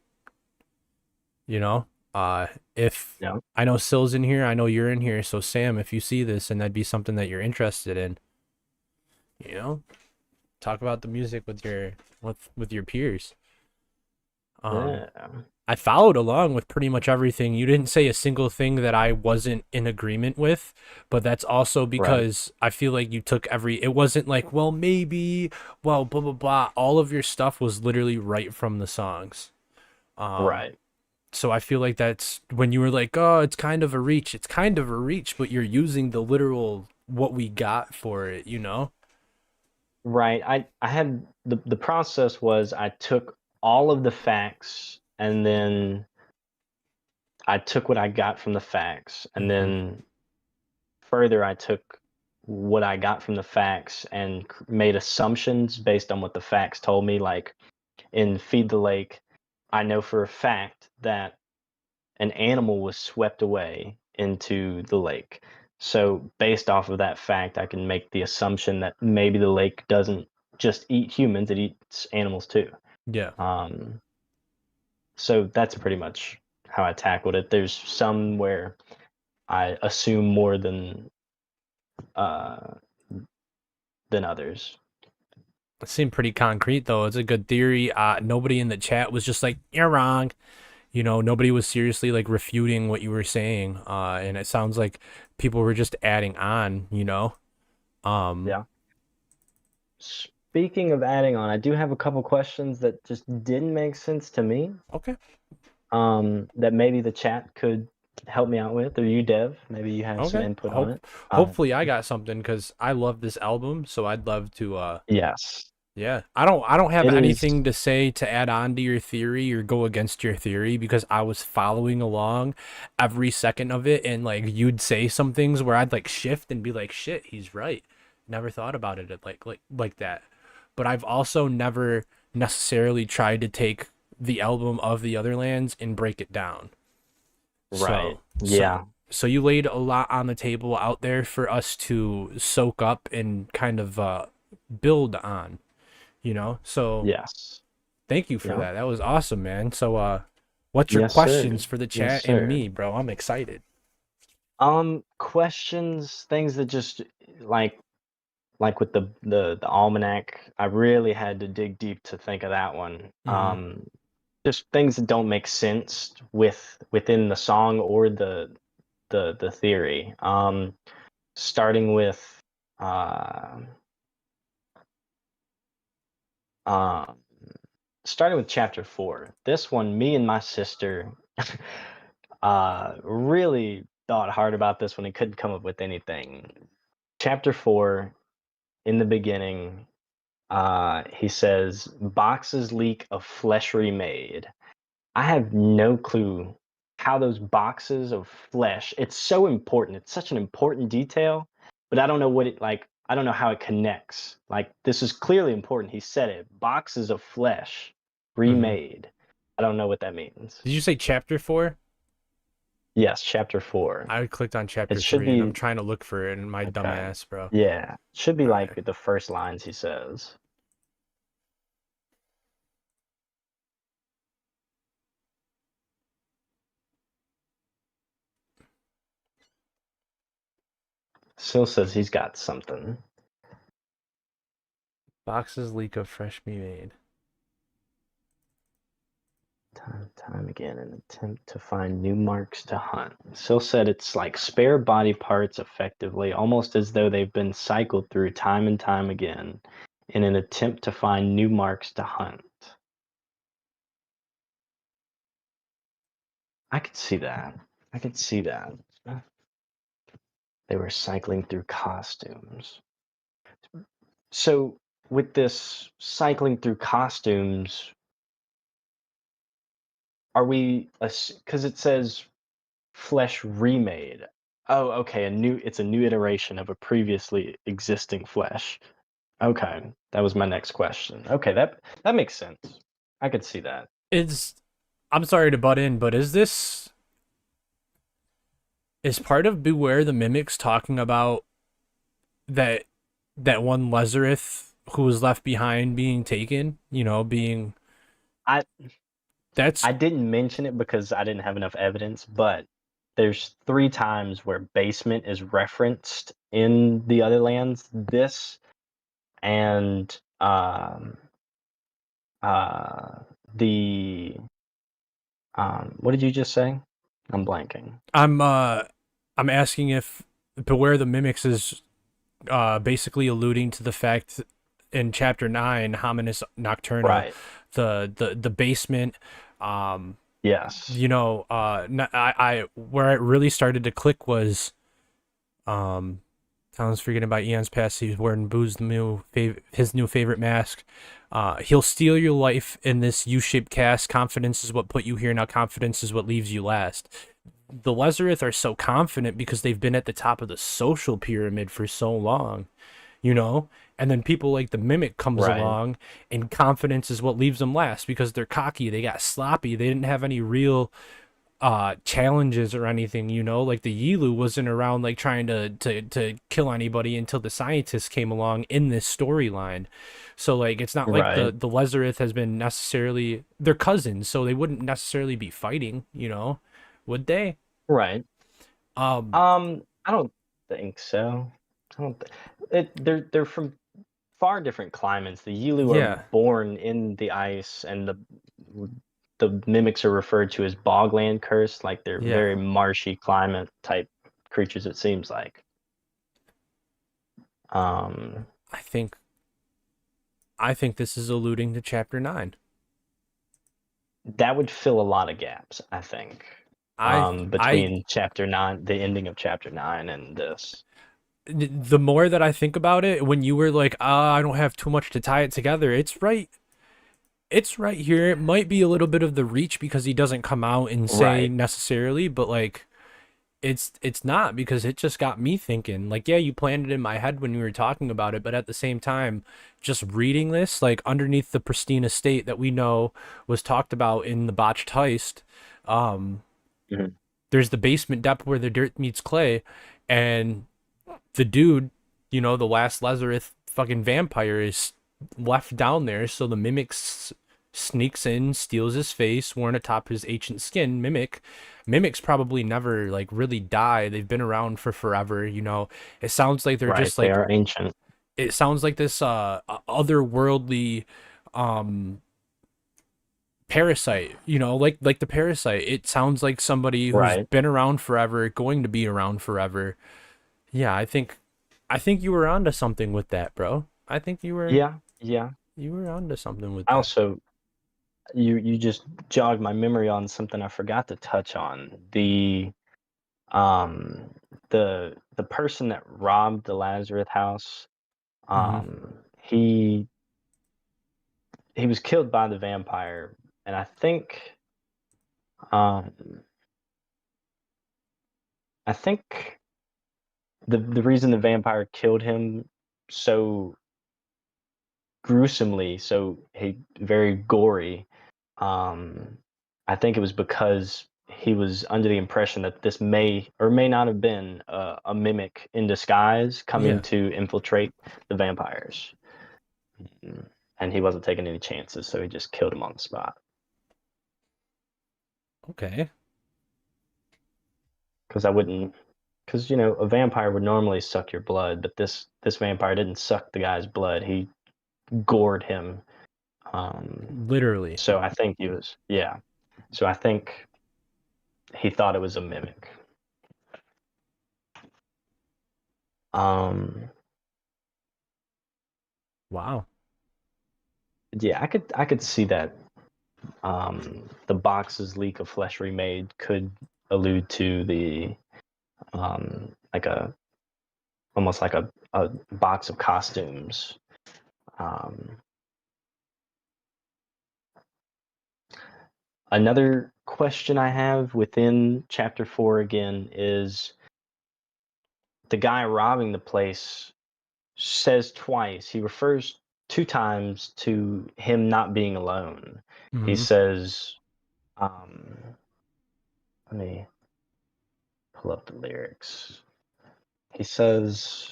[SPEAKER 1] if I know Sil's in here, I know you're in here. So Sam, if you see this and that'd be something that you're interested in, talk about the music with your peers. I followed along with pretty much everything. You didn't say a single thing that I wasn't in agreement with, but that's also because I feel like you took it wasn't like, well, maybe, well, blah, blah, blah. All of your stuff was literally right from the songs. So I feel like that's when you were like, oh, it's kind of a reach. It's kind of a reach, but you're using the literal what we got for it,
[SPEAKER 5] Right. I had the process was I took all of the facts, and then I took what I got from the facts, and then further I took what I got from the facts and made assumptions based on what the facts told me. Like in Feed the Lake, I know for a fact that an animal was swept away into the lake. So based off of that fact, I can make the assumption that maybe the lake doesn't just eat humans, it eats animals too.
[SPEAKER 1] Yeah.
[SPEAKER 5] So that's pretty much how I tackled it. There's some where I assume more than others.
[SPEAKER 1] It seemed pretty concrete though. It's a good theory. Nobody in the chat was just like, you're wrong. Nobody was seriously like refuting what you were saying. And it sounds like people were just adding on,
[SPEAKER 5] Yeah. Speaking of adding on, I do have a couple questions that just didn't make sense to me.
[SPEAKER 1] Okay.
[SPEAKER 5] That maybe the chat could help me out with, or you, Dev. Maybe you have some input on it.
[SPEAKER 1] Hopefully I got something because I love this album, so I'd love to
[SPEAKER 5] Yes.
[SPEAKER 1] Yeah. I don't have anything to say to add on to your theory or go against your theory because I was following along every second of it, and like you'd say some things where I'd like shift and be like, shit, he's right. Never thought about it like that. But I've also never necessarily tried to take the album of the Otherlands and break it down.
[SPEAKER 5] Right.
[SPEAKER 1] So you laid a lot on the table out there for us to soak up and kind of build on, So
[SPEAKER 5] yes.
[SPEAKER 1] Thank you for that. That was awesome, man. So what's your questions for the chat and me, bro? I'm excited.
[SPEAKER 5] Questions, things that just like with the almanac, I really had to dig deep to think of that one. Just things that don't make sense within the song or the theory. Starting with chapter 4. This one, me and my sister really thought hard about this one and couldn't come up with anything. Chapter 4, in the beginning, he says, boxes leak of flesh remade. I have no clue how those boxes of flesh, it's so important. It's such an important detail, but I don't know what it like. I don't know how it connects. Like this is clearly important. He said it. Boxes of flesh remade. I don't know what that means.
[SPEAKER 1] Did you say chapter 4?
[SPEAKER 5] Yes, chapter 4.
[SPEAKER 1] I clicked on chapter
[SPEAKER 5] It should
[SPEAKER 1] 3 and I'm
[SPEAKER 5] be
[SPEAKER 1] trying to look for it in my dumb
[SPEAKER 5] okay.
[SPEAKER 1] ass, bro.
[SPEAKER 5] Yeah, it should be
[SPEAKER 1] All
[SPEAKER 5] like
[SPEAKER 1] right.
[SPEAKER 5] the first lines he says. Sil says he's got something.
[SPEAKER 1] Boxes leak of fresh meat made.
[SPEAKER 5] Time again, an attempt to find new marks to hunt. Sil said it's like spare body parts effectively, almost as though they've been cycled through time and time again in an attempt to find new marks to hunt. I could see that. I could see that. They were cycling through costumes. So, with this cycling through costumes, are we, because it says flesh remade. Oh, okay, it's a new iteration of a previously existing flesh. Okay, that was my next question. Okay, that makes sense. I could see that.
[SPEAKER 1] I'm sorry to butt in, but is part of Beware the Mimics talking about that one Lazarus who was left behind being taken, being
[SPEAKER 5] I
[SPEAKER 1] that's
[SPEAKER 5] I didn't mention it because I didn't have enough evidence, but there's 3 times where basement is referenced in the Otherlands. This and uh the what did you just say? I'm blanking.
[SPEAKER 1] I'm asking if Beware the Mimics is basically alluding to the fact in chapter 9, Hominis Nocturna,
[SPEAKER 5] Right.
[SPEAKER 1] the basement,
[SPEAKER 5] Yes.
[SPEAKER 1] I where it really started to click was Talon's forgetting about Eon's past. He's wearing Boo's his new favorite mask. He'll steal your life in this U-shaped cast. Confidence is what put you here. Now confidence is what leaves you last. The Lazarus are so confident because they've been at the top of the social pyramid for so long, and then people like the Mimic comes along, and confidence is what leaves them last because they're cocky. They got sloppy. They didn't have any real challenges or anything, like the Yilu wasn't around like trying to kill anybody until the scientists came along in this storyline. So like it's not like the Lazarus has been necessarily, they're cousins, so they wouldn't necessarily be fighting, would they?
[SPEAKER 5] Right. I don't think so. I don't they're from far different climates. The Yilu are born in the ice, and the Mimics are referred to as bogland cursed, like they're very marshy climate type creatures, it seems like.
[SPEAKER 1] I think this is alluding to chapter 9.
[SPEAKER 5] That would fill a lot of gaps, I think. Between chapter 9, the ending of chapter 9 and this.
[SPEAKER 1] The more that I think about it, when you were like, I don't have too much to tie it together, it's right here. It might be a little bit of the reach because he doesn't come out and say necessarily, but like it's not, because it just got me thinking. Like, yeah, you planned it in my head when we were talking about it, but at the same time, just reading this, like underneath the pristine estate that we know was talked about in the botched heist, there's the basement depth where the dirt meets clay, and the dude, the last Lazarus fucking vampire is left down there, so the Mimic sneaks in, steals his face, worn atop his ancient skin. Mimics probably never like really die. They've been around for forever. It sounds like they're just like,
[SPEAKER 5] they are ancient.
[SPEAKER 1] It sounds like this otherworldly parasite. Like the parasite. It sounds like somebody who's been around forever, going to be around forever. Yeah, I think you were onto something with that, bro. I think you were.
[SPEAKER 5] Yeah.
[SPEAKER 1] You were onto something with that.
[SPEAKER 5] Also, you just jogged my memory on something I forgot to touch on. The person that robbed the Lazarus house, he was killed by the vampire, and I think I think the reason the vampire killed him so gruesomely, very gory, I think it was because he was under the impression that this may or may not have been a mimic in disguise coming
[SPEAKER 1] Yeah.
[SPEAKER 5] to infiltrate the vampires. And he wasn't taking any chances, so he just killed him on the spot.
[SPEAKER 1] Okay.
[SPEAKER 5] Because a vampire would normally suck your blood, but this vampire didn't suck the guy's blood. He gored him.
[SPEAKER 1] Literally.
[SPEAKER 5] So I think So I think he thought it was a mimic.
[SPEAKER 1] Wow.
[SPEAKER 5] Yeah, I could see that. The box's leak of flesh remade could allude to the like a almost like a box of costumes. Another question I have within chapter 4 again is the guy robbing the place says twice. He refers 2 times to him not being alone. He
[SPEAKER 1] Mm-hmm.
[SPEAKER 5] says, let me pull up the lyrics. He says,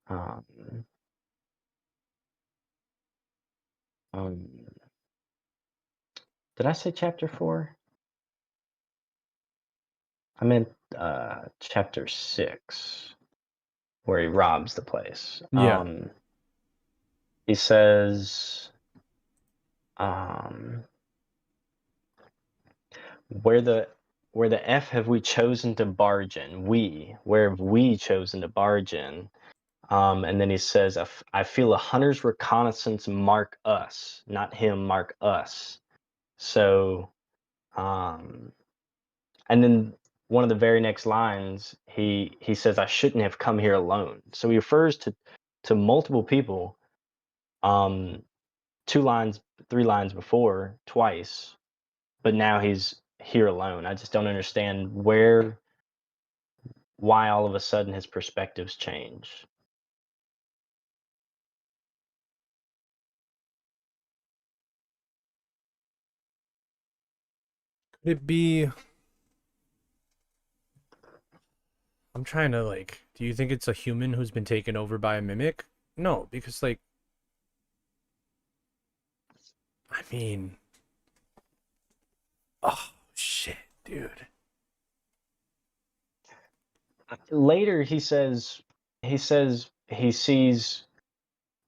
[SPEAKER 5] um, um, did I say chapter 4? I meant chapter 6, where he robs the place.
[SPEAKER 1] Yeah.
[SPEAKER 5] He says, um, where the F have we chosen to barge in? Where have we chosen to barge in? And then he says, I feel a hunter's reconnaissance mark us, not him mark us. So, and then one of the very next lines, he says, I shouldn't have come here alone. So he refers to multiple people, 3 lines before, twice, but now he's here alone. I just don't understand why all of a sudden his perspectives change.
[SPEAKER 1] Could it be? I'm trying to do you think it's a human who's been taken over by a mimic? No, because I mean, oh shit, dude.
[SPEAKER 5] Later he sees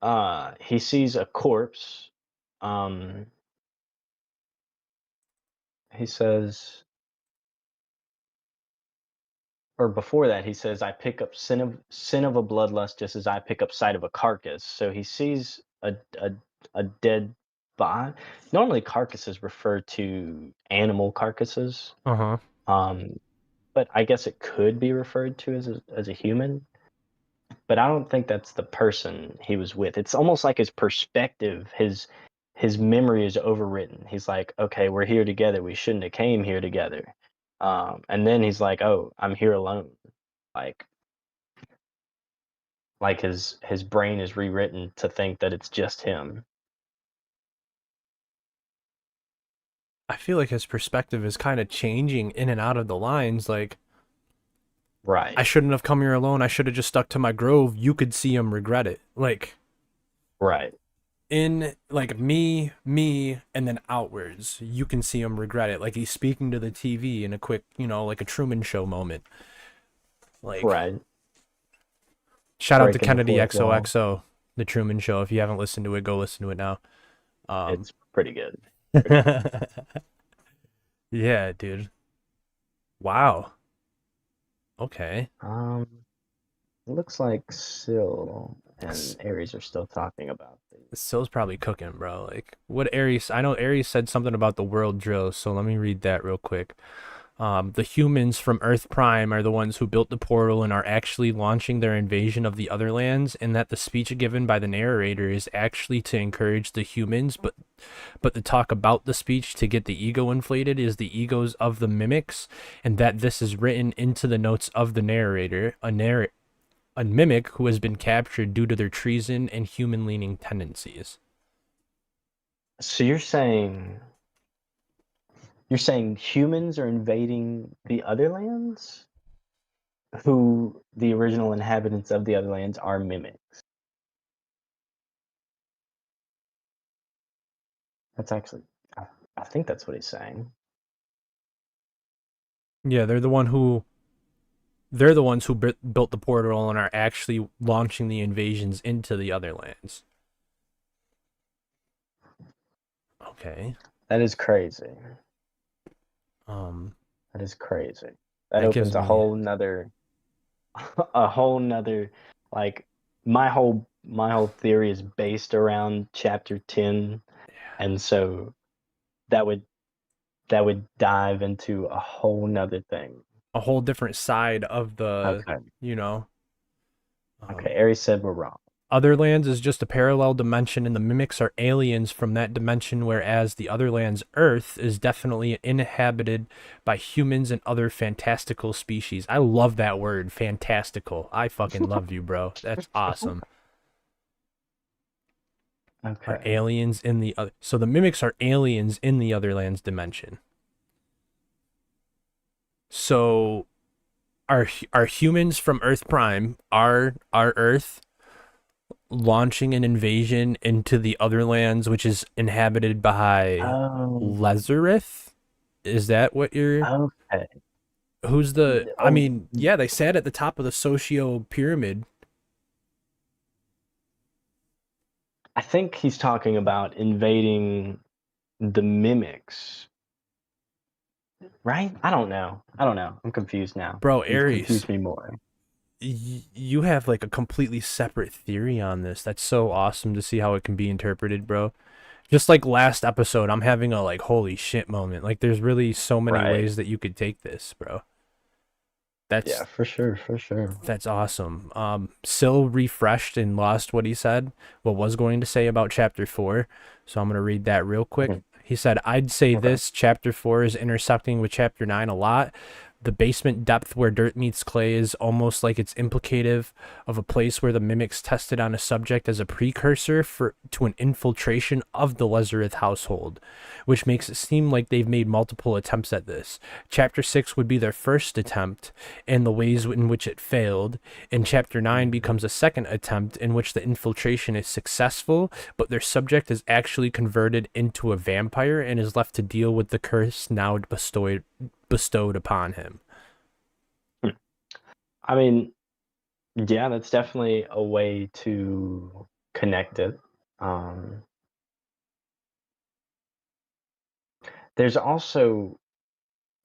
[SPEAKER 5] a corpse. He says, or before that he says, I pick up sin of a bloodlust just as I pick up sight of a carcass. So he sees a dead body. Normally carcasses refer to animal carcasses.
[SPEAKER 1] Uh-huh.
[SPEAKER 5] But I guess it could be referred to as a human. But I don't think that's the person he was with. It's almost like his perspective, his memory is overwritten. He's like, okay, we're here together. We shouldn't have came here together. And then he's like, oh, I'm here alone. Like his brain is rewritten to think that it's just him.
[SPEAKER 1] I feel like his perspective is kind of changing in and out of the lines.
[SPEAKER 5] Right.
[SPEAKER 1] I shouldn't have come here alone. I should have just stuck to my grove. You could see him regret it.
[SPEAKER 5] Right.
[SPEAKER 1] In me, and then outwards, you can see him regret it. Like he's speaking to the TV in a quick, like a Truman Show moment.
[SPEAKER 5] Right.
[SPEAKER 1] Shout out to
[SPEAKER 5] Breaking the
[SPEAKER 1] Kennedy
[SPEAKER 5] fourth wall.
[SPEAKER 1] XOXO, the Truman Show. If you haven't listened to it, go listen to it now.
[SPEAKER 5] It's pretty good.
[SPEAKER 1] Yeah, dude. Wow. Okay.
[SPEAKER 5] It looks like Syl and Ares are still talking about these.
[SPEAKER 1] Sill's probably cooking, bro. What Ares? I know Ares said something about the world drill, so let me read that real quick. The humans from Earth Prime are the ones who built the portal and are actually launching their invasion of the Otherlands, and that the speech given by the narrator is actually to encourage the humans, but the talk about the speech to get the ego inflated is the egos of the mimics, and that this is written into the notes of the narrator, a mimic who has been captured due to their treason and human-leaning tendencies.
[SPEAKER 5] So you're saying humans are invading the Otherlands? Who the original inhabitants of the Otherlands are mimics. That's actually, I think that's what he's saying.
[SPEAKER 1] Yeah, they're the ones who built the portal and are actually launching the invasions into the Otherlands. Okay.
[SPEAKER 5] That is crazy.
[SPEAKER 1] Um,
[SPEAKER 5] That is crazy. That
[SPEAKER 1] that gives
[SPEAKER 5] opens a
[SPEAKER 1] me
[SPEAKER 5] whole nother, like my whole theory is based around chapter 10, and so that would dive into a whole nother thing.
[SPEAKER 1] a whole different side of the,
[SPEAKER 5] Okay.
[SPEAKER 1] you know.
[SPEAKER 5] Okay, Aries said we're wrong.
[SPEAKER 1] Otherlands is just a parallel dimension, and the mimics are aliens from that dimension, whereas the Otherlands Earth is definitely inhabited by humans and other fantastical species. I love that word, fantastical. I fucking love you, bro. That's awesome.
[SPEAKER 5] Okay.
[SPEAKER 1] Are aliens in the other? So the mimics are aliens in the Otherlands dimension. So are humans from Earth Prime, our Earth, launching an invasion into the Otherlands, which is inhabited by Lazarus? Is that what you're?
[SPEAKER 5] Okay.
[SPEAKER 1] Who's the? I
[SPEAKER 5] Oh,
[SPEAKER 1] mean, yeah, they sat at the top of the socio pyramid.
[SPEAKER 5] I think he's talking about invading the mimics, right? I don't know. I'm confused now.
[SPEAKER 1] Bro,
[SPEAKER 5] You've
[SPEAKER 1] Aries,
[SPEAKER 5] confused me more.
[SPEAKER 1] you have like a completely separate theory on this. That's so awesome to see how it can be interpreted, bro. Just like last episode, I'm having a like holy shit moment. Like there's really so many
[SPEAKER 5] Right.
[SPEAKER 1] ways that you could take this, bro.
[SPEAKER 5] Yeah, for sure.
[SPEAKER 1] That's awesome. Syl refreshed and lost what he said, what was going to say about chapter 4. So I'm going to read that real quick.
[SPEAKER 5] Mhm.
[SPEAKER 1] He said, I'd say
[SPEAKER 5] Okay.
[SPEAKER 1] this chapter 4 is intersecting with chapter 9 a lot. The basement depth where dirt meets clay is almost like it's implicative of a place where the mimics tested on a subject as a precursor to an infiltration of the Lazarus household, which makes it seem like they've made multiple attempts at this. Chapter 6 would be their first attempt and the ways in which it failed, and chapter 9 becomes a second attempt in which the infiltration is successful, but their subject is actually converted into a vampire and is left to deal with the curse now bestowed upon him.
[SPEAKER 5] I mean, yeah, that's definitely a way to connect it. There's also,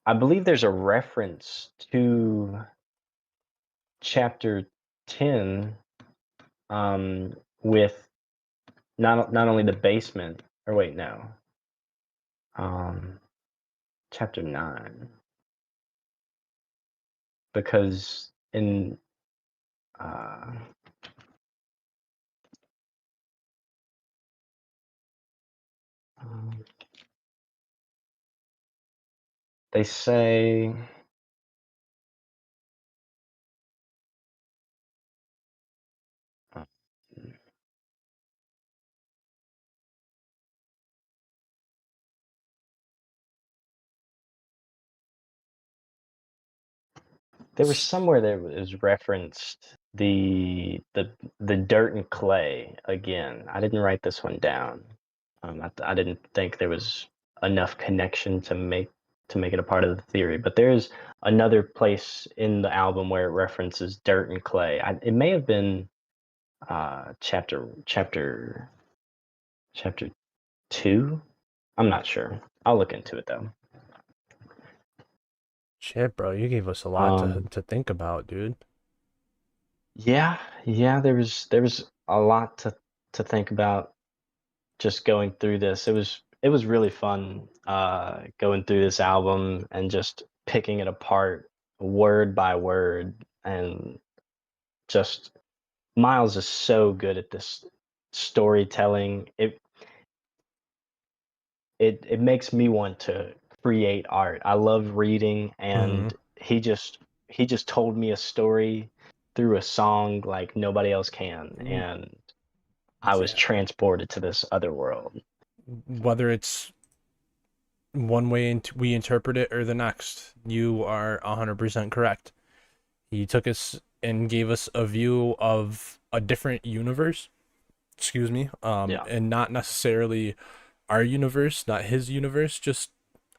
[SPEAKER 5] I believe there's a reference to chapter 10 with not only the basement, or wait, no. Chapter 9. Because in they say there was somewhere that was referenced the dirt and clay again. I didn't write this one down. I didn't think there was enough connection to make it a part of the theory. But there's another place in the album where it references dirt and clay. It may have been chapter 2. I'm not sure. I'll look into it though.
[SPEAKER 1] Shit, bro, you gave us a lot to think about, dude.
[SPEAKER 5] Yeah, there was a lot to think about just going through this. It was really fun going through this album and just picking it apart word by word, and just Miles is so good at this storytelling. It makes me want to create art. I love reading, and he just told me a story through a song like nobody else can, and I was
[SPEAKER 1] Yeah.
[SPEAKER 5] transported to this other world.
[SPEAKER 1] Whether it's one way we interpret it or the next, you are 100% correct. He took us and gave us a view of a different universe, excuse me,
[SPEAKER 5] Yeah.
[SPEAKER 1] and not necessarily our universe, not his universe, just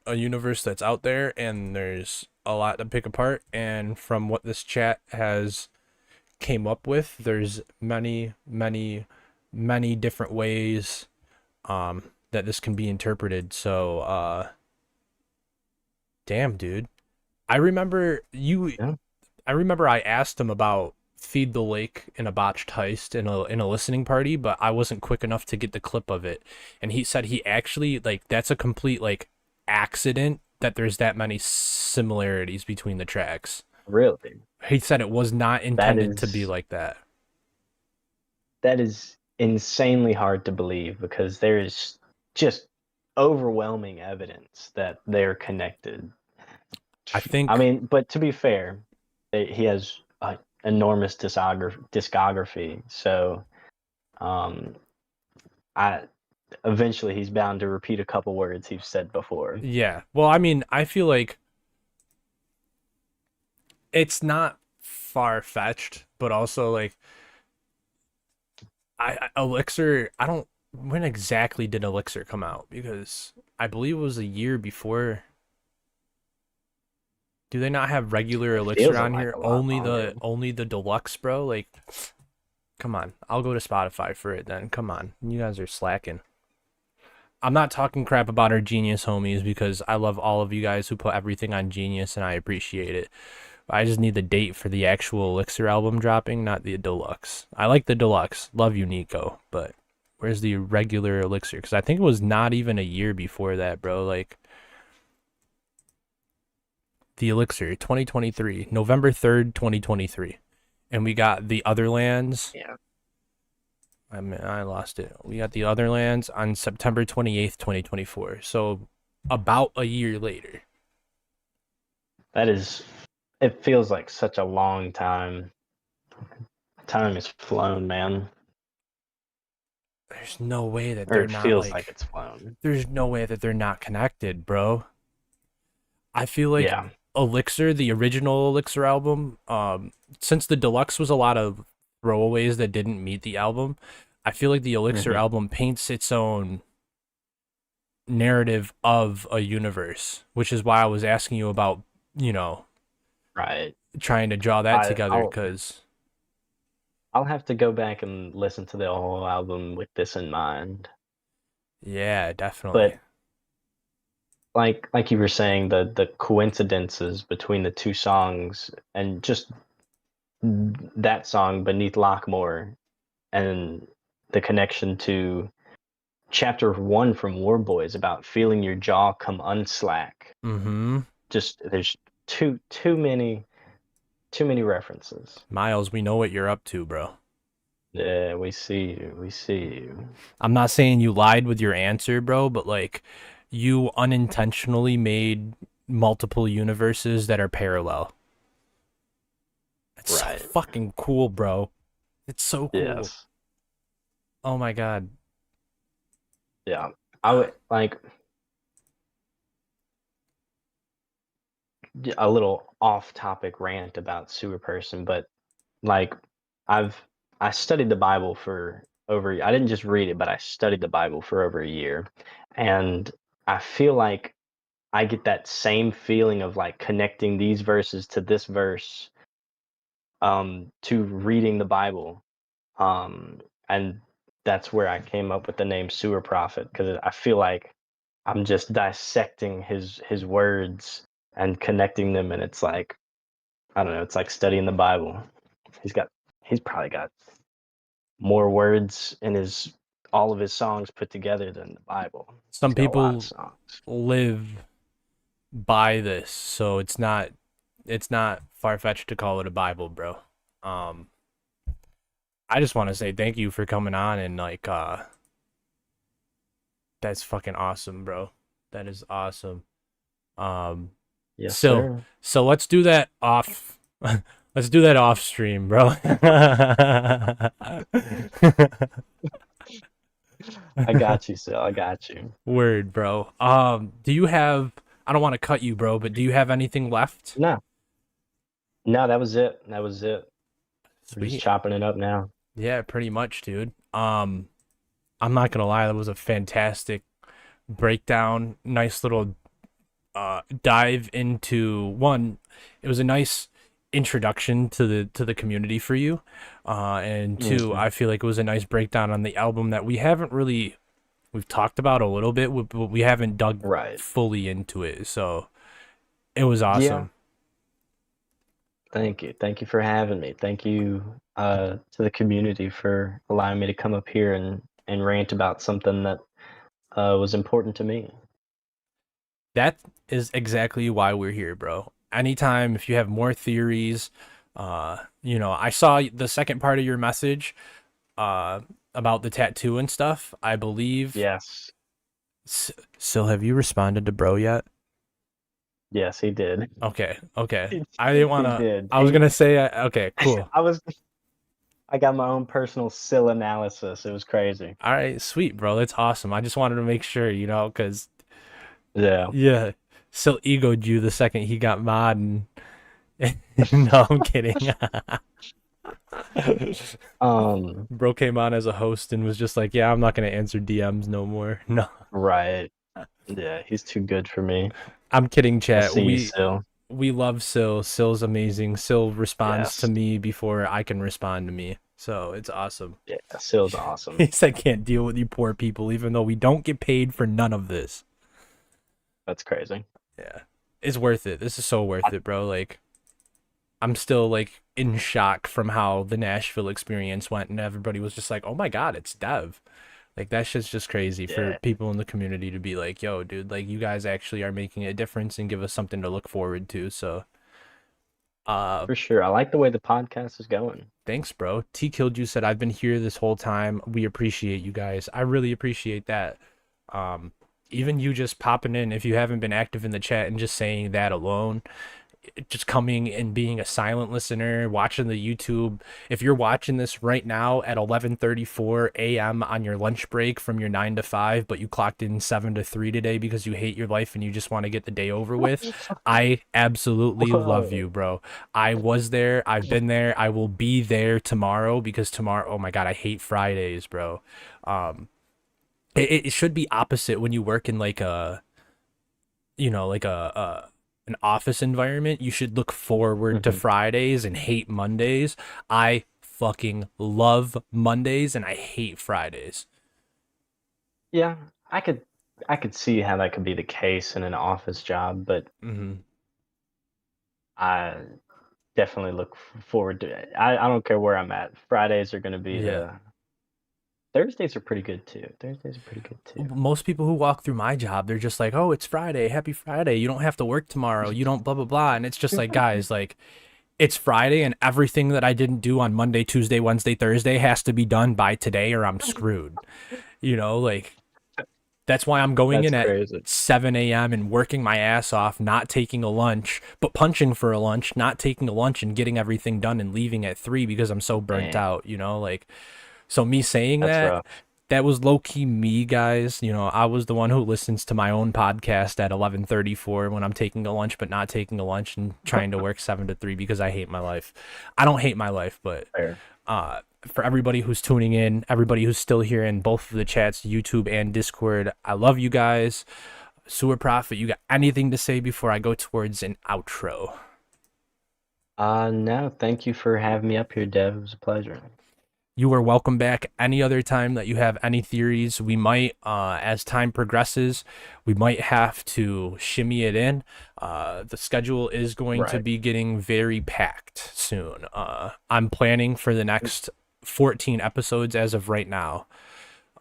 [SPEAKER 1] a universe that's out there, and there's a lot to pick apart. And from what this chat has came up with, there's many, many, many different ways that this can be interpreted. So damn, dude. I remember you
[SPEAKER 5] Yeah.
[SPEAKER 1] I remember I asked him about Feed the Lake in a botched heist in a listening party, but I wasn't quick enough to get the clip of it. And he said he actually, like, that's a complete, like, accident that there's that many similarities between the tracks.
[SPEAKER 5] Really?
[SPEAKER 1] He said it was not
[SPEAKER 5] That
[SPEAKER 1] intended to be
[SPEAKER 5] is
[SPEAKER 1] like that.
[SPEAKER 5] that is insanely hard to believe, because there is just overwhelming evidence that they're connected.
[SPEAKER 1] I
[SPEAKER 5] I
[SPEAKER 1] think,
[SPEAKER 5] mean, but to be fair, he has an enormous discography, so um, I eventually he's bound to repeat a couple words he's said before.
[SPEAKER 1] yeah. Well, I mean, I feel like it's not far-fetched, but also, like, Elixir, I don't, when exactly did Elixir come out? Because I believe it was a year before. Do they not have regular
[SPEAKER 5] It
[SPEAKER 1] Elixir
[SPEAKER 5] feels
[SPEAKER 1] on
[SPEAKER 5] like
[SPEAKER 1] here?
[SPEAKER 5] a lot
[SPEAKER 1] Only
[SPEAKER 5] longer.
[SPEAKER 1] the deluxe, bro? Like, come on. I'll go to Spotify for it then. Come on. You guys are slacking. I'm not talking crap about our Genius homies, because I love all of you guys who put everything on Genius and I appreciate it. I just need the date for the actual Elixir album dropping, not the deluxe. I like the deluxe. Love you, Nico. But where's the regular Elixir? Because I think it was not even a year before that, bro. Like, the Elixir 2023, November 3rd, 2023. And we got the Otherlands.
[SPEAKER 5] Yeah.
[SPEAKER 1] I mean, I lost it. We got the Otherlands on September 28th, 2024. So about a year later.
[SPEAKER 5] That is, it feels like such a long time. Time has flown, man.
[SPEAKER 1] There's no way that
[SPEAKER 5] Or
[SPEAKER 1] they're
[SPEAKER 5] it
[SPEAKER 1] not,
[SPEAKER 5] feels like
[SPEAKER 1] like,
[SPEAKER 5] it's flown.
[SPEAKER 1] there's no way that they're not connected, bro. I feel like
[SPEAKER 5] Yeah.
[SPEAKER 1] Elixir, the original Elixir album, since the deluxe was a lot of throwaways that didn't meet the album, I feel like the Elixir
[SPEAKER 5] Mhm.
[SPEAKER 1] album paints its own narrative of a universe, which is why I was asking you about,
[SPEAKER 5] Right.
[SPEAKER 1] trying to draw that
[SPEAKER 5] I,
[SPEAKER 1] together,
[SPEAKER 5] I'll
[SPEAKER 1] because
[SPEAKER 5] I'll have to go back and listen to the whole album with this in mind.
[SPEAKER 1] yeah, definitely.
[SPEAKER 5] But like you were saying, the coincidences between the two songs, and just that song Beneath Lockmore, and the connection to chapter 1 from War Boys about feeling your jaw come unslack.
[SPEAKER 1] Mm-hmm.
[SPEAKER 5] Just there's too many references.
[SPEAKER 1] Miles, we know what you're up to, bro.
[SPEAKER 5] Yeah, we see you. We see you.
[SPEAKER 1] I'm not saying you lied with your answer, bro, but, like, you unintentionally made multiple universes that are parallel. It's
[SPEAKER 5] Right.
[SPEAKER 1] so fucking cool, bro. It's so cool.
[SPEAKER 5] Yes.
[SPEAKER 1] Oh my god.
[SPEAKER 5] Yeah. I would like a little off-topic rant about Sewerperson, but like I've I studied the Bible for over. I didn't just read it, but I studied the Bible for over a year, and I feel like I get that same feeling of like connecting these verses to this verse, to reading the Bible, and that's where I came up with the name SewerProphet, because I feel like I'm just dissecting his words and connecting them, and it's like, I don't know, it's like studying the Bible. He's probably got more words in his all of his songs put together than the Bible.
[SPEAKER 1] Some
[SPEAKER 5] He's got a lot
[SPEAKER 1] people
[SPEAKER 5] of songs.
[SPEAKER 1] live buy this, so it's not far-fetched to call it a Bible, bro. Um, I just want to say thank you for coming on and like that's fucking awesome, bro. That is awesome. Um,
[SPEAKER 5] Yes,
[SPEAKER 1] so
[SPEAKER 5] sir.
[SPEAKER 1] so let's do that off. Let's do that off stream, bro.
[SPEAKER 5] I got you, Sil. I got you.
[SPEAKER 1] Word, bro. Do you have? I don't want to cut you, bro, but do you have anything left?
[SPEAKER 5] No, no, that was it. That was it. We're just
[SPEAKER 1] Sweet.
[SPEAKER 5] chopping it up now.
[SPEAKER 1] Yeah, pretty much, dude. I'm not gonna lie, that was a fantastic breakdown. Nice little dive into one. It was a nice introduction to the community for you, and two,
[SPEAKER 5] Mhm.
[SPEAKER 1] I feel like it was a nice breakdown on the album that we've talked about a little bit, but we haven't dug
[SPEAKER 5] Right.
[SPEAKER 1] fully into it. So it was
[SPEAKER 5] Yeah.
[SPEAKER 1] awesome.
[SPEAKER 5] Thank you. Thank you for having me. Thank you to the community for allowing me to come up here and rant about something that was important to me.
[SPEAKER 1] That is exactly why we're here, bro. Anytime if you have more theories, I saw the second part of your message uh about the tattoo and stuff. I believe.
[SPEAKER 5] Yes.
[SPEAKER 1] Still, have you responded to bro yet?
[SPEAKER 5] Yes, he did.
[SPEAKER 1] Okay.
[SPEAKER 5] He,
[SPEAKER 1] I didn't want
[SPEAKER 5] he
[SPEAKER 1] to.
[SPEAKER 5] did.
[SPEAKER 1] I was gonna say okay, cool.
[SPEAKER 5] I was I got my own personal SIL analysis. It was crazy.
[SPEAKER 1] All right, sweet, bro. That's awesome. I just wanted to make sure, because
[SPEAKER 5] Yeah.
[SPEAKER 1] yeah, still egoed you the second he got mod and no, I'm kidding.
[SPEAKER 5] Um,
[SPEAKER 1] Bro came on as a host and was just like, "Yeah, I'm not gonna answer DMs no more." No,
[SPEAKER 5] right. Yeah, he's too good for me.
[SPEAKER 1] I'm kidding,
[SPEAKER 5] I
[SPEAKER 1] chat.
[SPEAKER 5] see you,
[SPEAKER 1] We
[SPEAKER 5] Sil.
[SPEAKER 1] we love Sil. Sil's amazing. Sil responds to
[SPEAKER 5] Yes.
[SPEAKER 1] me before I can respond to me, so it's awesome.
[SPEAKER 5] Yeah, Sil's
[SPEAKER 1] He
[SPEAKER 5] awesome.
[SPEAKER 1] said, "Can't deal with you poor people," even though we don't get paid for none of this.
[SPEAKER 5] That's crazy.
[SPEAKER 1] Yeah, it's worth it. This is so worth it, bro. Like, I'm still like in shock from how the Nashville experience went, and everybody was just like, "Oh my God, it's Dev." Like that shit's just crazy for
[SPEAKER 5] Yeah,
[SPEAKER 1] people in the community to be like, "Yo, dude, like you guys actually are making a difference and give us something to look forward to." So, uh,
[SPEAKER 5] for sure. I like the way the podcast is going.
[SPEAKER 1] thanks, bro. T Killed You said, "I've been here this whole time. We appreciate you guys. I really appreciate that." Um, Even you just popping in, if you haven't been active in the chat and just saying that alone, just coming and being a silent listener, watching the YouTube. If you're watching this right now at 11:34 a.m. on your lunch break from your 9 to 5, but you clocked in 7 to 3 today because you hate your life and you just want to get the day over with, I absolutely love
[SPEAKER 5] Whoa.
[SPEAKER 1] you, bro. I was there, I've been there, I will be there tomorrow because tomorrow, oh my God, I hate Fridays, bro. Um it should be opposite when you work in like a like a an office environment. You should look forward to
[SPEAKER 5] Mhm.
[SPEAKER 1] Fridays and hate Mondays. I fucking love Mondays and I hate Fridays.
[SPEAKER 5] Yeah, I could I could see how that could be the case in an office job, but
[SPEAKER 1] Hmm.
[SPEAKER 5] I definitely look forward to it. I don't care where I'm at. Fridays are going to be
[SPEAKER 1] Yeah.
[SPEAKER 5] the Thursdays are pretty good too. Thursdays are pretty good too.
[SPEAKER 1] Most people who walk through my job, they're just like, "Oh, it's Friday. Happy Friday. You don't have to work tomorrow. You don't blah blah blah." And it's just like, guys, like it's Friday and everything that I didn't do on Monday, Tuesday, Wednesday, Thursday has to be done by today or I'm screwed. Like that's why I'm going
[SPEAKER 5] That's
[SPEAKER 1] in at
[SPEAKER 5] crazy.
[SPEAKER 1] 7 a.m. and working my ass off, not taking a lunch, but punching for a lunch, not taking a lunch and getting everything done and leaving at 3 because I'm so burnt
[SPEAKER 5] Damn,
[SPEAKER 1] out, like so me saying
[SPEAKER 5] that's
[SPEAKER 1] that
[SPEAKER 5] rough.
[SPEAKER 1] that was low key me, guys. I was the one who listens to my own podcast at 11:34 when I'm taking a lunch but not taking a lunch and trying to work 7 to 3 because I hate my life. I don't hate my life, but
[SPEAKER 5] Fair.
[SPEAKER 1] for everybody who's tuning in, everybody who's still here in both of the chats, YouTube and Discord, I love you guys. SewerProphet, you got anything to say before I go towards an outro?
[SPEAKER 5] No, thank you for having me up here, Dev. It was a pleasure.
[SPEAKER 1] You are welcome back any other time that you have any theories. We might, as time progresses, we might have to shimmy it in. The schedule is going to
[SPEAKER 5] Right.
[SPEAKER 1] be getting very packed soon. I'm planning for the next 14 episodes as of right now.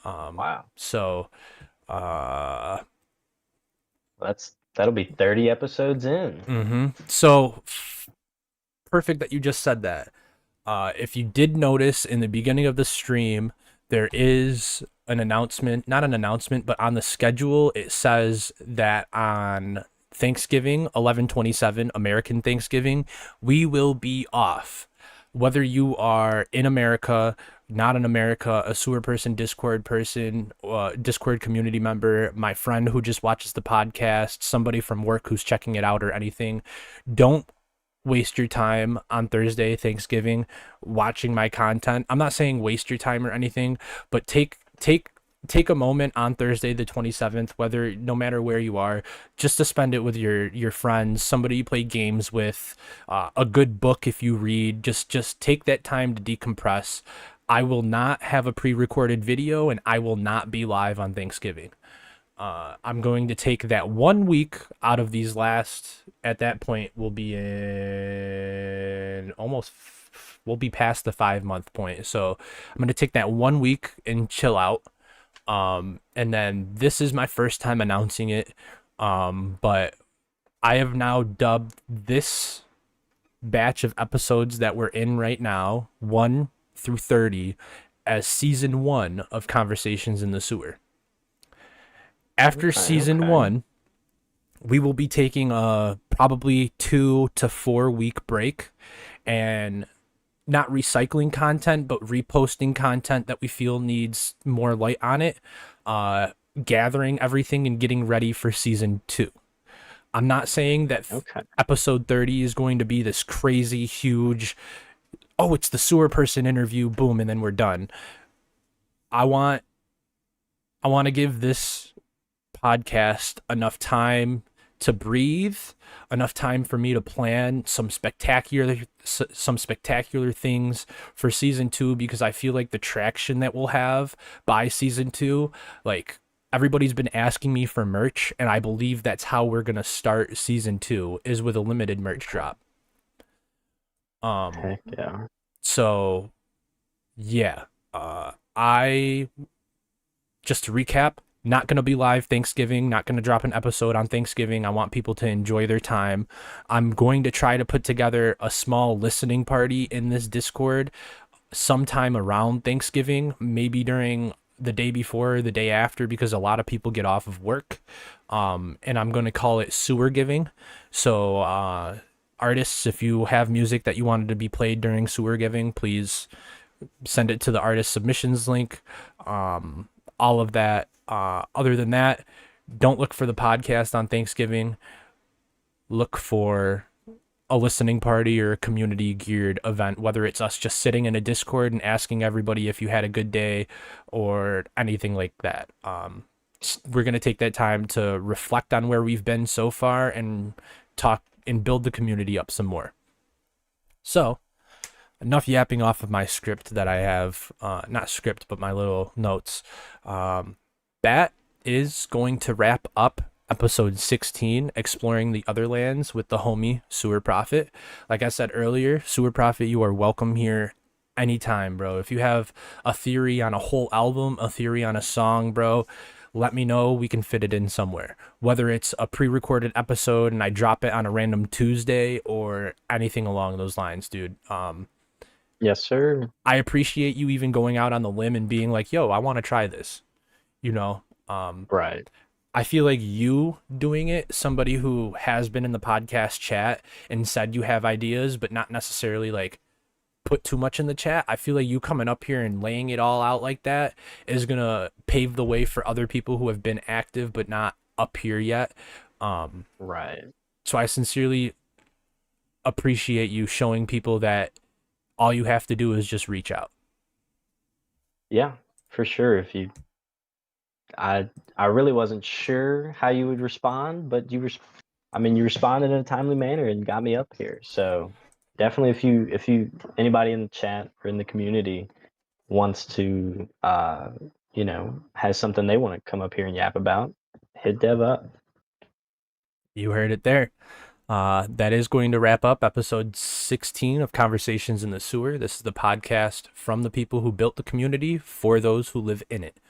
[SPEAKER 5] Wow.
[SPEAKER 1] So, uh,
[SPEAKER 5] That's That'll be 30 episodes in.
[SPEAKER 1] So perfect that you just said that. If you did notice in the beginning of the stream, there is an announcement, not an announcement, but on the schedule, it says that on Thanksgiving, 11/27, American Thanksgiving, we will be off. Whether you are in America, not in America, a Sewerperson Discord person, Discord community member, my friend who just watches the podcast, somebody from work who's checking it out or anything, don't waste your time on Thursday, Thanksgiving, watching my content. I'm not saying waste your time or anything, but take a moment on Thursday the 27th, whether no matter where you are, just to spend it with your friends, somebody you play games with, a good book if you read. Just take that time to decompress. I will not have a pre-recorded video, and I will not be live on Thanksgiving. I'm going to take that 1 week out of these last, at that point, we'll be in we'll be past the 5-month point. So I'm going to take that 1 week and chill out. And then this is my first time announcing it. But I have now dubbed this batch of episodes that we're in right now, 1 through 30, as season 1 of Conversations in the Sewer. After season 1, we will be taking a probably 2 to 4 week break and not recycling content, but reposting content that we feel needs more light on it, gathering everything and getting ready for season 2. I'm not saying that episode 30 is going to be this crazy, huge, oh, it's the Sewerperson interview, boom, and then we're done. I want to give this podcast enough time to breathe, enough time for me to plan some spectacular things for season 2, because I feel like the traction that we'll have by season 2, like everybody's been asking me for merch, and I believe that's how we're going to start season 2, is with a limited merch drop.
[SPEAKER 5] Heck yeah.
[SPEAKER 1] So yeah, I just to recap, not going to be live Thanksgiving, not going to drop an episode on Thanksgiving. I want people to enjoy their time. I'm going to try to put together a small listening party in this Discord sometime around Thanksgiving, maybe during the day before or the day after, because a lot of people get off of work. And I'm going to call it Sewer Giving. So artists, if you have music that you wanted to be played during Sewer Giving, please send it to the artist submissions link. All of that. Other than that, don't look for the podcast on Thanksgiving. Look for a listening party or a community geared event, whether it's us just sitting in a Discord and asking everybody if you had a good day or anything like that. We're going to take that time to reflect on where we've been so far and talk and build the community up some more. So enough yapping off of my script that I have, not script, but my little notes. That is going to wrap up episode 16, exploring the Otherlands with the homie SewerProphet. Like I said earlier, SewerProphet, you are welcome here anytime, bro. If you have a theory on a whole album, a theory on a song, bro, let me know. We can fit it in somewhere. Whether it's a pre-recorded episode and I drop it on a random Tuesday or anything along those lines, dude.
[SPEAKER 5] Yes, sir.
[SPEAKER 1] I appreciate you even going out on the limb and being like, yo, I want to try this. You know,
[SPEAKER 5] right.
[SPEAKER 1] I feel like you doing it, somebody who has been in the podcast chat and said you have ideas, but not necessarily like put too much in the chat. I feel like you coming up here and laying it all out like that is going to pave the way for other people who have been active, but not up here yet.
[SPEAKER 5] Right.
[SPEAKER 1] So I sincerely appreciate you showing people that all you have to do is just reach out.
[SPEAKER 5] Yeah, for sure. I really wasn't sure how you would respond, but you responded in a timely manner and got me up here. So definitely, if you anybody in the chat or in the community wants to has something they want to come up here and yap about, hit Dev up.
[SPEAKER 1] You heard it there. That is going to wrap up episode 16 of Conversations in the Sewer. This is the podcast from the people who built the community for those who live in it.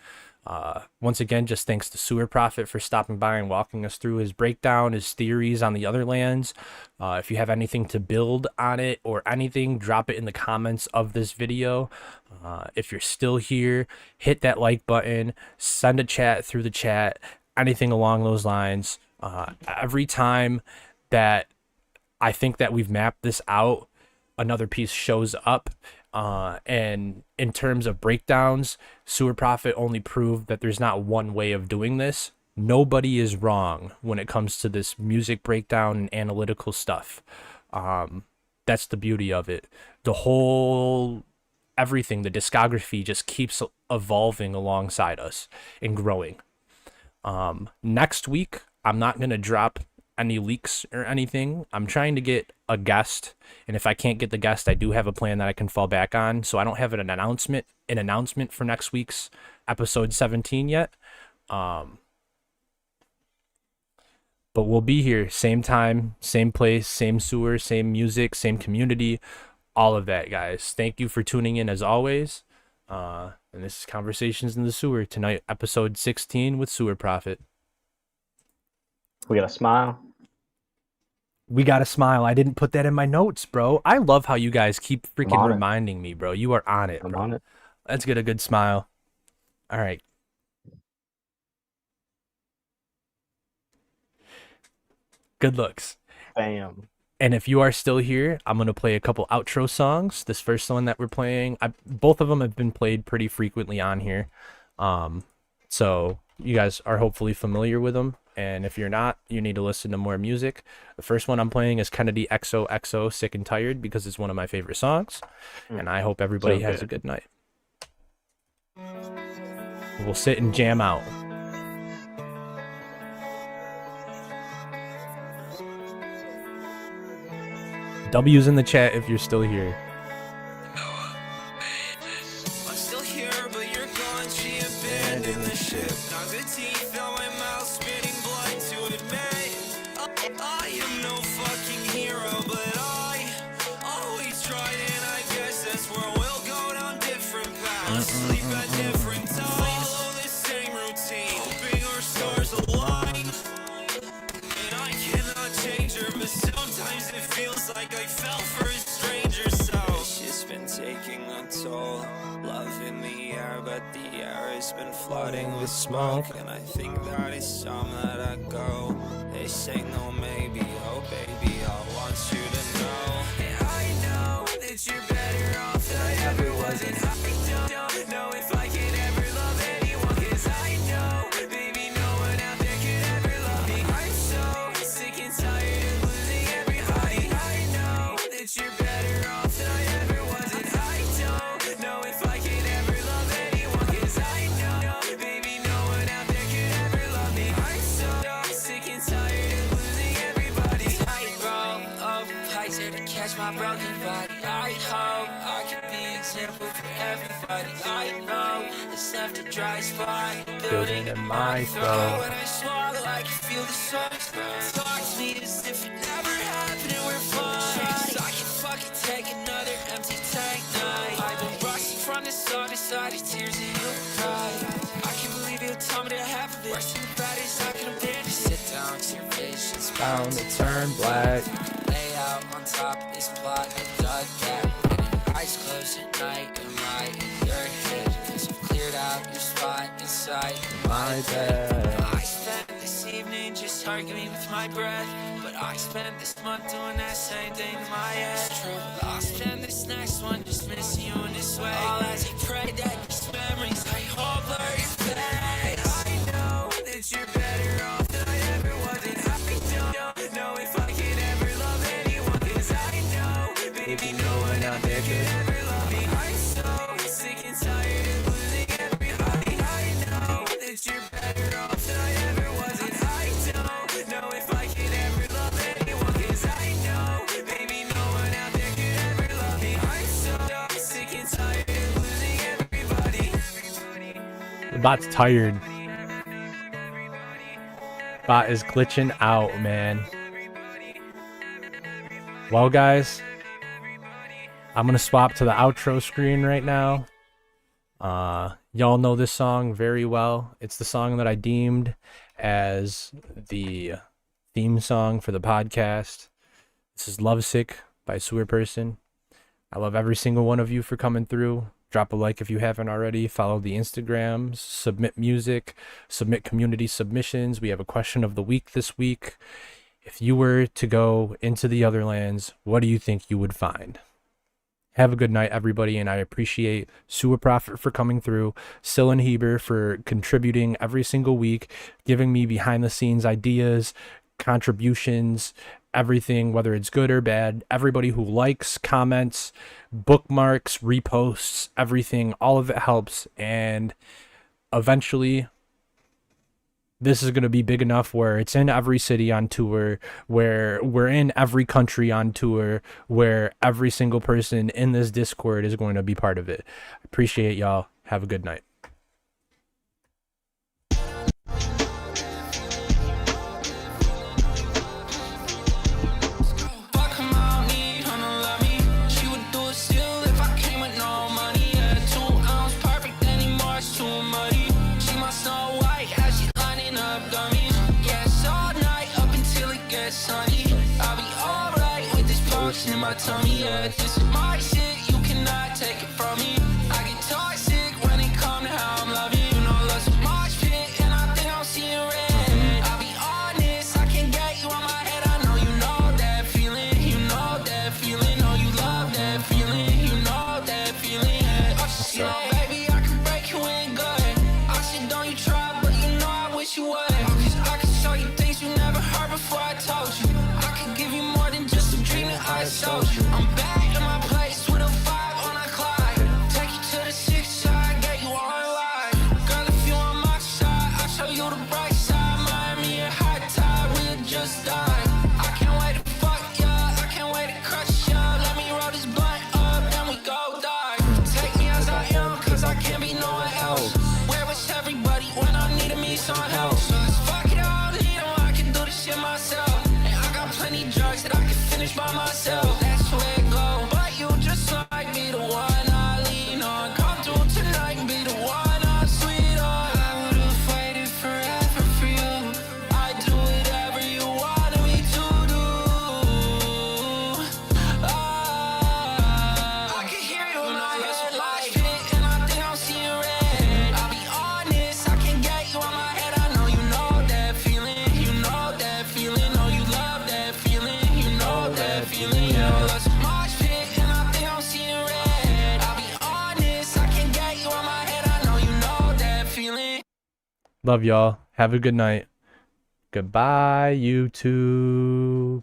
[SPEAKER 1] Once again, just thanks to SewerProphet for stopping by and walking us through his breakdown, his theories on the Otherlands. If you have anything to build on it or anything, drop it in the comments of this video. If you're still here, hit that like button, send a chat through the chat, anything along those lines. Every time that I think that we've mapped this out, another piece shows up. And in terms of breakdowns, SewerProphet only proved that there's not one way of doing this. Nobody is wrong when it comes to this music breakdown and analytical stuff. That's the beauty of it. The whole everything, the discography just keeps evolving alongside us and growing. Next week, I'm not going to drop any leaks or anything. I'm trying to get a guest, and if I can't get the guest, I do have a plan that I can fall back on. So I don't have an announcement for next week's episode 17 yet. But we'll be here, same time, same place, same sewer, same music, same community, all of that, guys. Thank you for tuning in as always. And this is Conversations in the Sewer tonight, episode 16 with SewerProphet.
[SPEAKER 5] We got a smile.
[SPEAKER 1] We got a smile. I didn't put that in my notes, bro. I love how you guys keep freaking reminding me, bro. You are on it, bro.
[SPEAKER 5] I'm on it.
[SPEAKER 1] Let's get a good smile. All right. Good looks.
[SPEAKER 5] Bam.
[SPEAKER 1] And if you are still here, I'm going to play a couple outro songs. This first one that we're playing, both of them have been played pretty frequently on here. So you guys are hopefully familiar with them. And if you're not, you need to listen to more music. The first one I'm playing is Kennedy XOXO Sick and Tired because it's one of my favorite songs. And I hope everybody has a good night. We'll sit and jam out. W's in the chat if you're still here.
[SPEAKER 3] I'm still here, but you're gone. She abandoned the ship. Now the teeth fill my mouth, spitting blood to admit I am no fucking hero, but I always tried, and I guess that's where we'll go down different paths. Sleep at different times, follow the same routine, hoping our stars align. And I cannot change her, but sometimes it feels like I fell for a stranger. So she's been taking a toll. Love in the air, but the air has been flooding with smoke. And I think that it's time that I go. They say no, maybe, oh baby, I want you to know. And I know that you're better off than I ever was. And I don't know if I can ever love anyone. Cause I know, baby, no one out there could ever love me. I'm so sick and tired of losing everybody. I know that you're better off than I ever was. And I don't know if I can ever love anyone. Cause I know, baby, no one out there could ever love me. I'm so sick and tired of losing everybody. I roll up heights here to catch my broken body. I hope I can be an example for everybody. I know it's left a dry spot building in my throat. When I swallow, I can feel the sun. Talk to me as if it never happened and we're fine. I can fucking take another empty tank night. I've been rushing from the sun to side of tears and you'll cry. I can't believe you'll tell me to have it. Worse than the baddest I can abandon. Sit down, cause your vision's bound to turn black. Lay out on top of this plot, I dug that. And eyes closed at night and right in your head. Cause I've cleared out your spot inside my bed. I spent this evening just arguing with my breath. But I spent this month doing that same thing in my head. It's true. I'll spend this next one just missing you in this way. All as I pray that these memories I hope blur your face. I know that you're better off than I ever was. And I don't know if I can ever love anyone. Cause I know, baby, no one out there could ever love me. I'm so sick and tired of losing everybody. I know that you're better off than I ever was. And I don't know if I can ever love anyone. Cause I know, baby, no one out there could ever love me. I'm so sick and tired of losing everybody.
[SPEAKER 1] The bot's tired. Bot is glitching out, man. Well, guys, I'm going to swap to the outro screen right now. Y'all know this song very well. It's the song that I deemed as the theme song for the podcast. This is Lovesick by Sewerperson. I love every single one of you for coming through. Drop a like if you haven't already. Follow the Instagrams. Submit music. Submit community submissions. We have a question of the week this week. If you were to go into the Otherlands, what do you think you would find? Have a good night, everybody, and I appreciate SewerProphet for coming through, Sil and Heber for contributing every single week, giving me behind-the-scenes ideas, contributions, everything, whether it's good or bad. Everybody who likes, comments, bookmarks, reposts, everything, all of it helps, and eventually this is going to be big enough where it's in every city on tour, where we're in every country on tour, where every single person in this Discord is going to be part of it. Appreciate y'all. Have a good night.
[SPEAKER 3] In my tummy, yeah, this is my shit, you cannot take it from me. I get toxic when it comes to how I'm loving you. Know love's a mosh pit, and I think I'm seeing red. I'll be honest, I can't get you on my head. I know you know that feeling, you know that feeling. Know you love that feeling, you know that feeling. Yeah. Oh, shit, baby, I can break you in good. I said, don't you try, but you know I wish you would. I can show you things you never heard before I told you. I can give you more than just a dream that I showed you. I'm back in my place with a 5 on a Clyde. Take you to the 6 side, get you on live. Girl, if you on my side, I'll show you the bright side. Miami a high tide, we'll just die. I can't wait to fuck ya, I can't wait to crush ya. Let me roll this blunt up, then we go die. Take me as I am, cause I can't be no one else. Where was everybody when I needed me someone else? Fuck it all, you know I can do this shit myself. And I got plenty drugs that I can finish by myself. That's where it go. But you just like be the one I lean on. Come through tonight and be the one I'm sweet on. I would've waited forever for you. I'd do whatever you wanted me to do. I can hear you in my head like pit, and I think I'm seeing red. I'll be honest, I can't get you on my head. I know you know that feeling, you know that feeling. Know you love that feeling, you know that feeling. Yeah, that's a mosh pit, and I think I'm seeing red. I'll be honest, I can't get you on my head. I know you know that feeling.
[SPEAKER 1] Love y'all. Have a good night. Goodbye, YouTube.